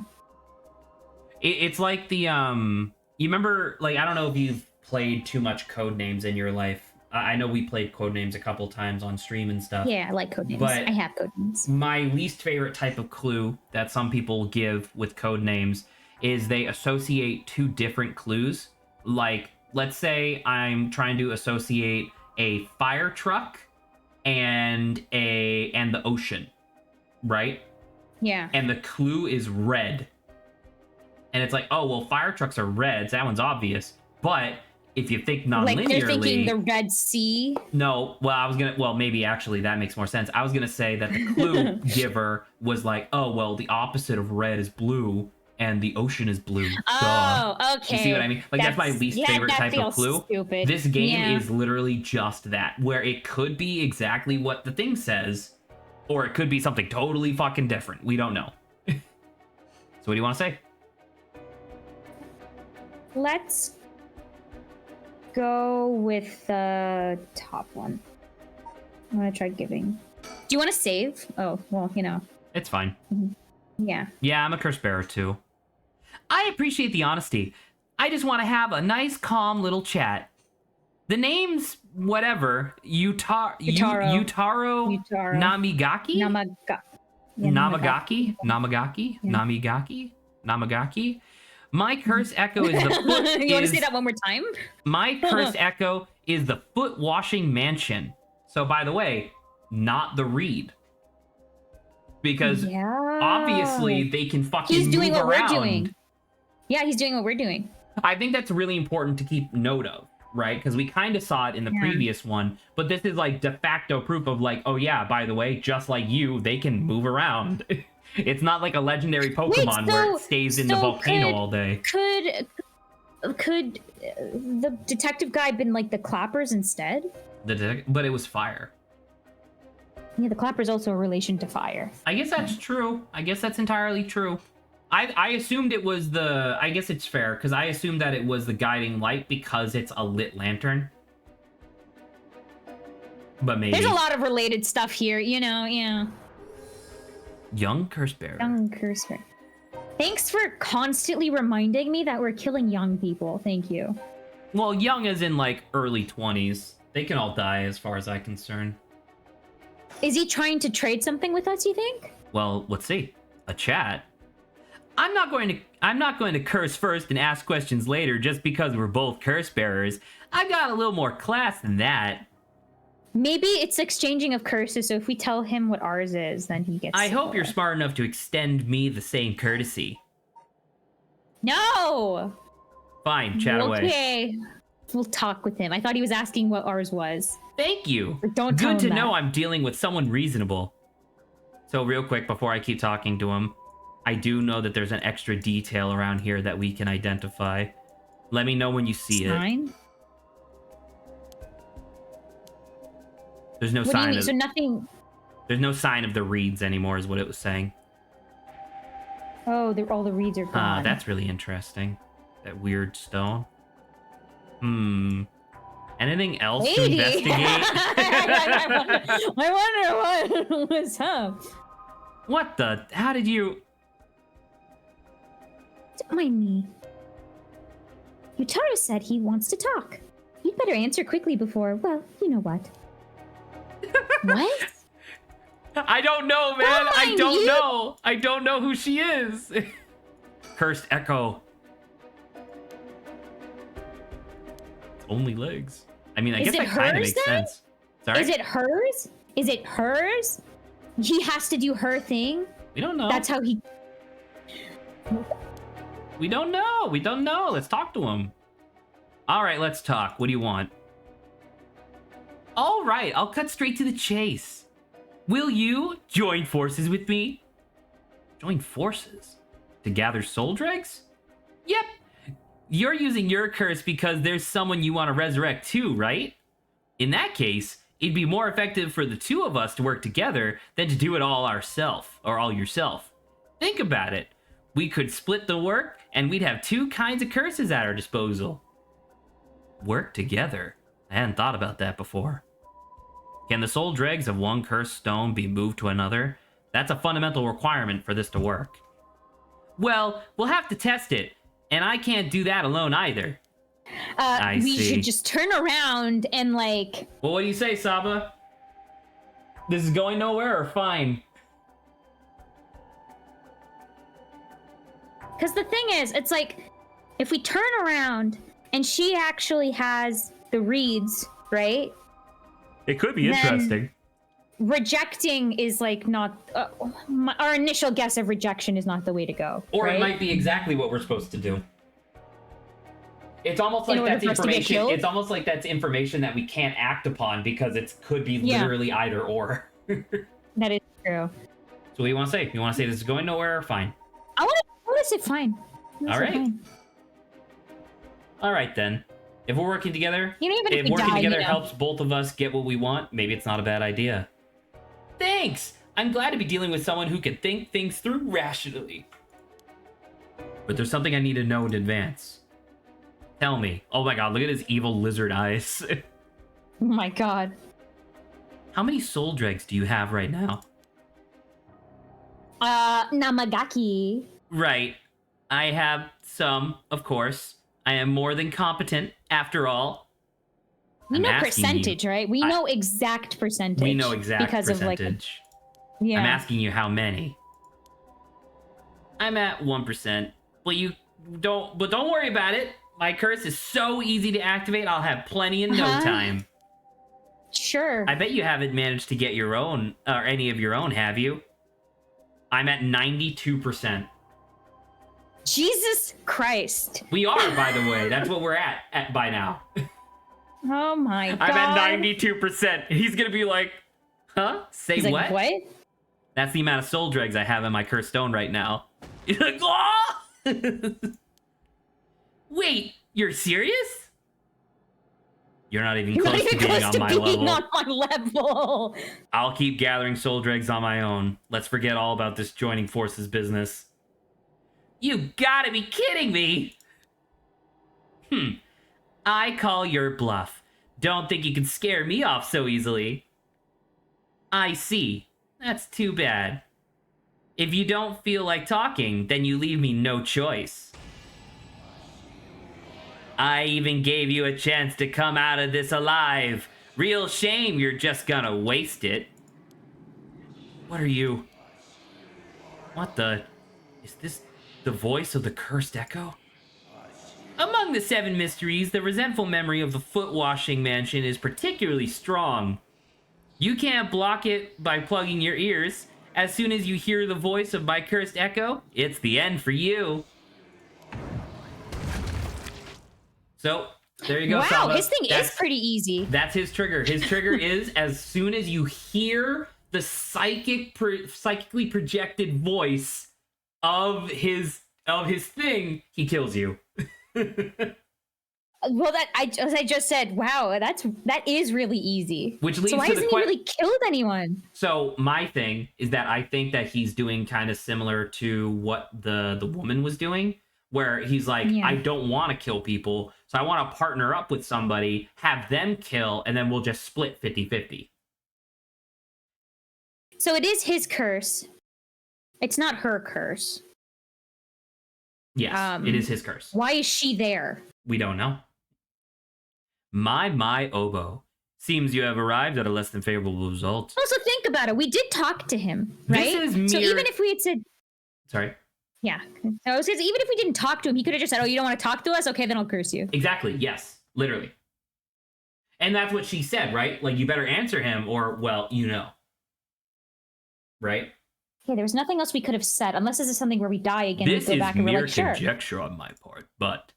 It's like the you remember, like, I don't know if you've played too much Codenames in your life. I know we played Codenames a couple times on stream and stuff. Yeah, I like Codenames. But I have Codenames. My least favorite type of clue that some people give with Codenames is they associate two different clues. Like, let's say I'm trying to associate a fire truck and the ocean, right? Yeah. And the clue is red. And it's like, oh, well, fire trucks are red, so that one's obvious. But if you think non-linearly... Like they're thinking the Red Sea? No, well, maybe actually that makes more sense. I was going to say that the clue giver was like, oh, well, the opposite of red is blue, and the ocean is blue. Oh, Duh. okay. You see what I mean? Like, that's my least favorite type of clue. Stupid. This game is literally just that, where it could be exactly what the thing says, or it could be something totally fucking different. We don't know. So what do you want to say? Let's go with the top one. I'm gonna try giving. Do you want to save? Oh, well, you know. It's fine. Yeah. Yeah, I'm a curse bearer too. I appreciate the honesty. I just want to have a nice, calm little chat. The name's whatever. Yutaro Namigaki? Namagaki? Namagaki? My curse echo is the foot. You want to say that one more time? My curse echo is the foot washing mansion. So, by the way, not the reed. Because obviously they can fucking He's doing move what around. we're doing. Yeah, he's doing what we're doing. I think that's really important to keep note of, right? Because we kind of saw it in the previous one, but this is like de facto proof of like, oh yeah, by the way, just like you, they can move around. It's not like a legendary Pokemon where it stays in the volcano all day. Could the detective guy been like the clappers instead? But it was fire. Yeah, the clapper's also a relation to fire. I guess that's true. I guess that's entirely true. I assumed it was the... I guess it's fair, because I assumed that it was the guiding light because it's a lit lantern. But maybe... There's a lot of related stuff here, you know, yeah. Young curse bearer. Young curse bearer. Thanks for constantly reminding me that we're killing young people. Thank you. Well, young as in, like, early 20s. They can all die as far as I'm concerned. Is he trying to trade something with us, you think? Well, let's see. A chat? I'm not going to curse first and ask questions later just because we're both curse bearers. I've got a little more class than that. Maybe it's exchanging of curses, so if we tell him what ours is, then he gets... I hope you're smart enough to extend me the same courtesy. No! Fine, chat away. Okay. We'll talk with him. I thought he was asking what ours was. Thank you. Don't tell him Good to that. know I'm dealing with someone reasonable. So real quick, before I keep talking to him, I do know that there's an extra detail around here that we can identify. Let me know when you see it. There's no sign of... So nothing... There's no sign of the reeds anymore, is what it was saying. Oh, all the reeds are gone. That's really interesting. That weird stone. Anything else to investigate? I wonder what was up. What the? How did you... Don't mind me. Yutaro said he wants to talk. You You'd better answer quickly before, well, you know what. What? I don't know, man. I don't know. I don't know who she is. Cursed Echo. It's only legs. I mean, I guess that kind of makes sense. Sorry? Is it hers? Is it hers? He has to do her thing? We don't know. That's how he... We don't know. We don't know. Let's talk to him. All right, let's talk. What do you want? All right, I'll cut straight to the chase. Will you join forces with me? Join forces? To gather soul dregs? Yep. You're using your curse because there's someone you want to resurrect too, right? In that case, it'd be more effective for the two of us to work together than to do it all ourselves, or all yourself. Think about it. We could split the work, and we'd have two kinds of curses at our disposal. Work together? I hadn't thought about that before. Can the soul dregs of one cursed stone be moved to another? That's a fundamental requirement for this to work. Well, we'll have to test it, and I can't do that alone either. We should just turn around and like... Well, what do you say, Saba? This is going nowhere or fine? Because the thing is, it's like, if we turn around and she actually has the reeds, right? It could be interesting. Rejecting is like not... our initial guess of rejection is not the way to go. Or right? it might be exactly what we're supposed to do. It's almost like that's information. It's almost like that's information that we can't act upon because it could be literally either or. That is true. So what do you want to say? You want to say this is going nowhere or fine? I want to say fine. All right. Fine. All right then. If we're working together, even if working together helps both of us get what we want, maybe it's not a bad idea. Thanks! I'm glad to be dealing with someone who can think things through rationally. But there's something I need to know in advance. Tell me. Oh my god, look at his evil lizard eyes. Oh my god. How many soul dregs do you have right now? Namagaki. Right. I have some, of course. I am more than competent, after all. We know percentage, right? We know exact percentage. We know exact percentage. Of like, yeah. I'm asking you how many. I'm at 1%. But don't worry about it. My curse is so easy to activate. I'll have plenty in no time. Sure. I bet you haven't managed to get your own, or any of your own, have you? I'm at 92%. Jesus Christ. We are, by the way. That's what we're at by now. Oh my god. I'm at 92%. He's gonna be like, huh? Say He's what? Like, what? That's the amount of soul dregs I have in my cursed stone right now. He's like, oh! Wait, you're serious? You're not even close to being on my level. On my level. I'll keep gathering soul dregs on my own. Let's forget all about this joining forces business. You gotta be kidding me! I call your bluff. Don't think you can scare me off so easily. I see. That's too bad. If you don't feel like talking, then you leave me no choice. I even gave you a chance to come out of this alive. Real shame you're just gonna waste it. What are you? What the... Is this the voice of the cursed echo? Among the 7 mysteries, the resentful memory of the foot-washing mansion is particularly strong. You can't block it by plugging your ears. As soon as you hear the voice of my cursed echo, it's the end for you. So, there you go, wow, Saba. his thing is pretty easy. That's his trigger. His trigger is as soon as you hear the psychically projected voice of his thing, he kills you. Well, as I just said, wow, that is really easy. Which leads so why to hasn't he really killed anyone? So my thing is that I think that he's doing kind of similar to what the woman was doing, where he's like, I don't want to kill people, so I want to partner up with somebody, have them kill, and then we'll just split 50-50. So it is his curse. It's not her curse. Yes, it is his curse. Why is she there? We don't know. My, Obo. Seems you have arrived at a less than favorable result. Also, think about it. We did talk to him, right? This is mere... So even if we had said... Sorry? Yeah. I was gonna say, even if we didn't talk to him, he could have just said, oh, you don't want to talk to us? Okay, then I'll curse you. Exactly, yes. Literally. And that's what she said, right? Like, you better answer him or, well, you know. Right? Yeah, there was nothing else we could have said, unless this is something where we die again. This and we go back and we're like, sure. This is mere conjecture on my part, but...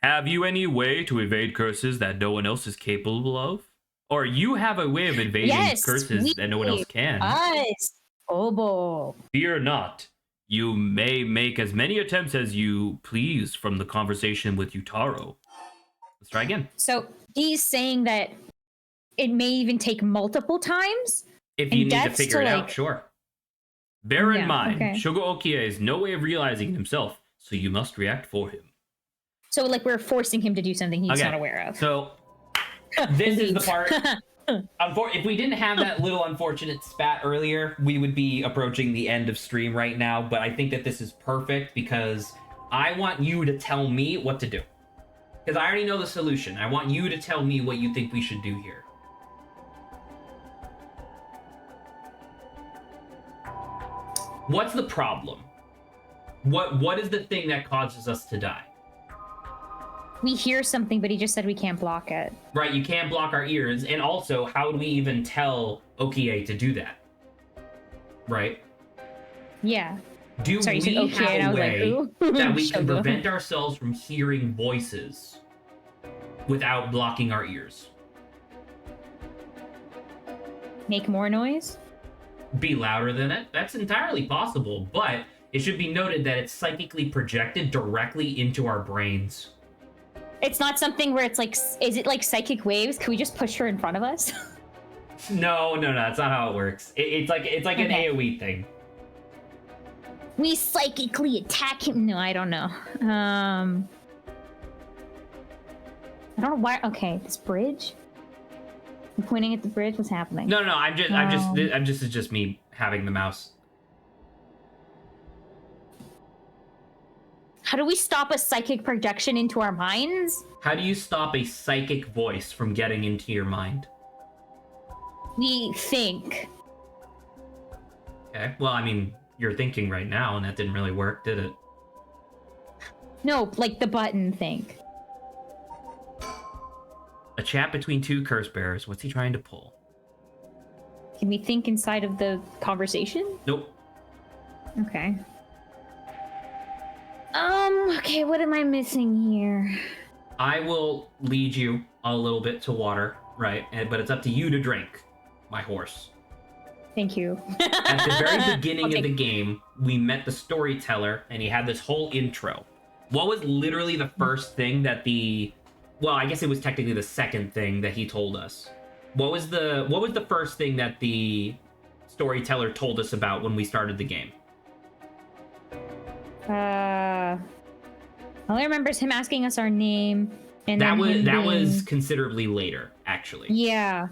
Have you any way to evade curses that no one else is capable of? Or you have a way of evading curses that no one else can? Yes, Obo. Fear not. You may make as many attempts as you please from the conversation with Yutaro. Let's try again. So he's saying that it may even take multiple times? If you need to figure it out, sure. Bear in mind, Shogo Okie has no way of realizing it himself, so you must react for him. So, like, we're forcing him to do something he's not aware of. So, this is the part... If we didn't have that little unfortunate spat earlier, we would be approaching the end of stream right now, but I think that this is perfect because I want you to tell me what to do. Because I already know the solution. I want you to tell me what you think we should do here. What's the problem? What is the thing that causes us to die? We hear something, but he just said we can't block it. Right, you can't block our ears, and also, how would we even tell Okie to do that? Right? Yeah. Do we have a way that we can prevent ourselves from hearing voices without blocking our ears? Make more noise? Be louder than it? That's entirely possible, but it should be noted that it's psychically projected directly into our brains. It's not something where it's like, is it like psychic waves? Can we just push her in front of us? No, that's not how it works. It's like an AoE thing. We psychically attack him. No, I don't know. I don't know why. Okay, this bridge. I'm pointing at the bridge. What's happening? No. It's just me having the mouse. How do we stop a psychic projection into our minds? How do you stop a psychic voice from getting into your mind? We think. Okay. Well, I mean, you're thinking right now, and that didn't really work, did it? No, like the button think. A chat between two curse bearers. What's he trying to pull? Can we think inside of the conversation? Nope. Okay. Okay, what am I missing here? I will lead you a little bit to water, right? But it's up to you to drink, my horse. Thank you. At the very beginning of the game, we met the storyteller, and he had this whole intro. What was literally the first thing that well, I guess it was technically the second thing that he told us. What was the first thing that the storyteller told us about when we started the game? All I remember is him asking us our name, and that was considerably later, actually. Yeah.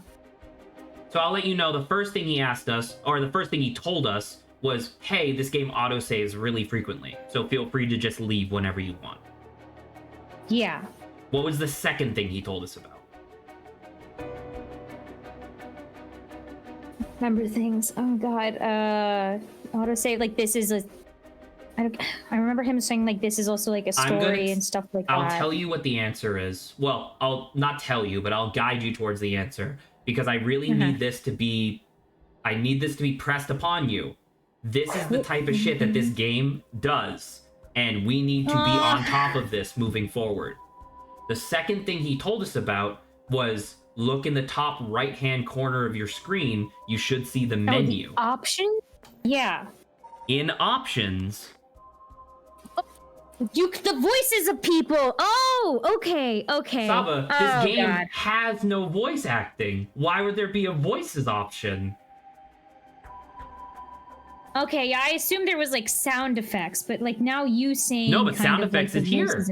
So I'll let you know the first thing he asked us, or the first thing he told us, was, hey, this game autosaves really frequently, so feel free to just leave whenever you want. Yeah. What was the second thing he told us about? Remember things. Oh god. Autosave, like, this is a... I remember him saying, like, this is also, like, a story and stuff like that. I'll tell you what the answer is. Well, I'll not tell you, but I'll guide you towards the answer. Because I really need this to be... I need this to be pressed upon you. This is the type of shit that this game does. And we need to be on top of this moving forward. The second thing he told us about was, look in the top right-hand corner of your screen. You should see the menu. The option? Yeah. In options... The voices of people. Oh, okay. Saba, this game has no voice acting. Why would there be a voices option? Okay, yeah, I assumed there was, like, sound effects, but, like, now you saying... No, but sound effects is here.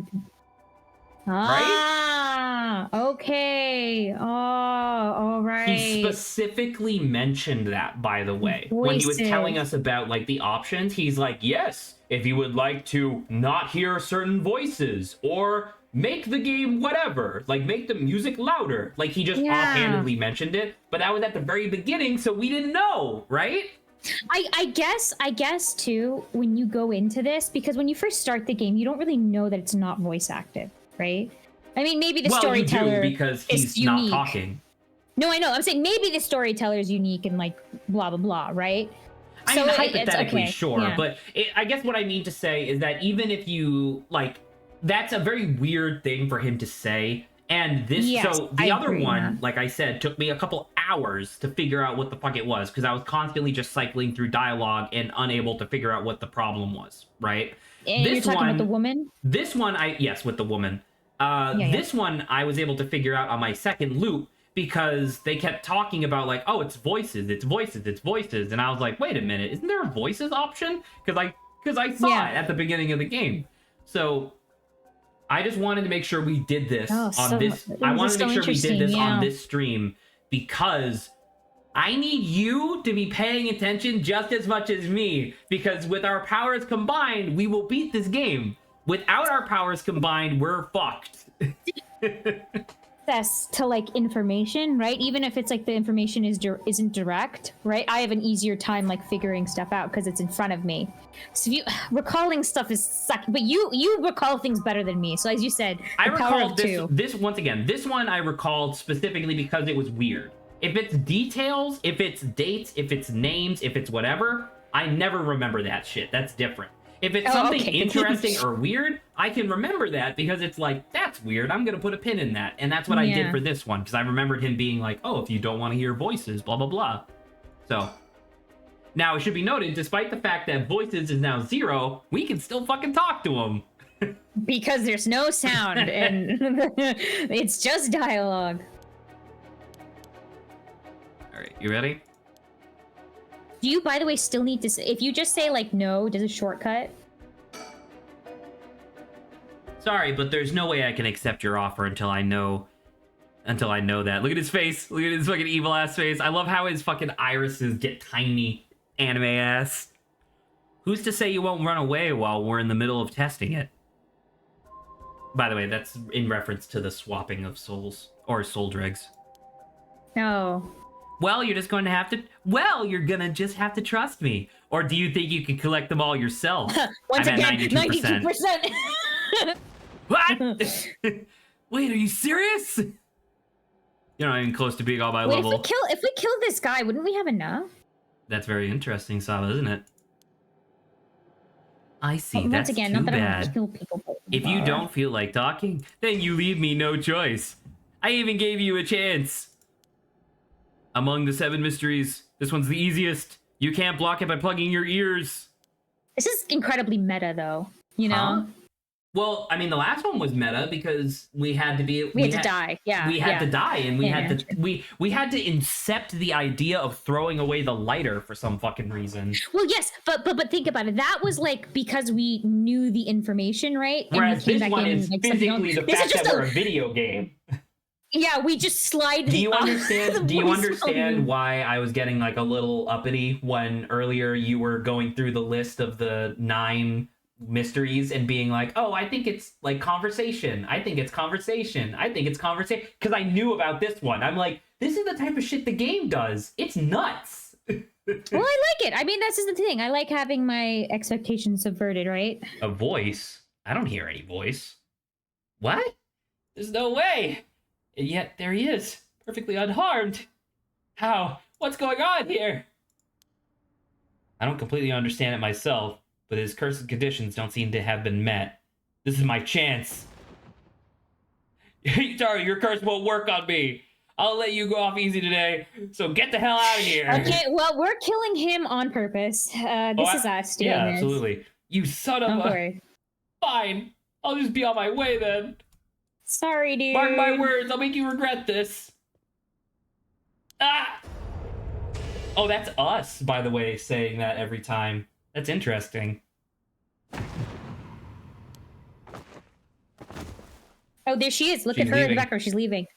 Right? Okay. Oh, all right. He specifically mentioned that, by the way. Voices. When he was telling us about, like, the options, he's like, yes, if you would like to not hear certain voices, or make the game whatever, like make the music louder. Like he just offhandedly mentioned it, but that was at the very beginning, so we didn't know, right? I guess too, when you go into this, because when you first start the game, you don't really know that it's not voice acted, right? I mean, maybe the storyteller you do, because he's not talking. No, I know. I'm saying maybe the storyteller is unique and like blah blah blah, right? I mean, hypothetically, sure, but I guess what I mean to say is that even if you like, that's a very weird thing for him to say. And this, so the other one, like I said, took me a couple hours to figure out what the fuck it was, because I was constantly just cycling through dialogue and unable to figure out what the problem was, right? And you're talking about the woman? This one, yes, with the woman. This one, I was able to figure out on my second loop, because they kept talking about like, oh, it's voices, it's voices, it's voices. And I was like, wait a minute, isn't there a voices option? Because I saw it at the beginning of the game. So I just wanted to make sure we did this on this. I wanted to make sure we did this on this stream, because I need you to be paying attention just as much as me, because with our powers combined, we will beat this game. Without our powers combined, we're fucked. Access to like information, right? Even if it's like the information isn't direct, right? I have an easier time like figuring stuff out because it's in front of me. So if you recalling stuff is suck, but you recall things better than me. So as you said, I recall this once again. This one I recalled specifically because it was weird. If it's details, if it's dates, if it's names, if it's whatever, I never remember that shit. That's different. If it's something interesting or weird, I can remember that because it's like, that's weird. I'm going to put a pin in that. And that's what I did for this one, because I remembered him being like, oh, if you don't want to hear voices, blah, blah, blah. So, now it should be noted, despite the fact that voices is now 0, we can still fucking talk to him. Because there's no sound and it's just dialogue. All right, you ready? Do you, by the way, still need to say, if you just say like no, does a shortcut? Sorry, but there's no way I can accept your offer until I know that. Look at his face. Look at his fucking evil ass face. I love how his fucking irises get tiny, anime ass. Who's to say you won't run away while we're in the middle of testing it? By the way, that's in reference to the swapping of souls or soul dregs. No. Well, you're just going to have to... Well, you're going to just have to trust me. Or do you think you can collect them all yourself? Once again, 92%. What? Wait, are you serious? You're not even close to being on my level. If we kill this guy, wouldn't we have enough? That's very interesting, Saba, isn't it? I see. Once again, too not that bad. I want to kill people. If you don't feel like talking, then you leave me no choice. I even gave you a chance. Among the 7 mysteries, this one's the easiest. You can't block it by plugging your ears. This is incredibly meta, though. You know? Huh? Well, I mean, the last one was meta because we had to be... We had to die, yeah. We had to die, and we had to... We had to incept the idea of throwing away the lighter for some fucking reason. Well, yes, but think about it. That was, like, because we knew the information, right? Whereas this one is physically the fact that we're a video game. Yeah, we just slide. Do you understand? Do you understand why I was getting like a little uppity when earlier you were going through the list of the 9 mysteries and being like, "Oh, I think it's like conversation. I think it's conversation. I think it's conversation." Because I knew about this one. I'm like, this is the type of shit the game does. It's nuts. Well, I like it. I mean, that's just the thing. I like having my expectations subverted, right? A voice? I don't hear any voice. What? There's no way. And yet, there he is, perfectly unharmed. How? What's going on here? I don't completely understand it myself, but his cursed conditions don't seem to have been met. This is my chance. Sorry, your curse won't work on me. I'll let you go off easy today, so get the hell out of here. Okay, well, we're killing him on purpose. This is us doing yeah, this. absolutely. You son of a... Don't worry. Fine. I'll just be on my way then. Sorry, dude. Mark my words, I'll make you regret this. Ah! Oh, that's us, by the way, saying that every time. That's interesting. Oh, there she is. Look She's at her in leaving. the background. She's leaving.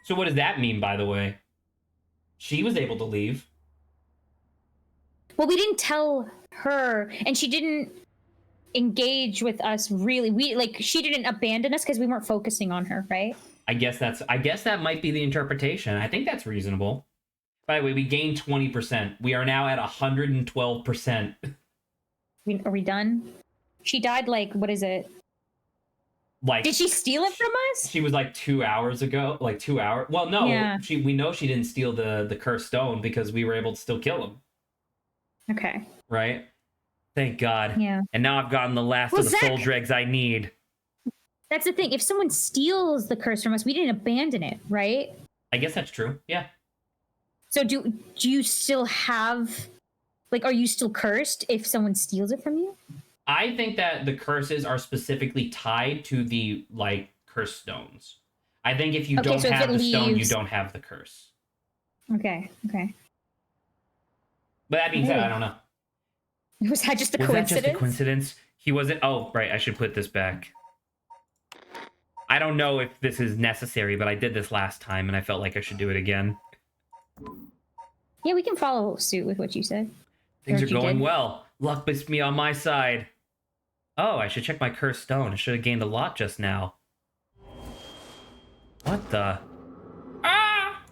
So what does that mean, by the way? She was able to leave. Well, we didn't tell her, and she didn't... engage with us really. She didn't abandon us because we weren't focusing on her, right? I guess that might be the interpretation. I think that's reasonable. By the way, we gained 20%. We are now at 112%. Are we done? She died what is it? Like, did she steal it from us? She was 2 hours ago. 2 hours. Well, no, yeah. We know she didn't steal the cursed stone because we were able to still kill him. Okay. Right? Thank God. Yeah. And now I've gotten the last of the soul dregs I need. That's the thing. If someone steals the curse from us, we didn't abandon it, right? I guess that's true. Yeah. So do you still have, are you still cursed if someone steals it from you? I think that the curses are specifically tied to the cursed stones. I think if you don't have the stone, you don't have the curse. Okay. But that being said, I don't know. Was that just a coincidence? That just a coincidence? He wasn't. Oh, right. I should put this back. I don't know if this is necessary, but I did this last time, and I felt like I should do it again. Yeah, we can follow suit with what you said. Things are going well. Luck must be on my side. Oh, I should check my cursed stone. I should have gained a lot just now. What the? Ah!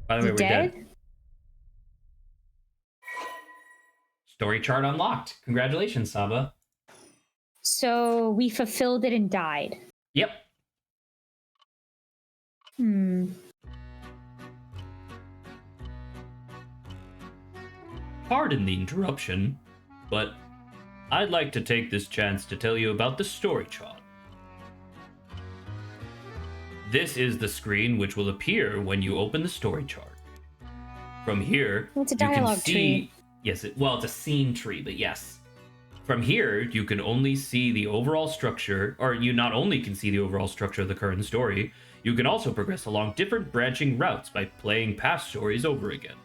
By the way, we're dead. Story chart unlocked. Congratulations, Saba. So we fulfilled it and died. Yep. Pardon the interruption, but I'd like to take this chance to tell you about the story chart. This is the screen which will appear when you open the story chart. From here, it's a dialogue tree. Yes, it's a scene tree, but yes. From here, you can only see the overall structure, or you not only can see the overall structure of the current story, you can also progress along different branching routes by playing past stories over again.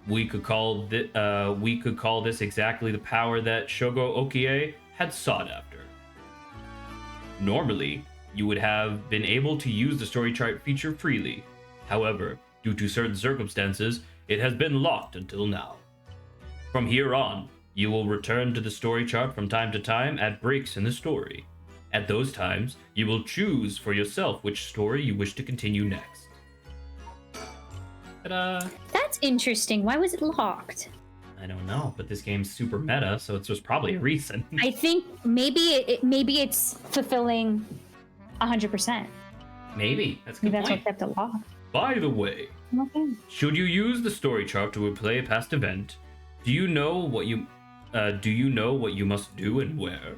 We could call this exactly the power that Shogo Okie had sought after. Normally, you would have been able to use the story chart feature freely. However, due to certain circumstances, it has been locked until now. From here on, you will return to the story chart from time to time at breaks in the story. At those times, you will choose for yourself which story you wish to continue next. Ta-da! That's interesting. Why was it locked? I don't know, but this game's super meta, so it's just probably a reason. I think maybe it's fulfilling 100%. Maybe. That's a good point. That's what kept it locked. By the way, should you use the story chart to replay a past event, do you know what you must do and where?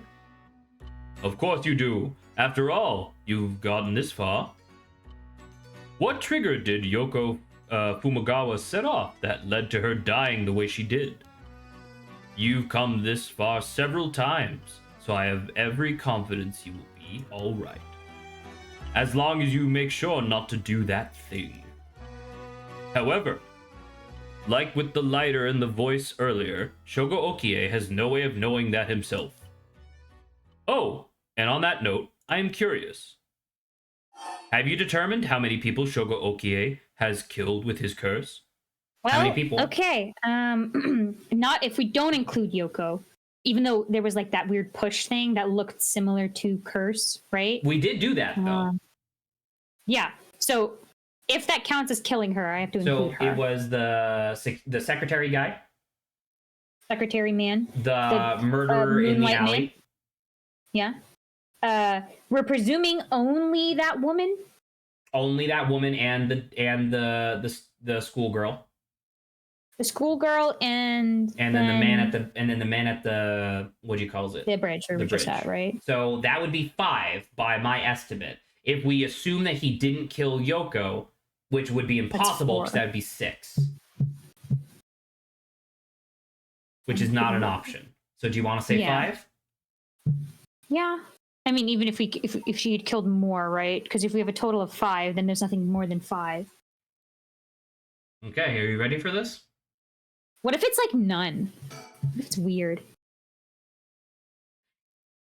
Of course you do. After all, you've gotten this far. What trigger did Yoko Fumagawa set off that led to her dying the way she did? You've come this far several times, so I have every confidence you will be alright. As long as you make sure not to do that thing. However, like with the lighter in the voice earlier, Shogo Okie has no way of knowing that himself. Oh, and on that note, I am curious. Have you determined how many people Shogo Okie has killed with his curse? Well, how many people? Okay, not if we don't include Yoko. Even though there was that weird push thing that looked similar to curse, right? We did do that, though. Yeah, so if that counts as killing her, I have to include her. So it was the secretary guy? Secretary man? The murderer in the alley? Man? Yeah. We're presuming only that woman? Only that woman and the schoolgirl. The schoolgirl and then the man at the what do you call it? The bridge where we just at, right? So that would be 5 by my estimate. If we assume that he didn't kill Yoko, which would be impossible because that would be 6. Which is not an option. So do you want to say 5? Yeah. I mean, even if she had killed more, right? Because if we have a total of 5, then there's nothing more than 5. Okay, are you ready for this? What if it's none? What if it's weird?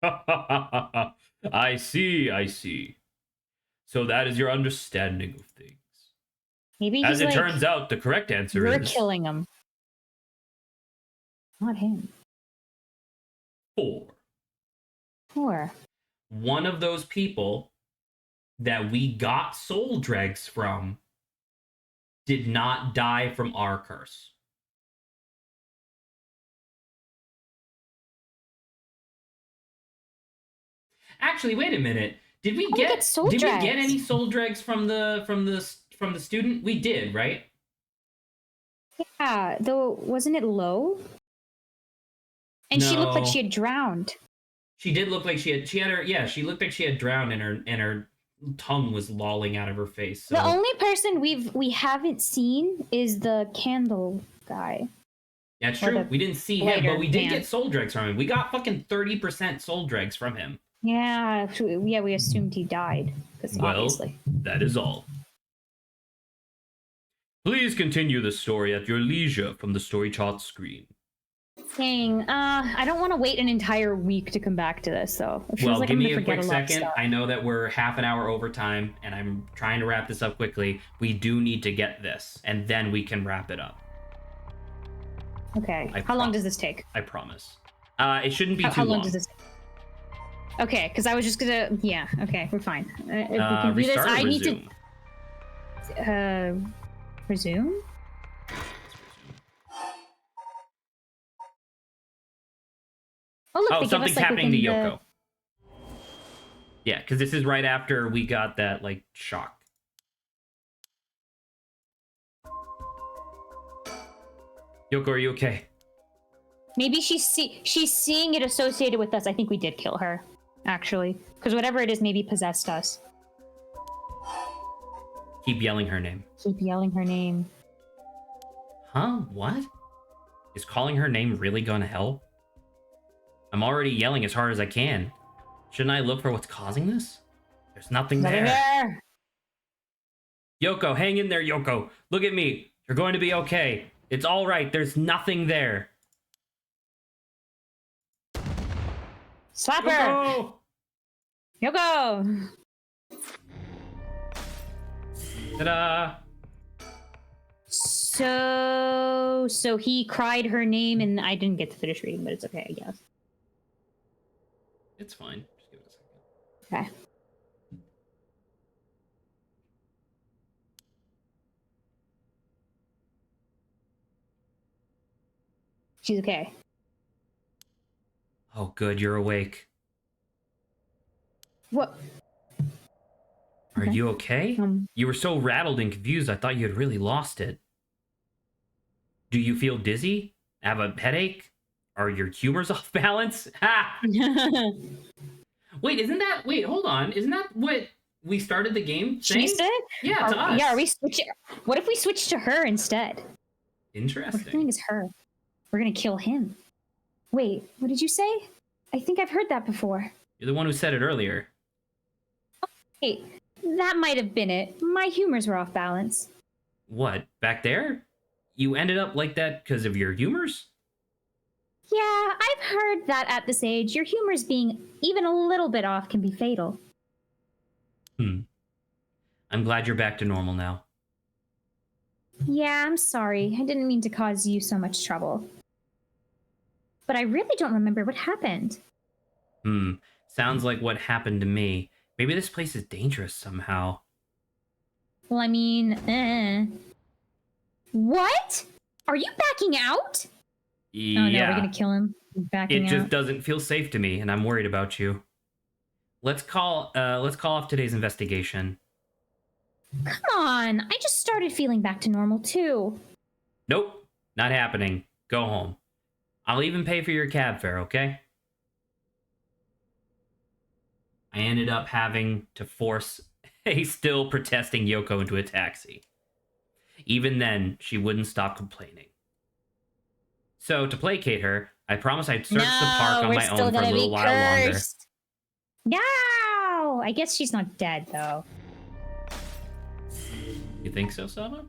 I see. So that is your understanding of things. Maybe as it turns out, the correct answer is... You're killing him. Not him. 4. 4. One of those people that we got soul dregs from did not die from our curse. Actually, wait a minute. Did we get any soul dregs from the student? We did, right? Yeah, though wasn't it low? And she looked like she had drowned. She did look like she looked like she had drowned and her tongue was lolling out of her face. So. The only person we haven't seen is the candle guy. That's true. We didn't see him, but we did get soul dregs from him. We got fucking 30% soul dregs from him. Yeah, we assumed he died. Obviously. That is all. Please continue the story at your leisure from the story chart screen. Dang, I don't want to wait an entire week to come back to this, though. Well, give me a quick second. I know that we're half an hour over time, and I'm trying to wrap this up quickly. We do need to get this, and then we can wrap it up. Okay. How long does this take? I promise. It shouldn't be too long. How long does this take? Okay, because I was just gonna... Yeah, okay, we're fine. If we can do this, I need to... Resume? Oh, look, something's happening to Yoko. Yeah, because this is right after we got that, like, shock. Yoko, are you okay? Maybe she's seeing it associated with us. I think we did kill her, actually. Because whatever it is maybe possessed us. Keep yelling her name. Keep yelling her name. Huh? What? Is calling her name really gonna help? I'm already yelling as hard as I can. Shouldn't I look for what's causing this? There's nothing there. Yoko, hang in there, Yoko. Look at me. You're going to be okay. It's all right. There's nothing there. Slap her! Yoko! Ta-da! So he cried her name, and I didn't get to finish reading, but it's okay, I guess. It's fine. Just give it a second. Okay. She's okay. Oh, good. You're awake. What? Are you okay? You were so rattled and confused, I thought you had really lost it. Do you feel dizzy? Have a headache? Are your humors off balance? Ha! Wait, hold on. Isn't that what we started the game saying? She said? Yeah, to us. Yeah, are we switching? What if we switch to her instead? Interesting. What thing is her? We're gonna kill him. Wait, what did you say? I think I've heard that before. You're the one who said it earlier. Hey, that might have been it. My humors were off balance. What, back there? You ended up like that because of your humors? Yeah, I've heard that at this age, your humors being even a little bit off can be fatal. I'm glad you're back to normal now. Yeah, I'm sorry. I didn't mean to cause you so much trouble. But I really don't remember what happened. Sounds like what happened to me. Maybe this place is dangerous somehow. Well, I mean, What? Are you backing out? Yeah. Oh no, we're gonna kill him. Backing out. It just doesn't feel safe to me, and I'm worried about you. Let's call off today's investigation. Come on, I just started feeling back to normal too. Nope, not happening. Go home. I'll even pay for your cab fare, okay? I ended up having to force a still protesting Yoko into a taxi. Even then, she wouldn't stop complaining. So, to placate her, I promised I'd search the park on my own for a little while longer. No! I guess she's not dead, though. You think so, Saba?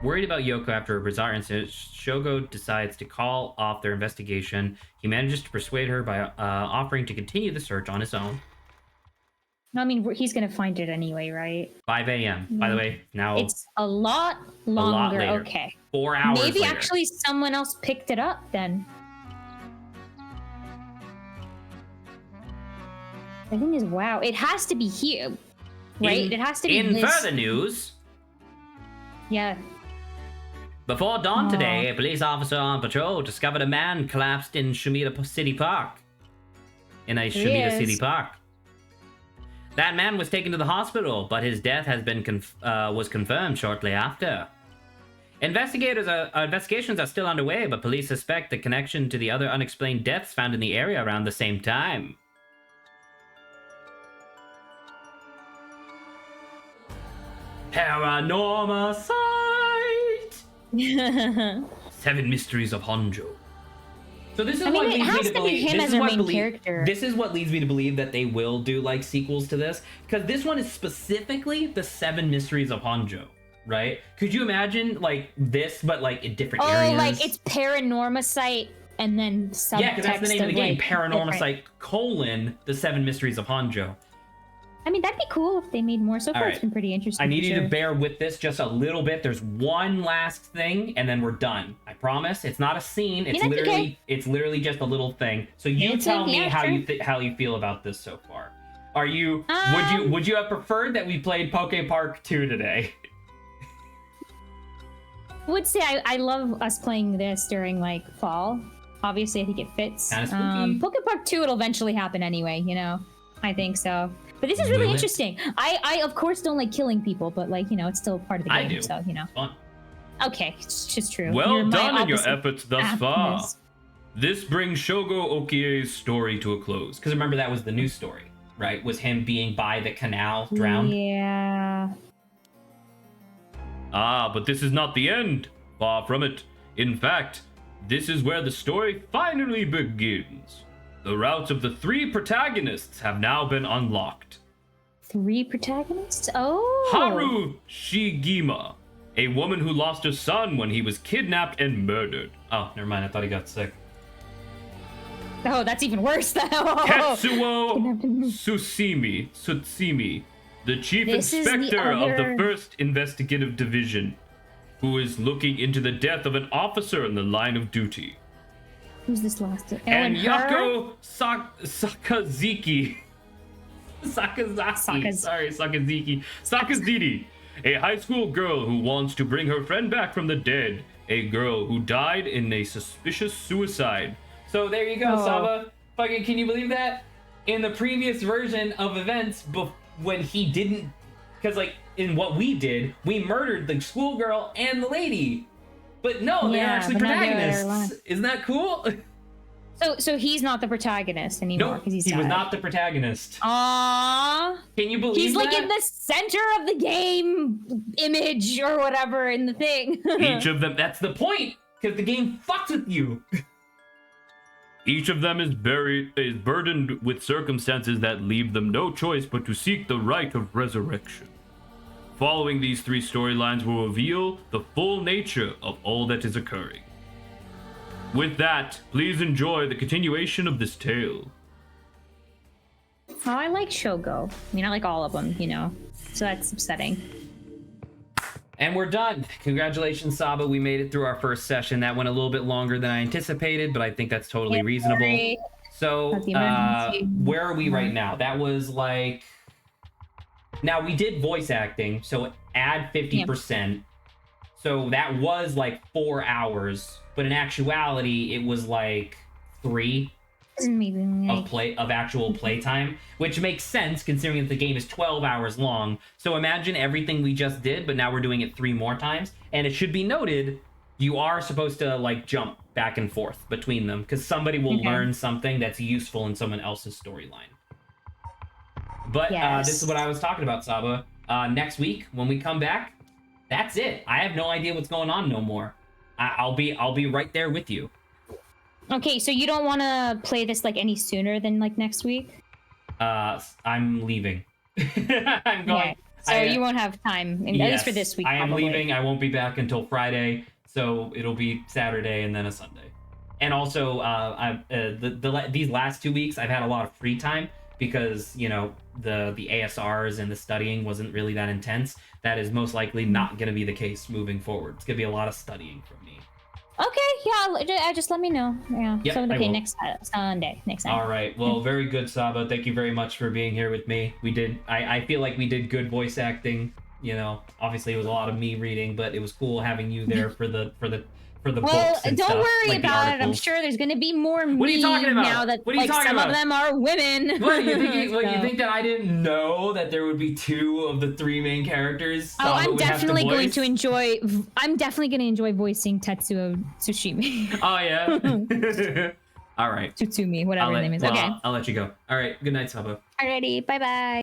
Worried about Yoko after a bizarre incident, Shogo decides to call off their investigation. He manages to persuade her by offering to continue the search on his own. No, I mean, he's gonna find it anyway, right? 5 a.m. By the way, now It's a lot longer. later. Okay. 4 hours Maybe later. actually someone else picked it up then. The thing is, wow, it has to be here, right? It has to be In this. further news, Yeah. before dawn today, a police officer on patrol discovered a man collapsed in Shumita City Park. In a Shumita City Park. That man was taken to the hospital, but his death has been was confirmed shortly after. Investigations are still underway, but police suspect the connection to the other unexplained deaths found in the area around the same time. Paranormasight! 7 Mysteries of Honjo. So this is what leads me to believe. This is what leads me to believe that they will do like sequels to this, because this one is specifically the 7 Mysteries of Honjo, right? Could you imagine like this, but like in different areas? Oh, like it's Paranormasight and then subtext. Yeah, because that's the name of the game. Like, Paranormasight : the 7 Mysteries of Honjo. I mean, that'd be cool if they made more. So far, it's been pretty interesting. I need you to bear with this just a little bit. There's one last thing, and then we're done. I promise. It's not a scene. It's literally just a little thing. So you tell me how you feel about this so far. Are you would you have preferred that we played Park 2 today? I would say I love us playing this during like fall. Obviously, I think it fits. Park 2, it'll eventually happen anyway. You know, I think so. But this is really interesting. I of course don't like killing people, but like, you know, it's still part of the game. I do. So, you know. Fun. Okay, it's just true. Well done in your efforts thus far. This brings Shogo Okie's story to a close. Because remember, that was the news story, right? Was him being by the canal, drowned. Yeah. Ah, but this is not the end. Far from it. In fact, this is where the story finally begins. The routes of the 3 protagonists have now been unlocked. 3 protagonists? Oh! Haru Shigima, a woman who lost her son when he was kidnapped and murdered. Oh, never mind. I thought he got sick. Oh, that's even worse. Tetsuo Tsutsumi, the chief inspector of the 1st Investigative Division, who is looking into the death of an officer in the line of duty. Who's this last? And Yako Sakazaki. Sakazaki, a high school girl who wants to bring her friend back from the dead. A girl who died in a suspicious suicide. So there you go, Saba. Fucking, can you believe that? In the previous version of events, when he didn't, because like in what we did, we murdered the schoolgirl and the lady. But no, they're actually protagonists. Isn't that cool? So he's not the protagonist anymore because he was not the protagonist. Aww. Can you believe he's that? Like in the center of the game image or whatever in the thing. Each of them, that's the point, because the game fucks with you. Each of them is burdened with circumstances that leave them no choice but to seek the right of resurrection. Following these 3 storylines will reveal the full nature of all that is occurring. With that, please enjoy the continuation of this tale. Oh, I like Shogo. I mean, I like all of them, you know. So that's upsetting. And we're done. Congratulations, Saba. We made it through our first session. That went a little bit longer than I anticipated, but I think that's totally reasonable. So, where are we right now? That was like... Now, we did voice acting, so add 50%. Yeah. So that was like 4 hours, but in actuality, it was like 3 of actual playtime, which makes sense considering that the game is 12 hours long. So imagine everything we just did, but now we're doing it 3 more times. And it should be noted, you are supposed to like jump back and forth between them, because somebody will learn something that's useful in someone else's storyline. But this is what I was talking about, Saba. Next week, when we come back, that's it. I have no idea what's going on no more. I'll be right there with you. Okay, so you don't want to play this like any sooner than like next week? I'm leaving. I'm going. So you won't have time, at least for this week. I am leaving. I won't be back until Friday, so it'll be Saturday and then a Sunday. And also, these last 2 weeks, I've had a lot of free time. because the ASRs and the studying wasn't really that intense. That is most likely not going to be the case moving forward. It's going to be a lot of studying from me. Okay, yeah, just let me know. Yeah. Yep, so, I okay, will. next Sunday. Next time. All right. Well, very good, Sabo. Thank you very much for being here with me. We did. I feel like we did good voice acting. Obviously it was a lot of me reading, but it was cool having you there for the Well, books and don't stuff, worry like the about it. I'm articles. sure there's going to be more What are you talking about? now that What are you talking some about? of them are women. What you think? So- You think that I didn't know that there would be 2 of the 3 main characters? Oh, Sabo I'm would have definitely going voice? to enjoy. I'm definitely going to enjoy voicing Tetsuo Tsushimi. Oh yeah. All right. Tsutsumi, whatever his name is. Okay. I'll let you go. All right. Good night, Sabo. Alrighty. Bye bye.